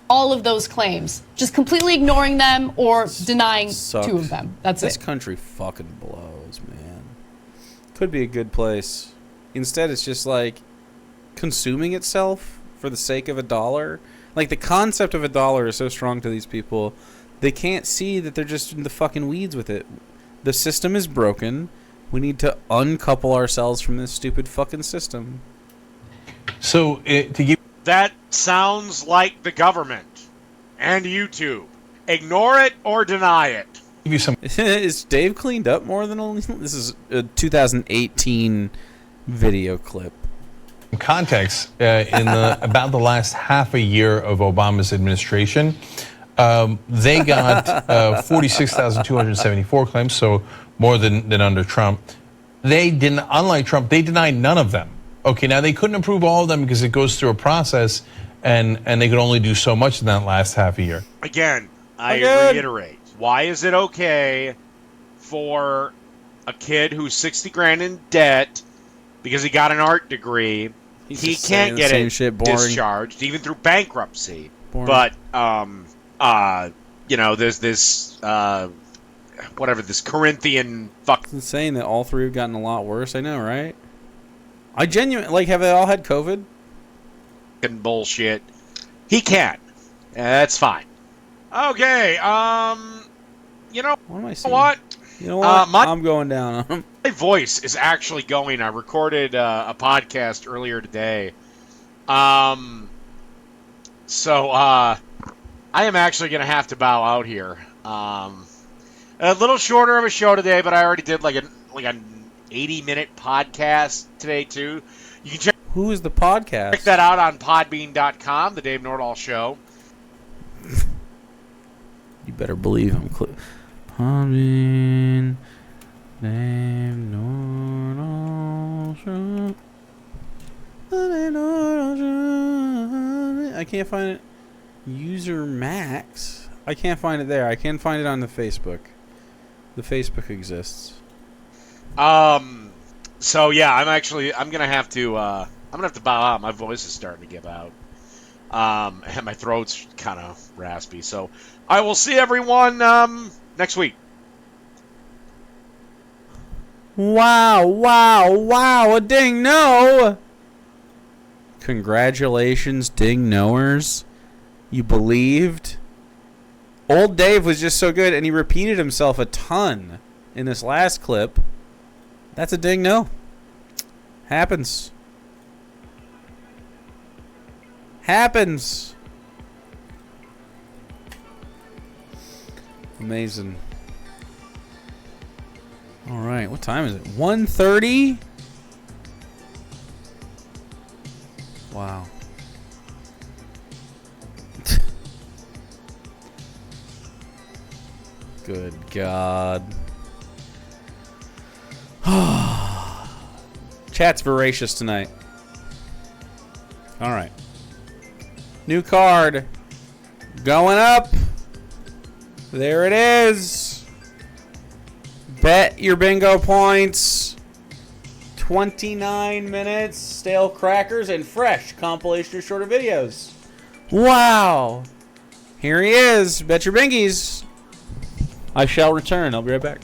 All of those claims. Just completely ignoring them or denying Sucks. 2 of them. That's This it. country fucking blows, man. Could be a good place. Instead, it's just consuming itself for the sake of $1. The concept of $1 is so strong to these people, they can't see that they're just in the fucking weeds with it. The system is broken. We need to uncouple ourselves from this stupid fucking system. So, to give... That sounds like the government and YouTube. Ignore it or deny it. Give you some... Is Dave cleaned up more than only... This is a 2018 video clip. Context, in about the last half a year of Obama's administration, they got 46,274 claims, so more than under Trump. They didn't, unlike Trump, they denied none of them. Okay, now they couldn't approve all of them because it goes through a process, and they could only do so much in that last half a year. Again, I reiterate, why is it okay for a kid who's 60 grand in debt because he got an art degree? He can't get it discharged, even through bankruptcy. Boring. But, there's this, this Corinthian fuck. It's insane that all 3 have gotten a lot worse. I know, right? I genuinely, have they all had COVID? Bullshit. He can. That's fine. Okay, you know what? Am I seeing? You know what? I'm going down on him. My voice is actually going. I recorded a podcast earlier today. So I am actually going to have to bow out here. A little shorter of a show today, but I already did an 80-minute podcast today, too. You can check... Who is the podcast? Check that out on podbean.com, The Dave Nordahl Show. You better believe I'm Podbean, Dave Nordahl Show. I can't find it. User Max. I can't find it there. I can find it on the Facebook. The Facebook exists. So yeah, I'm gonna have to bow out. My voice is starting to give out. And my throat's kind of raspy. So I will see everyone next week. Wow, a ding no! Congratulations, ding knowers. You believed? Old Dave was just so good, and he repeated himself a ton in this last clip. That's a ding no. Happens. Happens. Amazing. All right, what time is it? 1:30? Wow. Good God. Chat's voracious tonight. All right. New card. Going up. There it is. Bet your bingo points. 29 minutes. Stale crackers and fresh compilation of shorter videos. Wow. Here he is. Bet your bingies. I shall return. I'll be right back.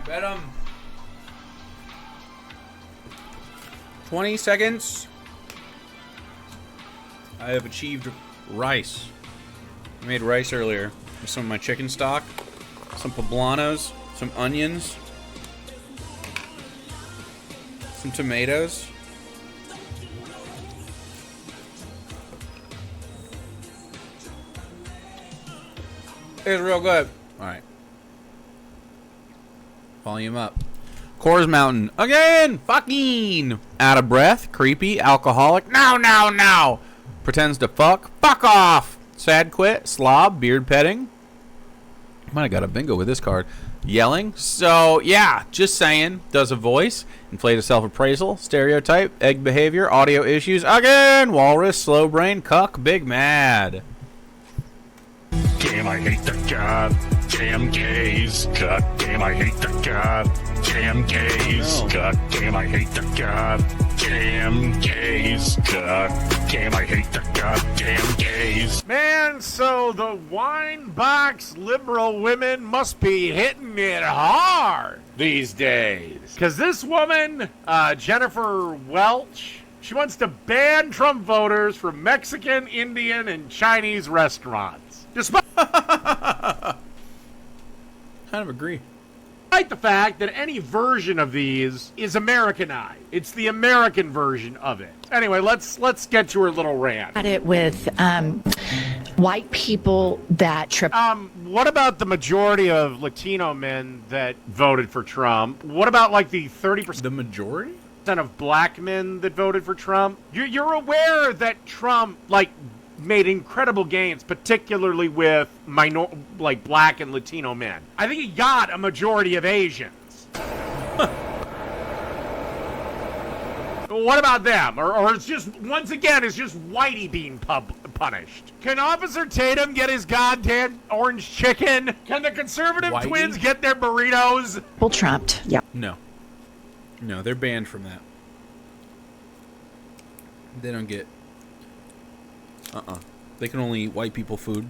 Bet him. 20 seconds. I have achieved rice. I made rice earlier with some of my chicken stock, some poblanos, some onions, some tomatoes. It's real good. All right. Volume up. Coors Mountain. Again! Fucking! Out of breath. Creepy. Alcoholic. No! Pretends to fuck. Fuck off! Sad quit. Slob. Beard petting. Might have got a bingo with this card. Yelling. So, yeah. Just saying. Does a voice. Inflated self-appraisal. Stereotype. Egg behavior. Audio issues. Again! Walrus. Slow brain. Cuck. Big mad. Damn, I hate the God. Damn gays. God damn, I hate the God. Damn gays. No. God damn, I hate the God. Damn gays. God damn, I hate the goddamn gays. Man, so the wine box liberal women must be hitting it hard these days. Because this woman, Jennifer Welch, she wants to ban Trump voters from Mexican, Indian, and Chinese restaurants. Despite Kind of agree. the fact that any version of these is Americanized. It's the American version of it. Anyway, let's get to her little rant. At it with white people that trip. What about the majority of Latino men that voted for Trump? What about like the 30%? The majority? Of black men that voted for Trump? You're aware that Trump, like, made incredible gains, particularly with black and Latino men. I think he got a majority of Asians. what about them? Or it's just, once again, it's just Whitey being punished. Can Officer Tatum get his goddamn orange chicken? Can the conservative Whitey? twins get their burritos? Well, trumped. Yeah. No. No, they're banned from that. They don't get... They can only eat white people food.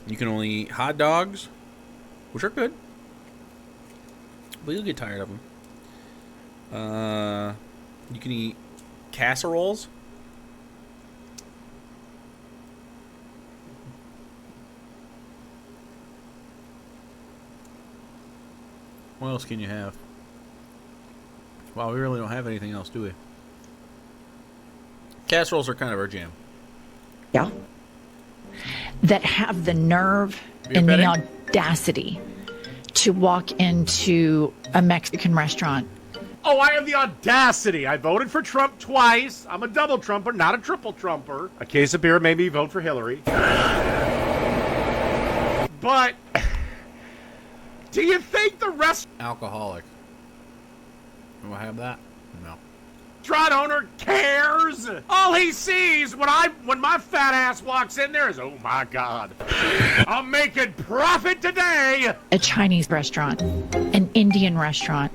You can only eat hot dogs, which are good. But you'll get tired of them. You can eat casseroles. What else can you have? Wow, we really don't have anything else, do we? Casseroles are kind of our jam. Yeah. That have the nerve Beer and petting? the audacity to walk into a Mexican restaurant. Oh, I have the audacity. I voted for Trump twice. I'm a double Trumper, not a triple Trumper. A case of beer made me vote for Hillary. But do you think the Alcoholic. Do I have that? No. restaurant owner cares? All he sees when my fat ass walks in there is, oh my God, I'm making profit today. A Chinese restaurant, an Indian restaurant,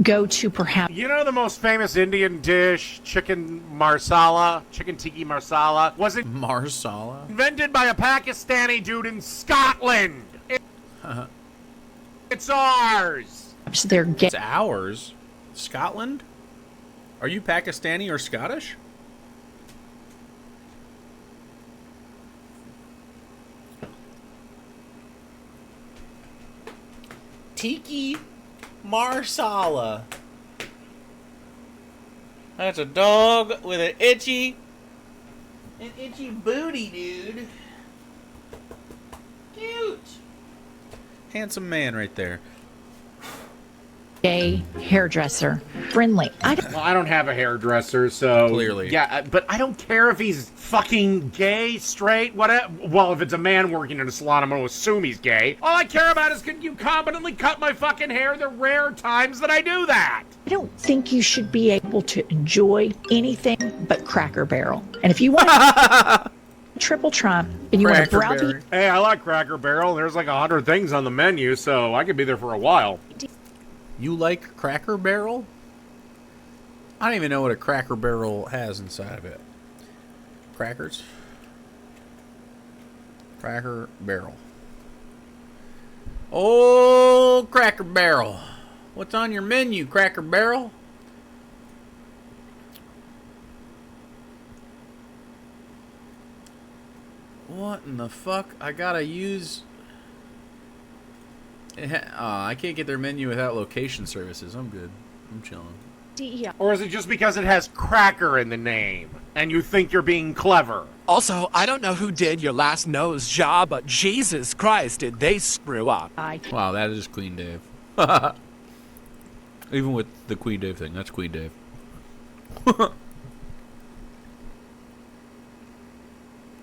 go to perhaps... You know the most famous Indian dish, chicken marsala, chicken tiki marsala, was it Marsala? invented by a Pakistani dude in Scotland. It's ours. They're gay. It's ours. Scotland? Are you Pakistani or Scottish? Tiki marsala. That's a dog with an itchy booty, dude. Cute. Handsome man right there. Gay hairdresser, friendly. Well, I don't have a hairdresser, so... Clearly. Yeah, but I don't care if he's fucking gay, straight, whatever. Well, if it's a man working in a salon, I'm going to assume he's gay. All I care about is can you competently cut my fucking hair the rare times that I do that? I don't think you should be able to enjoy anything but Cracker Barrel. And if you want triple Trump and you want to browbeat... Hey, I like Cracker Barrel. There's like 100 things on the menu, so I could be there for a while. You like Cracker Barrel? I don't even know what a Cracker Barrel has inside of it. Crackers? Cracker Barrel. Oh, Cracker Barrel. What's on your menu, Cracker Barrel? What in the fuck? I gotta use... I can't get their menu without location services. I'm good. I'm chilling. Or is it just because it has cracker in the name and you think you're being clever? Also, I don't know who did your last nose job, but Jesus Christ, did they screw up. Wow, that is Queen Dave. Even with the Queen Dave thing, that's Queen Dave.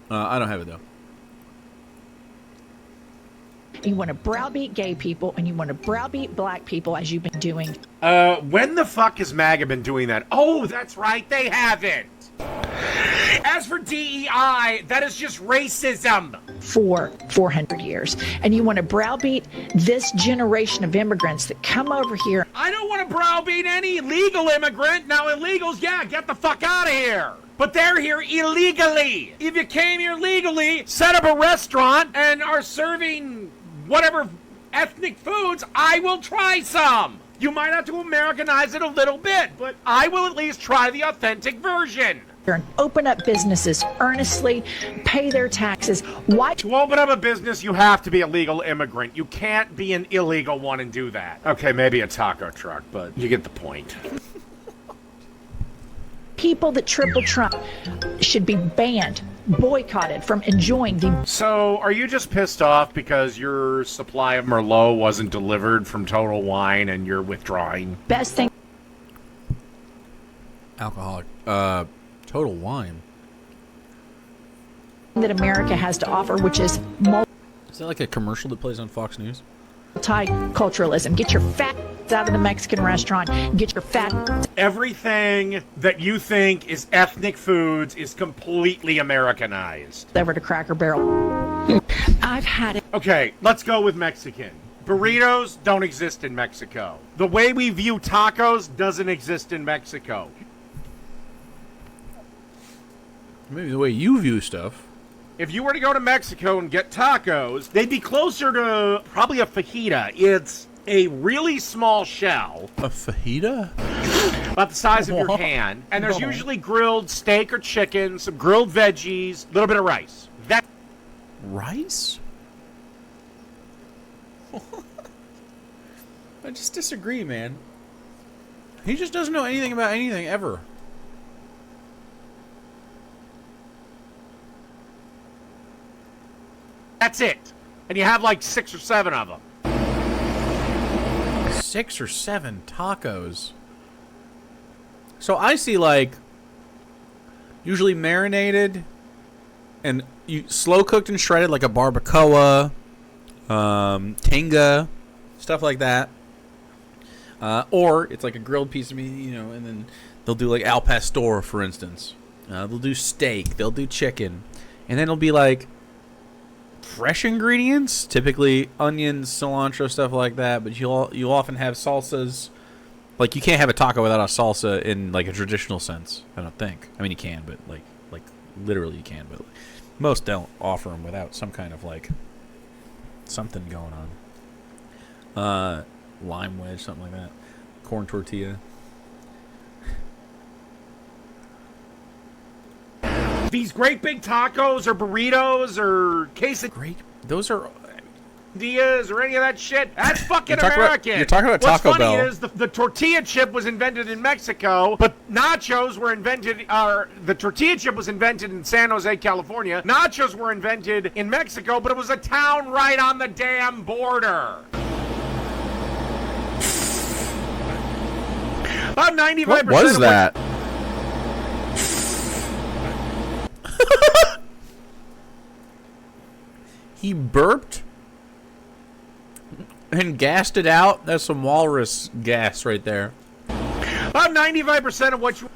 I don't have it, though. You want to browbeat gay people and you want to browbeat black people as you've been doing. When the fuck has MAGA been doing that? Oh, that's right, they haven't. As for DEI, that is just racism. For 400 years. And you want to browbeat this generation of immigrants that come over here. I don't want to browbeat any legal immigrant. Now, illegals, yeah, get the fuck out of here. But they're here illegally. If you came here legally, set up a restaurant, and are serving whatever ethnic foods, I will try some. You might have to Americanize it a little bit, but I will at least try the authentic version. And open up businesses earnestly, pay their taxes. Why? To open up a business, you have to be a legal immigrant. You can't be an illegal one and do that. Okay, maybe a taco truck, but you get the point. People that triple Trump should be banned, boycotted from enjoying the... So, are you just pissed off because your supply of Merlot wasn't delivered from Total Wine and you're withdrawing? Best thing... Alcoholic. Total Wine. ...that America has to offer, which is... Is that like a commercial that plays on Fox News? multiculturalism. Get your fat out of the Mexican restaurant. Get your fat. Everything that you think is ethnic foods is completely Americanized. Over to Cracker Barrel. I've had it. Okay, let's go with Mexican. Burritos don't exist in Mexico. The way we view tacos doesn't exist in Mexico. Maybe the way you view stuff. If you were to go to Mexico and get tacos, they'd be closer to probably a fajita. It's a really small shell. A fajita? About the size of your hand. And there's usually grilled steak or chicken, some grilled veggies, a little bit of rice. That rice? I just disagree, man. He just doesn't know anything about anything ever. That's it. And you have like 6 or 7 of them. 6 or 7 tacos. So I see like usually marinated and slow cooked and shredded like a barbacoa, tinga, stuff like that. Or it's like a grilled piece of meat, you know, and then they'll do like al pastor, for instance. They'll do steak, they'll do chicken, and then it'll be like fresh ingredients, typically onions, cilantro, stuff like that. But you'll often have salsas. Like you can't have a taco without a salsa in like a traditional sense. I don't think. I mean you can, but like literally you can. But most don't offer them without some kind of like something going on. Lime wedge, something like that. Corn tortilla. These great big tacos or burritos or quesadillas. Those are Diaz or any of that shit. That's fucking American. You're talking about Taco Bell. What's funny is the tortilla chip was invented in Mexico, but nachos were invented, the tortilla chip was invented in San Jose, California. Nachos were invented in Mexico, but it was a town right on the damn border. About 95%. What was that? He burped and gassed it out. That's some walrus gas right there. About 95% of what you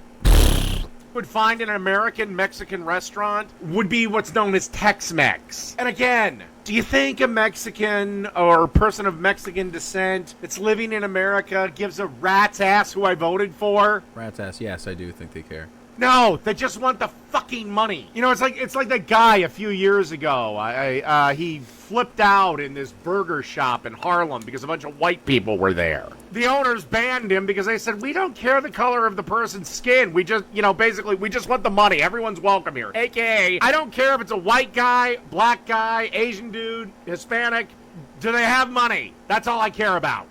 would find in an American Mexican restaurant would be what's known as Tex-Mex. And again, do you think a Mexican or person of Mexican descent that's living in America gives a rat's ass who I voted for? Rat's ass, yes, I do think they care. No, they just want the fucking money. You know, it's like that guy a few years ago. He flipped out in this burger shop in Harlem because a bunch of white people were there. The owners banned him because they said, we don't care the color of the person's skin. We just, basically, we just want the money. Everyone's welcome here. AKA, I don't care if it's a white guy, black guy, Asian dude, Hispanic. Do they have money? That's all I care about.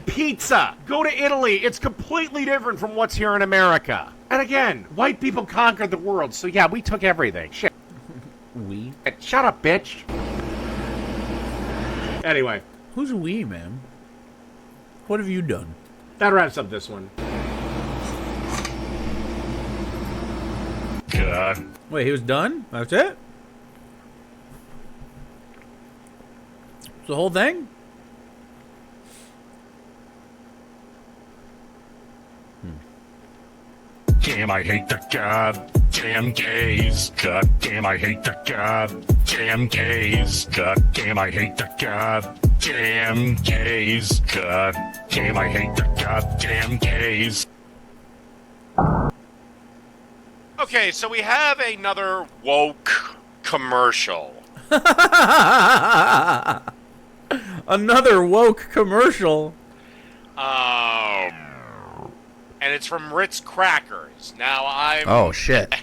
Pizza. Go to Italy. It's completely different from what's here in America. And again, white people conquered the world, so yeah, we took everything. Shit. We? Shut up, bitch. Anyway. Who's we, man? What have you done? That wraps up this one. God. Wait, he was done? That's it? The whole thing? Damn, I hate the goddamn gays. God damn, I hate the goddamn gays. God damn, I hate the goddamn gays. God damn, I hate the goddamn gays. Okay, so we have another woke commercial. Another woke commercial. And it's from Ritz Crackers. Now I'm... Oh, shit.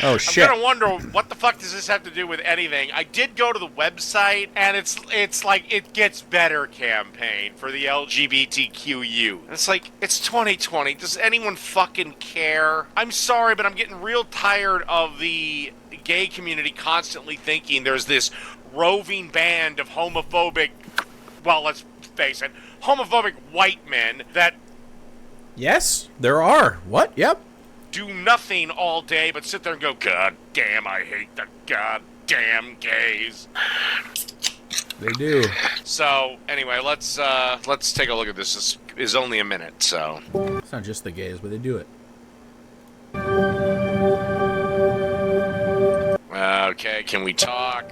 Oh, shit. I'm gonna wonder, what the fuck does this have to do with anything? I did go to the website, and it's like, it gets better campaign for the LGBTQ youth. It's like, it's 2020. Does anyone fucking care? I'm sorry, but I'm getting real tired of the gay community constantly thinking there's this roving band of homophobic, well, let's face it, homophobic white men that... Yes, there are. What? Yep. Do nothing all day but sit there and go, God damn, I hate the goddamn gays. They do. So anyway, let's take a look at this. This is only a minute, so. It's not just the gays, but they do it. Okay, can we talk?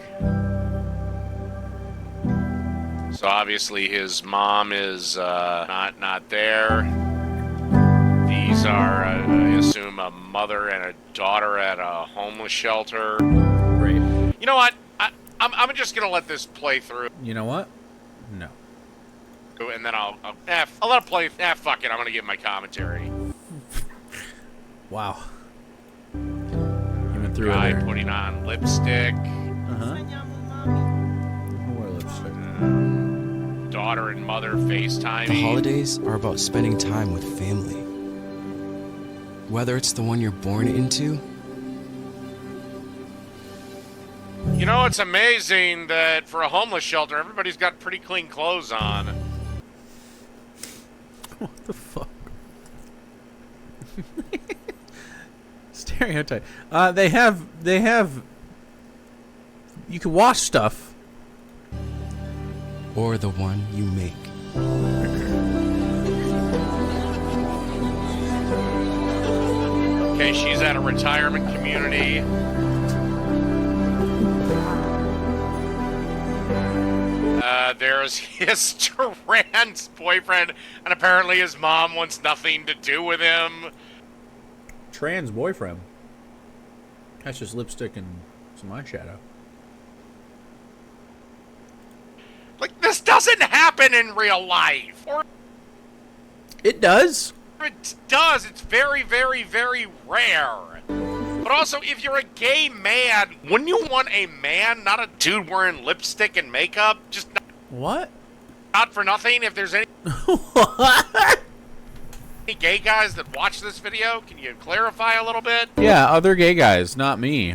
So obviously his mom is not there. These are, I assume, a mother and a daughter at a homeless shelter. Great. You know what? I'm just gonna let this play through. You know what? No. And then I'll let it play. Fuck it. I'm gonna give my commentary. Wow. You went through Guy it there. putting on lipstick. More lipstick. Daughter and mother FaceTiming. The holidays are about spending time with family. Whether it's the one you're born into. You know, it's amazing that for a homeless shelter, everybody's got pretty clean clothes on. What the fuck? Stereotype. They have. You can wash stuff. Or the one you make. Okay, she's at a retirement community. There's his trans boyfriend, and apparently his mom wants nothing to do with him. Trans boyfriend. That's just lipstick and some eyeshadow. Like, this doesn't happen in real life. Or it does. It does. It's very, very, very rare. But also, if you're a gay man, wouldn't you want a man, not a dude wearing lipstick and makeup? Just not, what? Not for nothing. If there's any gay guys that watch this video, can you clarify a little bit? Yeah, other gay guys, not me.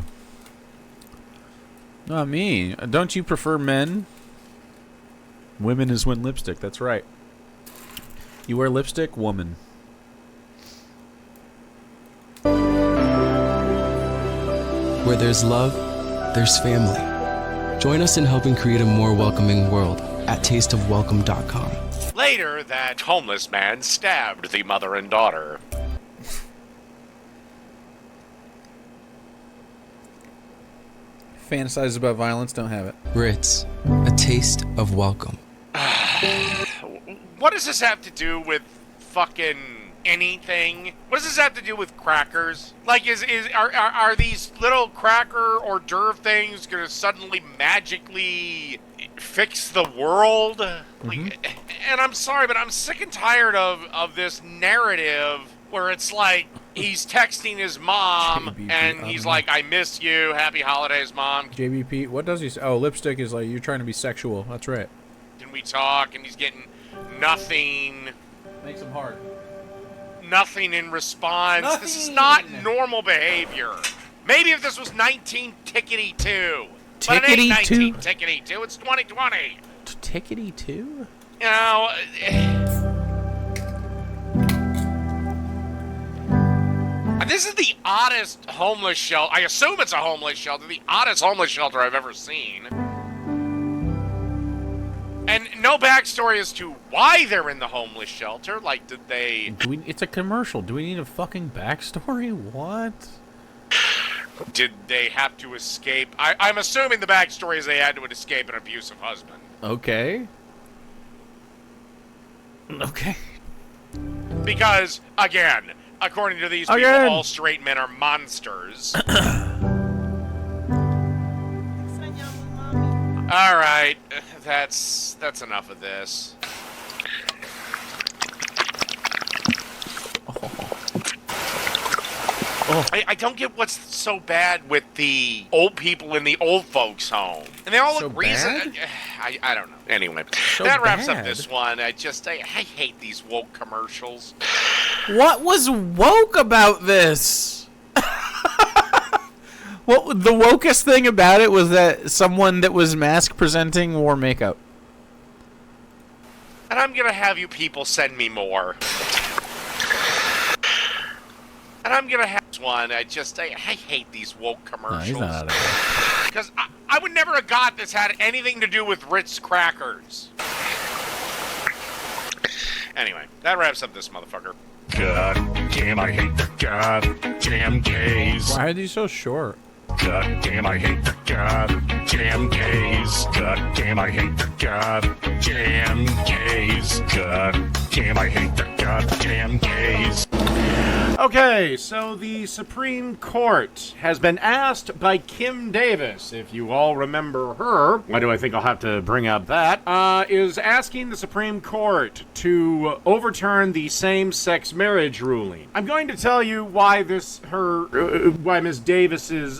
Not me. Don't you prefer men? Women is when lipstick. That's right. You wear lipstick, woman. Where there's love, there's family. Join us in helping create a more welcoming world at tasteofwelcome.com. Later, that homeless man stabbed the mother and daughter. Fantasize about violence, don't have it. Ritz, a taste of welcome. What does this have to do with fucking anything? What does this have to do with crackers? Like, are these little cracker hors d'oeuvre things gonna suddenly magically fix the world? Like, and I'm sorry, but I'm sick and tired of this narrative where it's like he's texting his mom and he's like, "I miss you, happy holidays, mom." JBP, what does he say? Oh, lipstick is like, you're trying to be sexual. That's right. Can we talk? And he's getting nothing. Makes him hard. Nothing in response. This is not normal behavior. Maybe if this was 19-tickety-2. But it ain't 19-tickety-2. It's 2020. Tickety-2? You know, this is the oddest homeless shelter. I assume it's a homeless shelter. The oddest homeless shelter I've ever seen. And no backstory as to why they're in the homeless shelter. Like, did they... It's a commercial. Do we need a fucking backstory? What? Did they have to escape? I'm assuming the backstory is they had to escape an abusive husband. Okay. Okay. Because, again, according to these people, all straight men are monsters. All right, that's enough of this. Oh. I don't get what's so bad with the old people in the old folks' home. And they all look reasonable. I don't know. Anyway, that wraps up this one. I hate these woke commercials. What was woke about this? What the wokest thing about it was that someone that was mask presenting wore makeup. And I'm gonna have you people send me more. And I'm gonna have one. I hate these woke commercials. No, he's not out of because I would never have got this had anything to do with Ritz crackers. Anyway, that wraps up this motherfucker. God damn, I hate the goddamn gays. Why are these so short? God damn, I hate the goddamn gays. God damn, I hate the goddamn gays. God damn, I hate the goddamn gays. Okay, so the Supreme Court has been asked by Kim Davis, if you all remember her. Why do I think I'll have to bring up that? Is asking the Supreme Court to overturn the same-sex marriage ruling. I'm going to tell you why why Ms. Davis's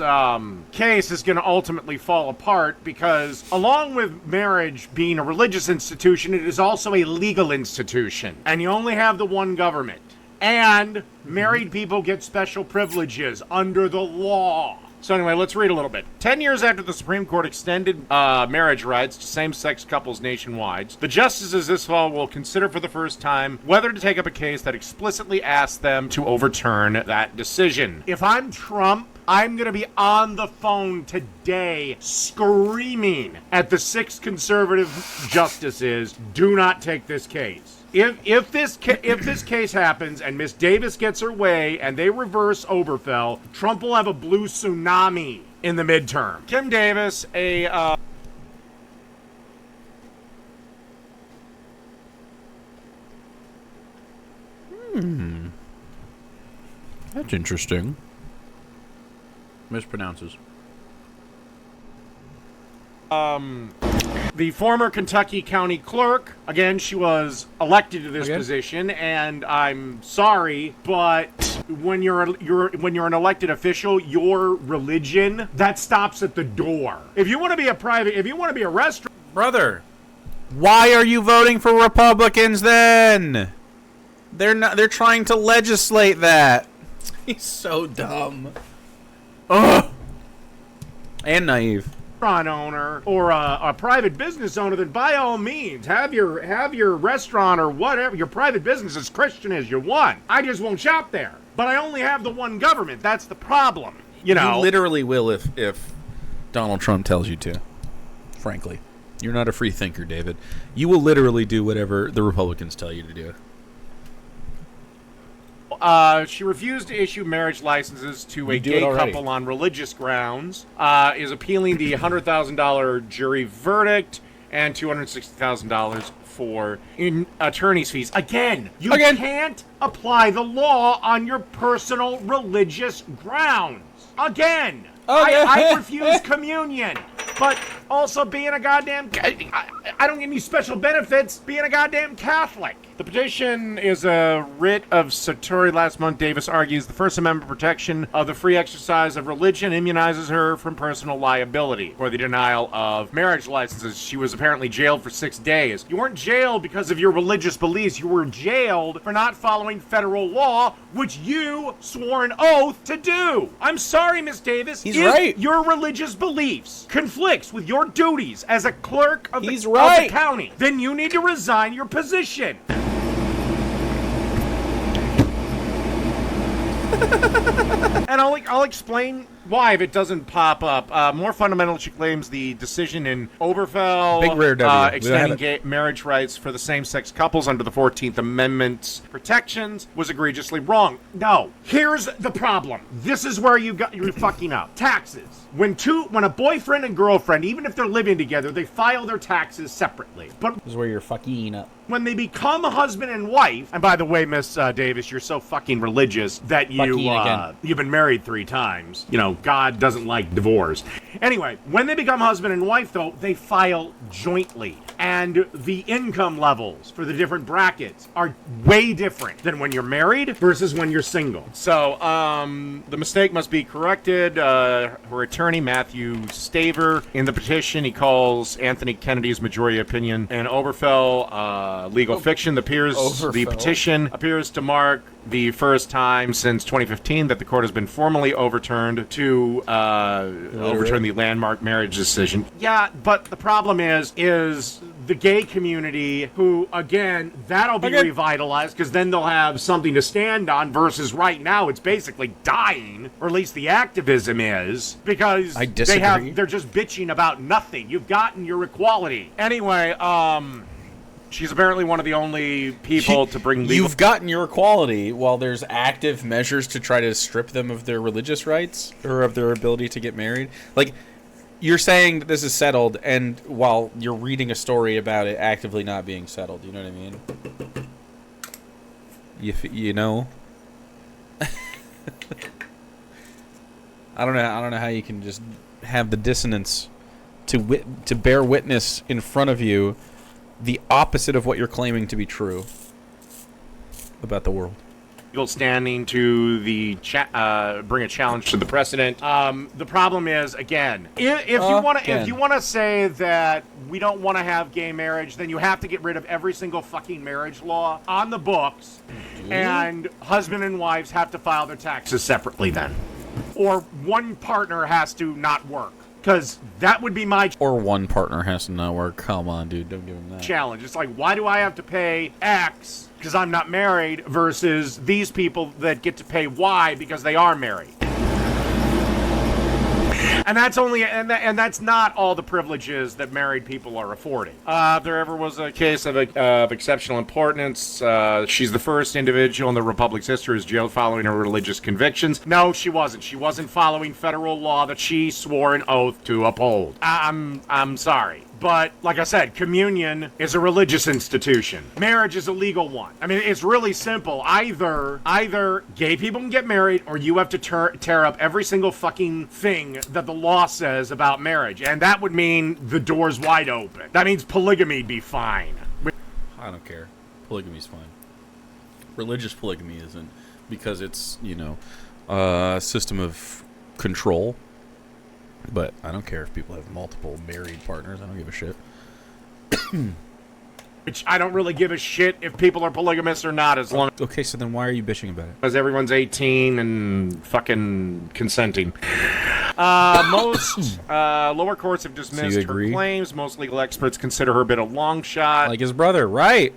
case is going to ultimately fall apart, because along with marriage being a religious institution, it is also a legal institution, and you only have the one government. And married people get special privileges under the law. So anyway, let's read a little bit. 10 years after the Supreme Court extended marriage rights to same-sex couples nationwide, the justices this fall will consider for the first time whether to take up a case that explicitly asks them to overturn that decision. If I'm Trump, I'm going to be on the phone today screaming at the 6 conservative justices, do not take this case. If this case happens and Miss Davis gets her way and they reverse Obergefell, Trump will have a blue tsunami in the midterm. Kim Davis, That's interesting. Mispronounces. The former Kentucky County Clerk, again, she was elected to this position, and I'm sorry, but when you're an elected official, your religion, that stops at the door. If you want to be a restaurant, Brother, why are you voting for Republicans then? They're trying to legislate that. He's so dumb. Ugh. And naive. Owner or a private business owner, then by all means have your restaurant or whatever, your private business, as Christian as you want. I just won't shop there. But I only have the one government. That's the problem. You know, you literally will if Donald Trump tells you to. Frankly, you're not a free thinker, David. You will literally do whatever the Republicans tell you to do. She refused to issue marriage licenses to a gay couple on religious grounds, is appealing the $100,000 jury verdict and $260,000 for attorney's fees. Again, you can't apply the law on your personal religious grounds. Again, I refuse communion. But also being a goddamn... I don't get any special benefits being a goddamn Catholic. The petition is a writ of certiorari. Last month, Davis argues the First Amendment protection of the free exercise of religion immunizes her from personal liability for the denial of marriage licenses. She was apparently jailed for 6 days. You weren't jailed because of your religious beliefs. You were jailed for not following federal law, which you swore an oath to do. I'm sorry, Miss Davis. He's right. Your religious beliefs conflicts with your duties as a clerk of the county, then you need to resign your position. And I'll explain why if it doesn't pop up. More fundamental, she claims the decision in Obergefell Big rare W. extending marriage rights for the same-sex couples under the 14th Amendment's protections was egregiously wrong. No. Here's the problem. This is where you're fucking up. Taxes. When a boyfriend and girlfriend, even if they're living together, they file their taxes separately. But this is where you're fucking up. When they become husband and wife, and by the way, Miss Davis, you're so fucking religious that you've been married 3 times. You know, God doesn't like divorce. Anyway, when they become husband and wife, though, they file jointly. And the income levels for the different brackets are way different than when you're married versus when you're single. So, the mistake must be corrected. Her attorney, Matthew Staver, in the petition, he calls Anthony Kennedy's majority opinion an Obergefell legal fiction. The petition appears to mark the first time since 2015 that the court has been formally overturned to overturn the landmark marriage decision. Yeah, but the problem is the gay community, who, again, that'll be revitalized, because then they'll have something to stand on, versus right now it's basically dying, or at least the activism is, because I disagree. they're just bitching about nothing. You've gotten your equality. Anyway, she's apparently one of the only people to bring legal... You've gotten your equality while there's active measures to try to strip them of their religious rights or of their ability to get married. Like, you're saying that this is settled, and while you're reading a story about it actively not being settled, you know what I mean? You know? I don't know how you can just have the dissonance to bear witness in front of you the opposite of what you're claiming to be true about the world. Standing to the bring a challenge to the precedent. The problem is, again, if you want to say that we don't want to have gay marriage, then you have to get rid of every single fucking marriage law on the books, and husband and wives have to file their taxes separately then, or one partner has to not work. Because that would be my... Or one partner has to not work. Come on, dude. Don't give him that. Challenge. It's like, why do I have to pay X because I'm not married versus these people that get to pay Y because they are married? And that's only, and that's not all the privileges that married people are afforded. If there ever was a case of exceptional importance, she's the first individual in the Republic's history who's jailed following her religious convictions. No, she wasn't. She wasn't following federal law that she swore an oath to uphold. I'm sorry. But, like I said, communion is a religious institution. Marriage is a legal one. I mean, it's really simple. Either gay people can get married, or you have to tear up every single fucking thing that the law says about marriage. And that would mean the door's wide open. That means polygamy'd be fine. I don't care. Polygamy's fine. Religious polygamy isn't, because it's, a system of control. But I don't care if people have multiple married partners. I don't give a shit. Which I don't really give a shit if people are polygamous or not, as long... Okay, so then why are you bitching about it? Because everyone's 18 and fucking consenting. Most lower courts have dismissed her claims. Most legal experts consider her a bit of long shot. Like his brother, right?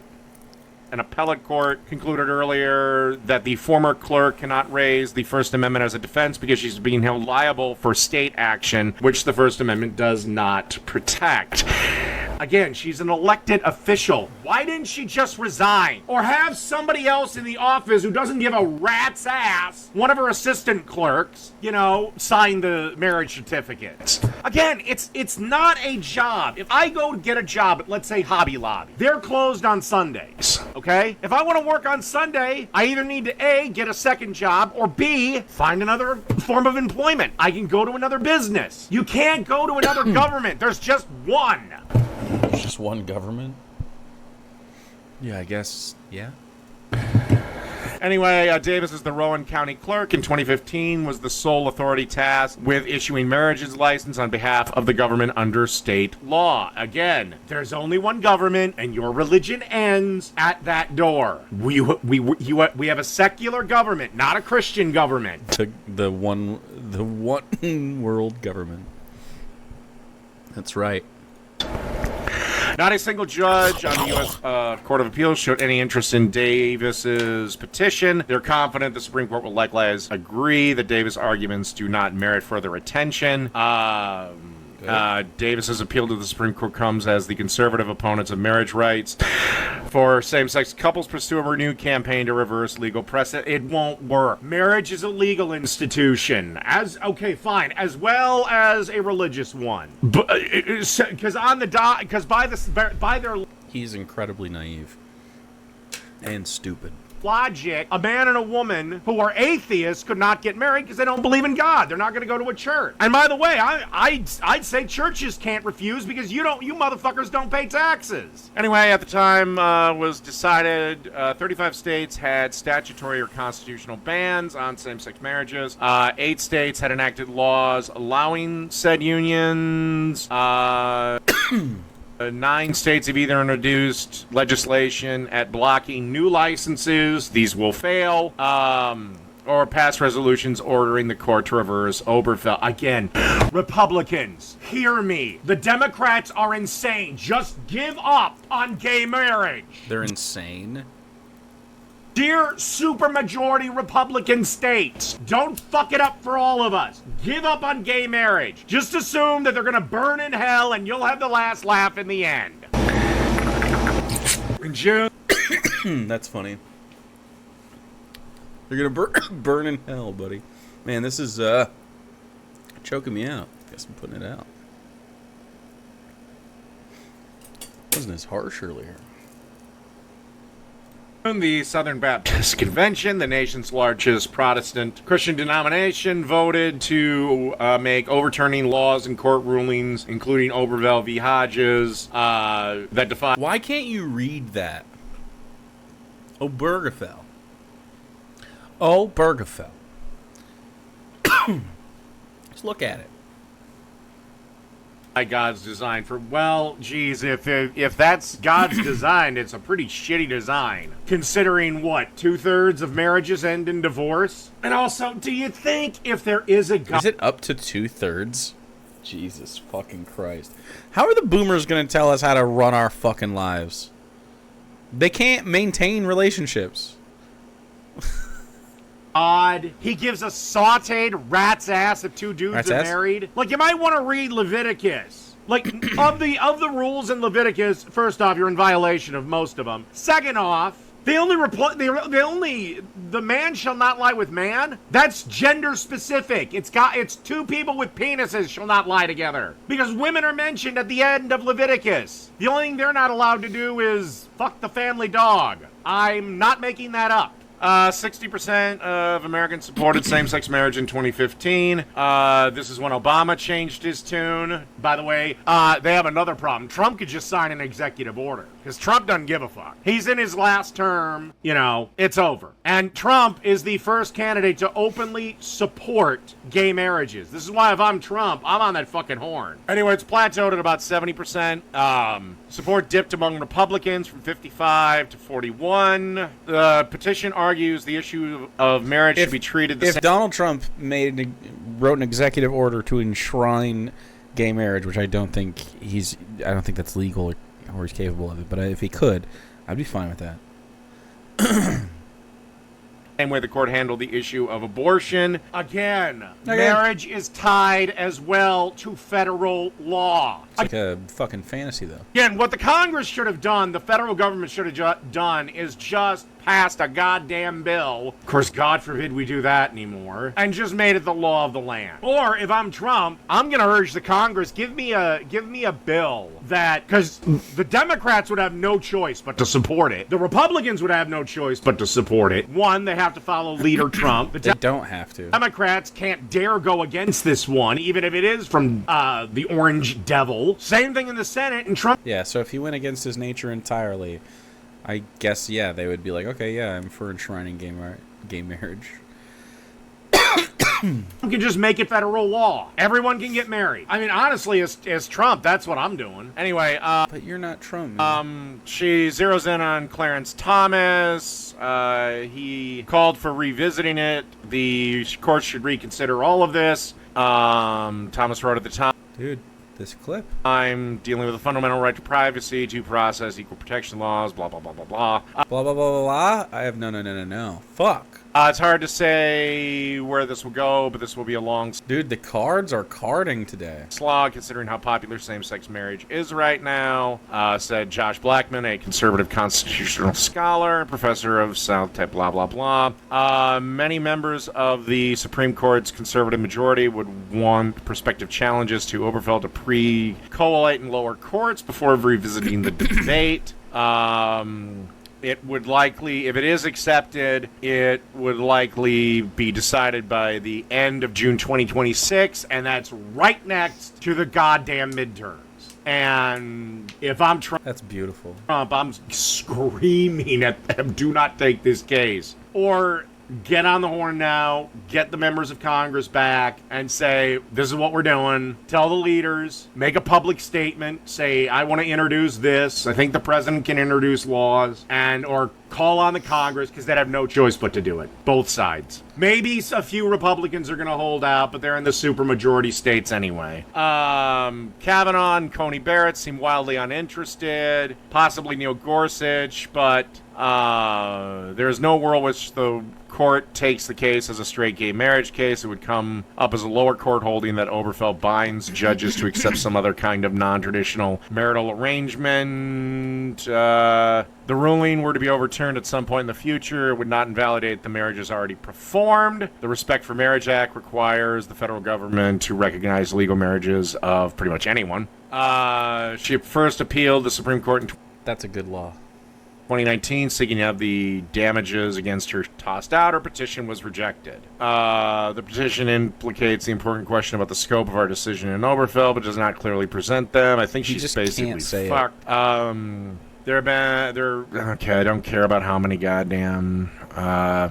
An appellate court concluded earlier that the former clerk cannot raise the First Amendment as a defense because she's being held liable for state action, which the First Amendment does not protect. Again, she's an elected official. Why didn't she just resign? Or have somebody else in the office who doesn't give a rat's ass, one of her assistant clerks, sign the marriage certificates. Again, it's not a job. If I go get a job at, let's say, Hobby Lobby, they're closed on Sundays, okay? If I want to work on Sunday, I either need to A, get a second job, or B, find another form of employment. I can go to another business. You can't go to another government. There's just one. Just one government? Yeah, I guess, yeah. Anyway, Davis is the Rowan County Clerk. In 2015, was the sole authority tasked with issuing marriage's license on behalf of the government under state law. Again, there's only one government, and your religion ends at that door. We have a secular government, not a Christian government. The one world government. That's right. Not a single judge on the U.S. Court of Appeals showed any interest in Davis's petition. They're confident the Supreme Court will likewise agree that Davis' arguments do not merit further attention. Davis's appeal to the Supreme Court comes as the conservative opponents of marriage rights for same-sex couples pursue a renewed campaign to reverse legal precedent. It won't work. Marriage is a legal institution, as well as a religious one. Because by their he's incredibly naive and stupid. Logic, a man and a woman who are atheists could not get married because they don't believe in God. They're not going to go to a church. And by the way, I'd say churches can't refuse because you motherfuckers don't pay taxes. Anyway, at the time was decided, 35 states had statutory or constitutional bans on same-sex marriages. 8 states had enacted laws allowing said unions. 9 states have either introduced legislation at blocking new licenses. These will fail. or pass resolutions ordering the court to reverse Obergefell. Again, Republicans, hear me. The Democrats are insane. Just give up on gay marriage. They're insane. Dear supermajority Republican states, don't fuck it up for all of us. Give up on gay marriage. Just assume that they're gonna burn in hell and you'll have the last laugh in the end. In June. That's funny. You're gonna burn in hell, buddy. Man, this is choking me out. Guess I'm putting it out. Wasn't as harsh earlier. The Southern Baptist Convention, the nation's largest Protestant Christian denomination, voted to make overturning laws and court rulings, including Obergefell v. Hodges, that define... Why can't you read that? Obergefell. Obergefell. Just look at it. God's design for, well, geez, if that's God's design, it's a pretty shitty design. Considering what, 2/3 of marriages end in divorce? And also, do you think if there is a God... Is it up to 2/3? Jesus fucking Christ. How are the boomers going to tell us how to run our fucking lives? They can't maintain relationships. God, he gives a sauteed rat's ass if two dudes are married. Like, you might want to read Leviticus. Like, of the rules in Leviticus, first off, you're in violation of most of them. Second off, the man shall not lie with man. That's gender specific. It's two people with penises shall not lie together. Because women are mentioned at the end of Leviticus. The only thing they're not allowed to do is fuck the family dog. I'm not making that up. 60% of Americans supported same-sex marriage in 2015. This is when Obama changed his tune. By the way, they have another problem. Trump could just sign an executive order, because Trump doesn't give a fuck. He's in his last term, you know, it's over. And Trump is the first candidate to openly support gay marriages. This is why if I'm Trump, I'm on that fucking horn. Anyway, it's plateaued at about 70%. Support dipped among Republicans from 55 to 41. The petition argues the issue of marriage should be treated the same. If Donald Trump wrote an executive order to enshrine gay marriage, which I don't think that's legal or he's capable of it, but if he could, I'd be fine with that. Same way the court handled the issue of abortion. Again, marriage is tied as well to federal law. It's like a fucking fantasy, though. Again, what the Congress should have done, the federal government should have done, is just passed a goddamn bill. Of course, God forbid we do that anymore. And just made it the law of the land. Or, if I'm Trump, I'm going to urge the Congress, give me a bill that, because the Democrats would have no choice but to support it. The Republicans would have no choice but to support it. One, they have to follow leader Trump. They don't have to. Democrats can't dare go against this one, even if it is from the Orange Devil. Same thing in the Senate, and Trump... Yeah, so if he went against his nature entirely, I guess, yeah, they would be like, okay, yeah, I'm for enshrining gay marriage. You can just make it federal law. Everyone can get married. I mean, honestly, as Trump, that's what I'm doing. Anyway, but you're not Trump, man. She zeroes in on Clarence Thomas. He called for revisiting it. The court should reconsider all of this. Thomas wrote at the time, dude, this clip. I'm dealing with a fundamental right to privacy, due process, equal protection laws, blah, blah, blah, blah, blah. Blah, blah, blah, blah, blah. I have no. Fuck. It's hard to say where this will go, but this will be a long... Dude, the cards are carding today. ...slog, considering how popular same-sex marriage is right now, said Josh Blackman, a conservative constitutional scholar, professor of South Tech, blah, blah, blah. Many members of the Supreme Court's conservative majority would want prospective challenges to Obergefell to pre-coalate in lower courts before revisiting the debate. It would likely, if it is accepted, it would likely be decided by the end of June 2026, and that's right next to the goddamn midterms. And if I'm Trump... That's beautiful. I'm screaming at them, do not take this case. Or... get on the horn now, get the members of Congress back, and say, this is what we're doing. Tell the leaders, make a public statement, say, I want to introduce this. I think the president can introduce laws, and or call on the Congress, because they'd have no choice but to do it. Both sides. Maybe a few Republicans are going to hold out, but they're in the supermajority states anyway. Kavanaugh and Coney Barrett seem wildly uninterested. Possibly Neil Gorsuch, but there's no world which the court takes the case as a straight gay marriage case. It would come up as a lower court holding that Obergefell binds judges to accept some other kind of non-traditional marital arrangement. The ruling were to be overturned at some point in the future. It would not invalidate the marriages already performed. The Respect for Marriage Act requires the federal government to recognize legal marriages of pretty much anyone. She first appealed the Supreme Court in That's a good law. 2019, seeking to have the damages against her tossed out. Her petition was rejected. The petition implicates the important question about the scope of our decision in Obergefell, but does not clearly present them. I think she's just basically can't say fucked. Okay, I don't care about how many goddamn the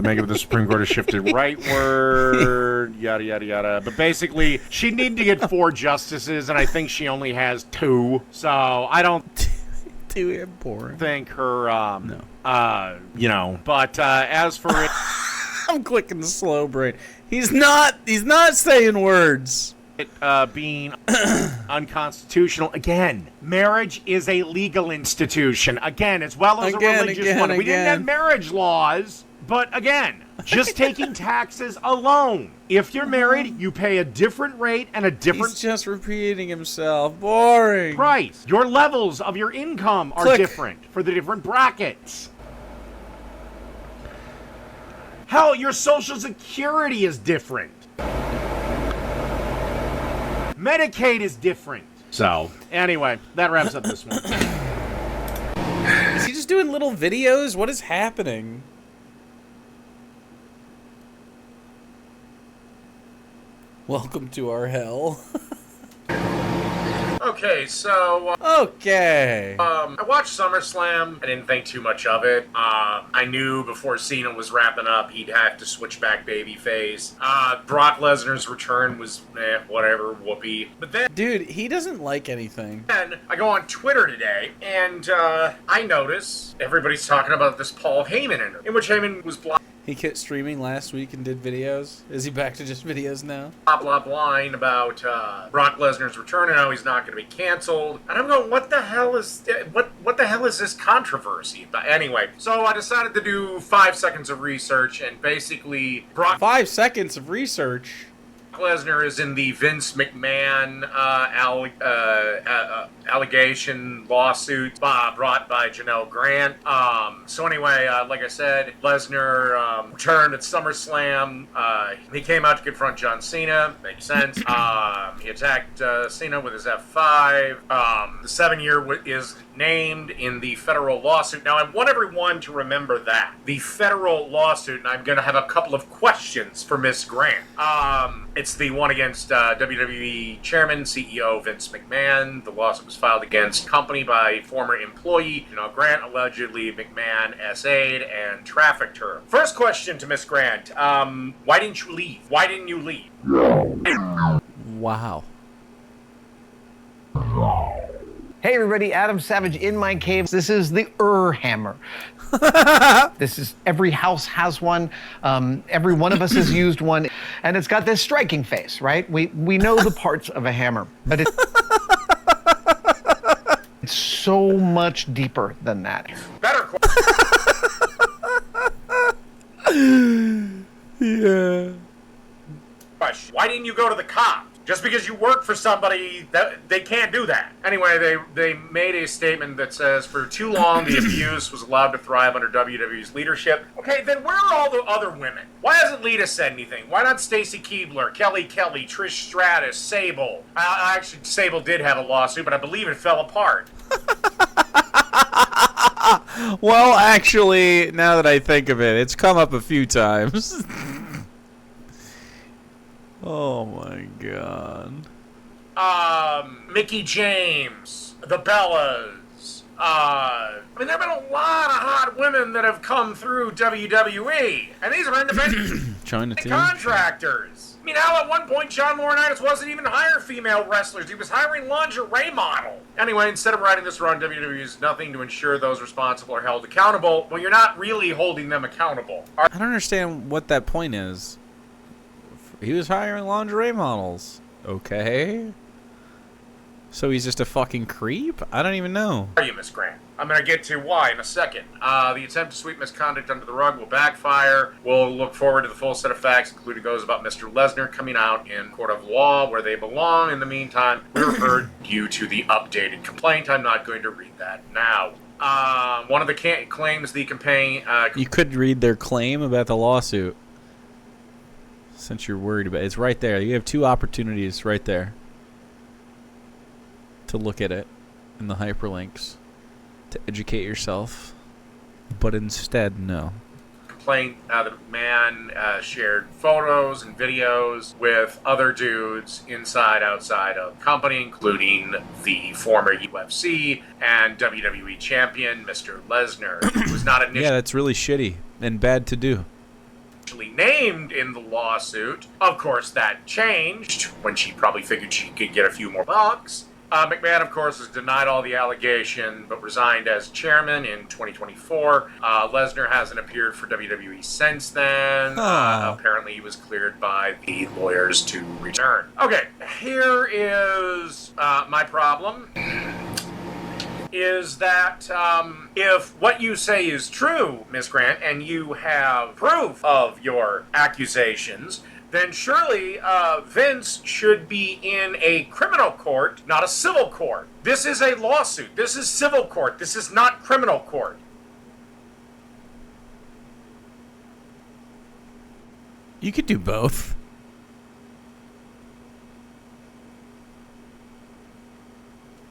makeup of the Supreme Court has shifted rightward, yada yada yada. But basically, she needed to get 4 justices, and I think she only has 2. So I don't Too boring. think her But as for it, I'm clicking the slow brain. He's not saying words. Being unconstitutional, again, marriage is a legal institution, again, as well as a religious one. We didn't have marriage laws, but again, just taking taxes alone. If you're married, you pay a different rate and a different... He's just repeating himself. Boring. price. Your levels of your income are different for the different brackets. Hell, your Social Security is different. Medicaid is different. So, anyway, that wraps up this one. Is he just doing little videos? What is happening? Welcome to our hell. Okay, so Okay. I watched SummerSlam. I didn't think too much of it. I knew before Cena was wrapping up, he'd have to switch back babyface. Brock Lesnar's return was whatever, whoopee. But then, Dude, he doesn't like anything. I go on Twitter today, and I notice everybody's talking about this Paul Heyman interview, in which Heyman was He quit streaming last week and did videos. Is he back to just videos now? blah line about Brock Lesnar's return and how he's not going to be canceled. And I'm going, what the hell is this controversy? But anyway, so I decided to do 5 seconds of research, and basically Brock 5 seconds of research. Lesnar is in the Vince McMahon allegation lawsuit brought by Janelle Grant. So anyway, like I said, Lesnar returned at SummerSlam. He came out to confront John Cena. Makes sense. He attacked Cena with his F5. The 7-year is named in the federal lawsuit. Now, I want everyone to remember that. The federal lawsuit, and I'm going to have a couple of questions for Miss Grant. It's the one against WWE Chairman, CEO Vince McMahon. The lawsuit was filed against company by former employee, Grant, allegedly McMahon SA'd and trafficked her. First question to Miss Grant. Why didn't you leave? Why didn't you leave? Wow. Hey everybody, Adam Savage in my cave. This is the hammer. This is, every house has one. Every one of us has used one. And it's got this striking face, right? We know the parts of a hammer, but it's so much deeper than that. Better Yeah. question. Why didn't you go to the cops? Just because you work for somebody, that they can't do that. Anyway, they made a statement that says, for too long, the abuse was allowed to thrive under WWE's leadership. Okay, then where are all the other women? Why hasn't Lita said anything? Why not Stacy Keibler, Kelly, Trish Stratus, Sable? Actually, Sable did have a lawsuit, but I believe it fell apart. Well, actually, now that I think of it, it's come up a few times. Oh my god. Mickey James, the Bellas. There have been a lot of hot women that have come through WWE, and these are independent China team. contractors. I mean, hell, at one point, John Laurinaitis wasn't even hiring female wrestlers. He was hiring lingerie model. Anyway, instead of righting this wrong, WWE is nothing to ensure those responsible are held accountable. Well, you're not really holding them accountable. I don't understand what that point is. He was hiring lingerie models. Okay. So he's just a fucking creep? I don't even know. Are you, Miss Grant? I'm going to get to why in a second. The attempt to sweep misconduct under the rug will backfire. We'll look forward to the full set of facts, including those about Mr. Lesnar coming out in court of law where they belong. In the meantime, we referred you to the updated complaint. I'm not going to read that now. One of the claims the campaign... you could read their claim about the lawsuit. Since you're worried about it. It's right there. You have two opportunities right there to look at it in the hyperlinks to educate yourself, but instead, no. Complaint, the man shared photos and videos with other dudes outside of the company, including the former UFC and WWE champion, Mr. Lesnar. He was not initially... Yeah, that's really shitty and bad to do. Named in the lawsuit. Of course, that changed when she probably figured she could get a few more bucks. McMahon, of course, has denied all the allegation, but resigned as chairman in 2024. Lesnar hasn't appeared for WWE since then. Apparently, he was cleared by the lawyers to return. Okay, here is my problem. Is that if what you say is true, Ms. Grant, and you have proof of your accusations, then surely Vince should be in a criminal court, not a civil court. This is a lawsuit. This is civil court. This is not criminal court. You could do both.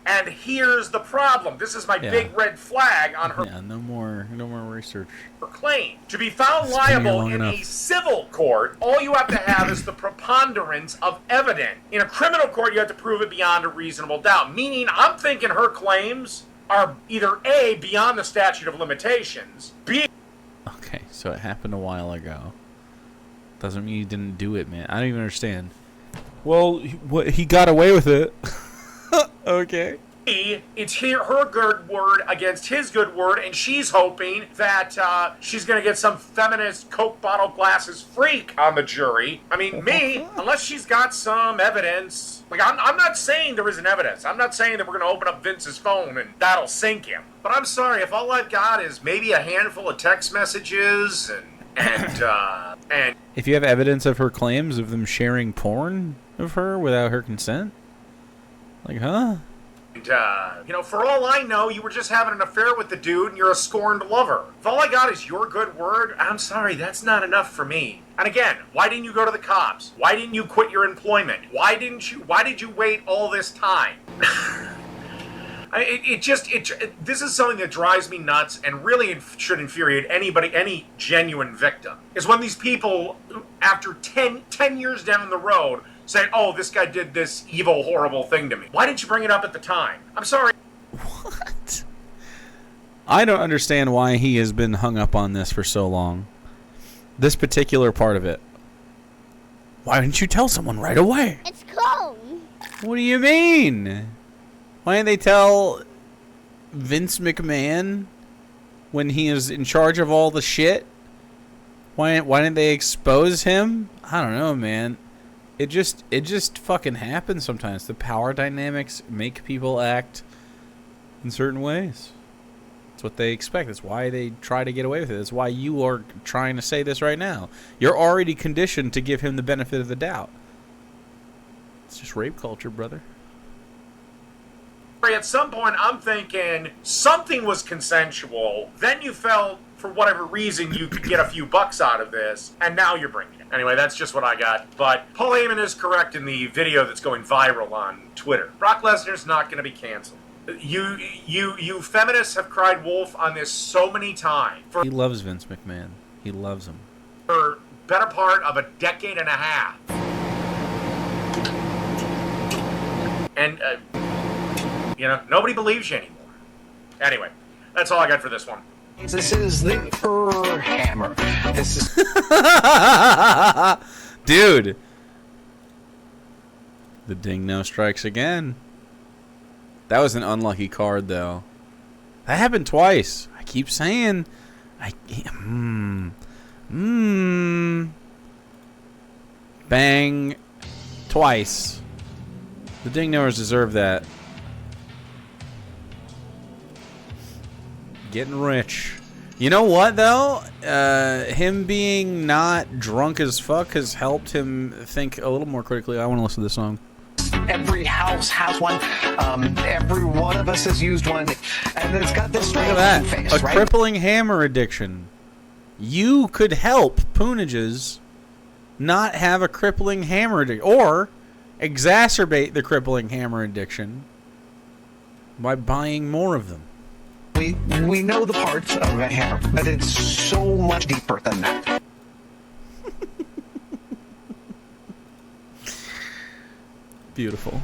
And here's the problem. This is my big red flag on her. Yeah, no more research. Her claim. To be found liable in a civil court, all you have to have is the preponderance of evidence. In a criminal court, you have to prove it beyond a reasonable doubt. Meaning, I'm thinking her claims are either A, beyond the statute of limitations, B... Okay, so it happened a while ago. Doesn't mean he didn't do it, man. I don't even understand. Well, he got away with it. Okay. It's her good word against his good word, and she's hoping that she's going to get some feminist Coke bottle glasses freak on the jury. I mean, me, unless she's got some evidence. Like, I'm not saying there isn't evidence. I'm not saying that we're going to open up Vince's phone and that'll sink him. But I'm sorry, if all I've got is maybe a handful of text messages and if you have evidence of her claims of them sharing porn of her without her consent? Like, huh? And, for all I know, you were just having an affair with the dude and you're a scorned lover. If all I got is your good word, I'm sorry, that's not enough for me. And again, why didn't you go to the cops? Why didn't you quit your employment? Why did you wait all this time? This is something that drives me nuts and really should infuriate anybody, any genuine victim, is when these people, after 10 years down the road, saying, oh, this guy did this evil, horrible thing to me. Why didn't you bring it up at the time? I'm sorry. What? I don't understand why he has been hung up on this for so long. This particular part of it. Why didn't you tell someone right away? It's cold. What do you mean? Why didn't they tell Vince McMahon when he is in charge of all the shit? Why didn't they expose him? I don't know, man. It just fucking happens sometimes. The power dynamics make people act in certain ways. That's what they expect. That's why they try to get away with it. That's why you are trying to say this right now. You're already conditioned to give him the benefit of the doubt. It's just rape culture, brother. At some point, I'm thinking something was consensual. Then you felt, for whatever reason, you could get a few bucks out of this, and now you're bringing it. Anyway, that's just what I got. But Paul Heyman is correct in the video that's going viral on Twitter. Brock Lesnar's not going to be canceled. You feminists have cried wolf on this so many times. He loves Vince McMahon. He loves him. For better part of a decade and a half. And, nobody believes you anymore. Anyway, that's all I got for this one. This is the Hammer. This is... Dude, The Dingo strikes again. That was an unlucky card, though. That happened twice. I keep saying... Bang. Twice. The Dingoers deserve that. Getting rich. You know what, though? Him being not drunk as fuck has helped him think a little more critically. I want to listen to this song. Every house has one. Every one of us has used one. And it's got this Look at that. face, A right? crippling hammer addiction. You could help poonages not have a crippling hammer addiction. Or exacerbate the crippling hammer addiction by buying more of them. We know the parts of a hammer, but it's so much deeper than that. Beautiful.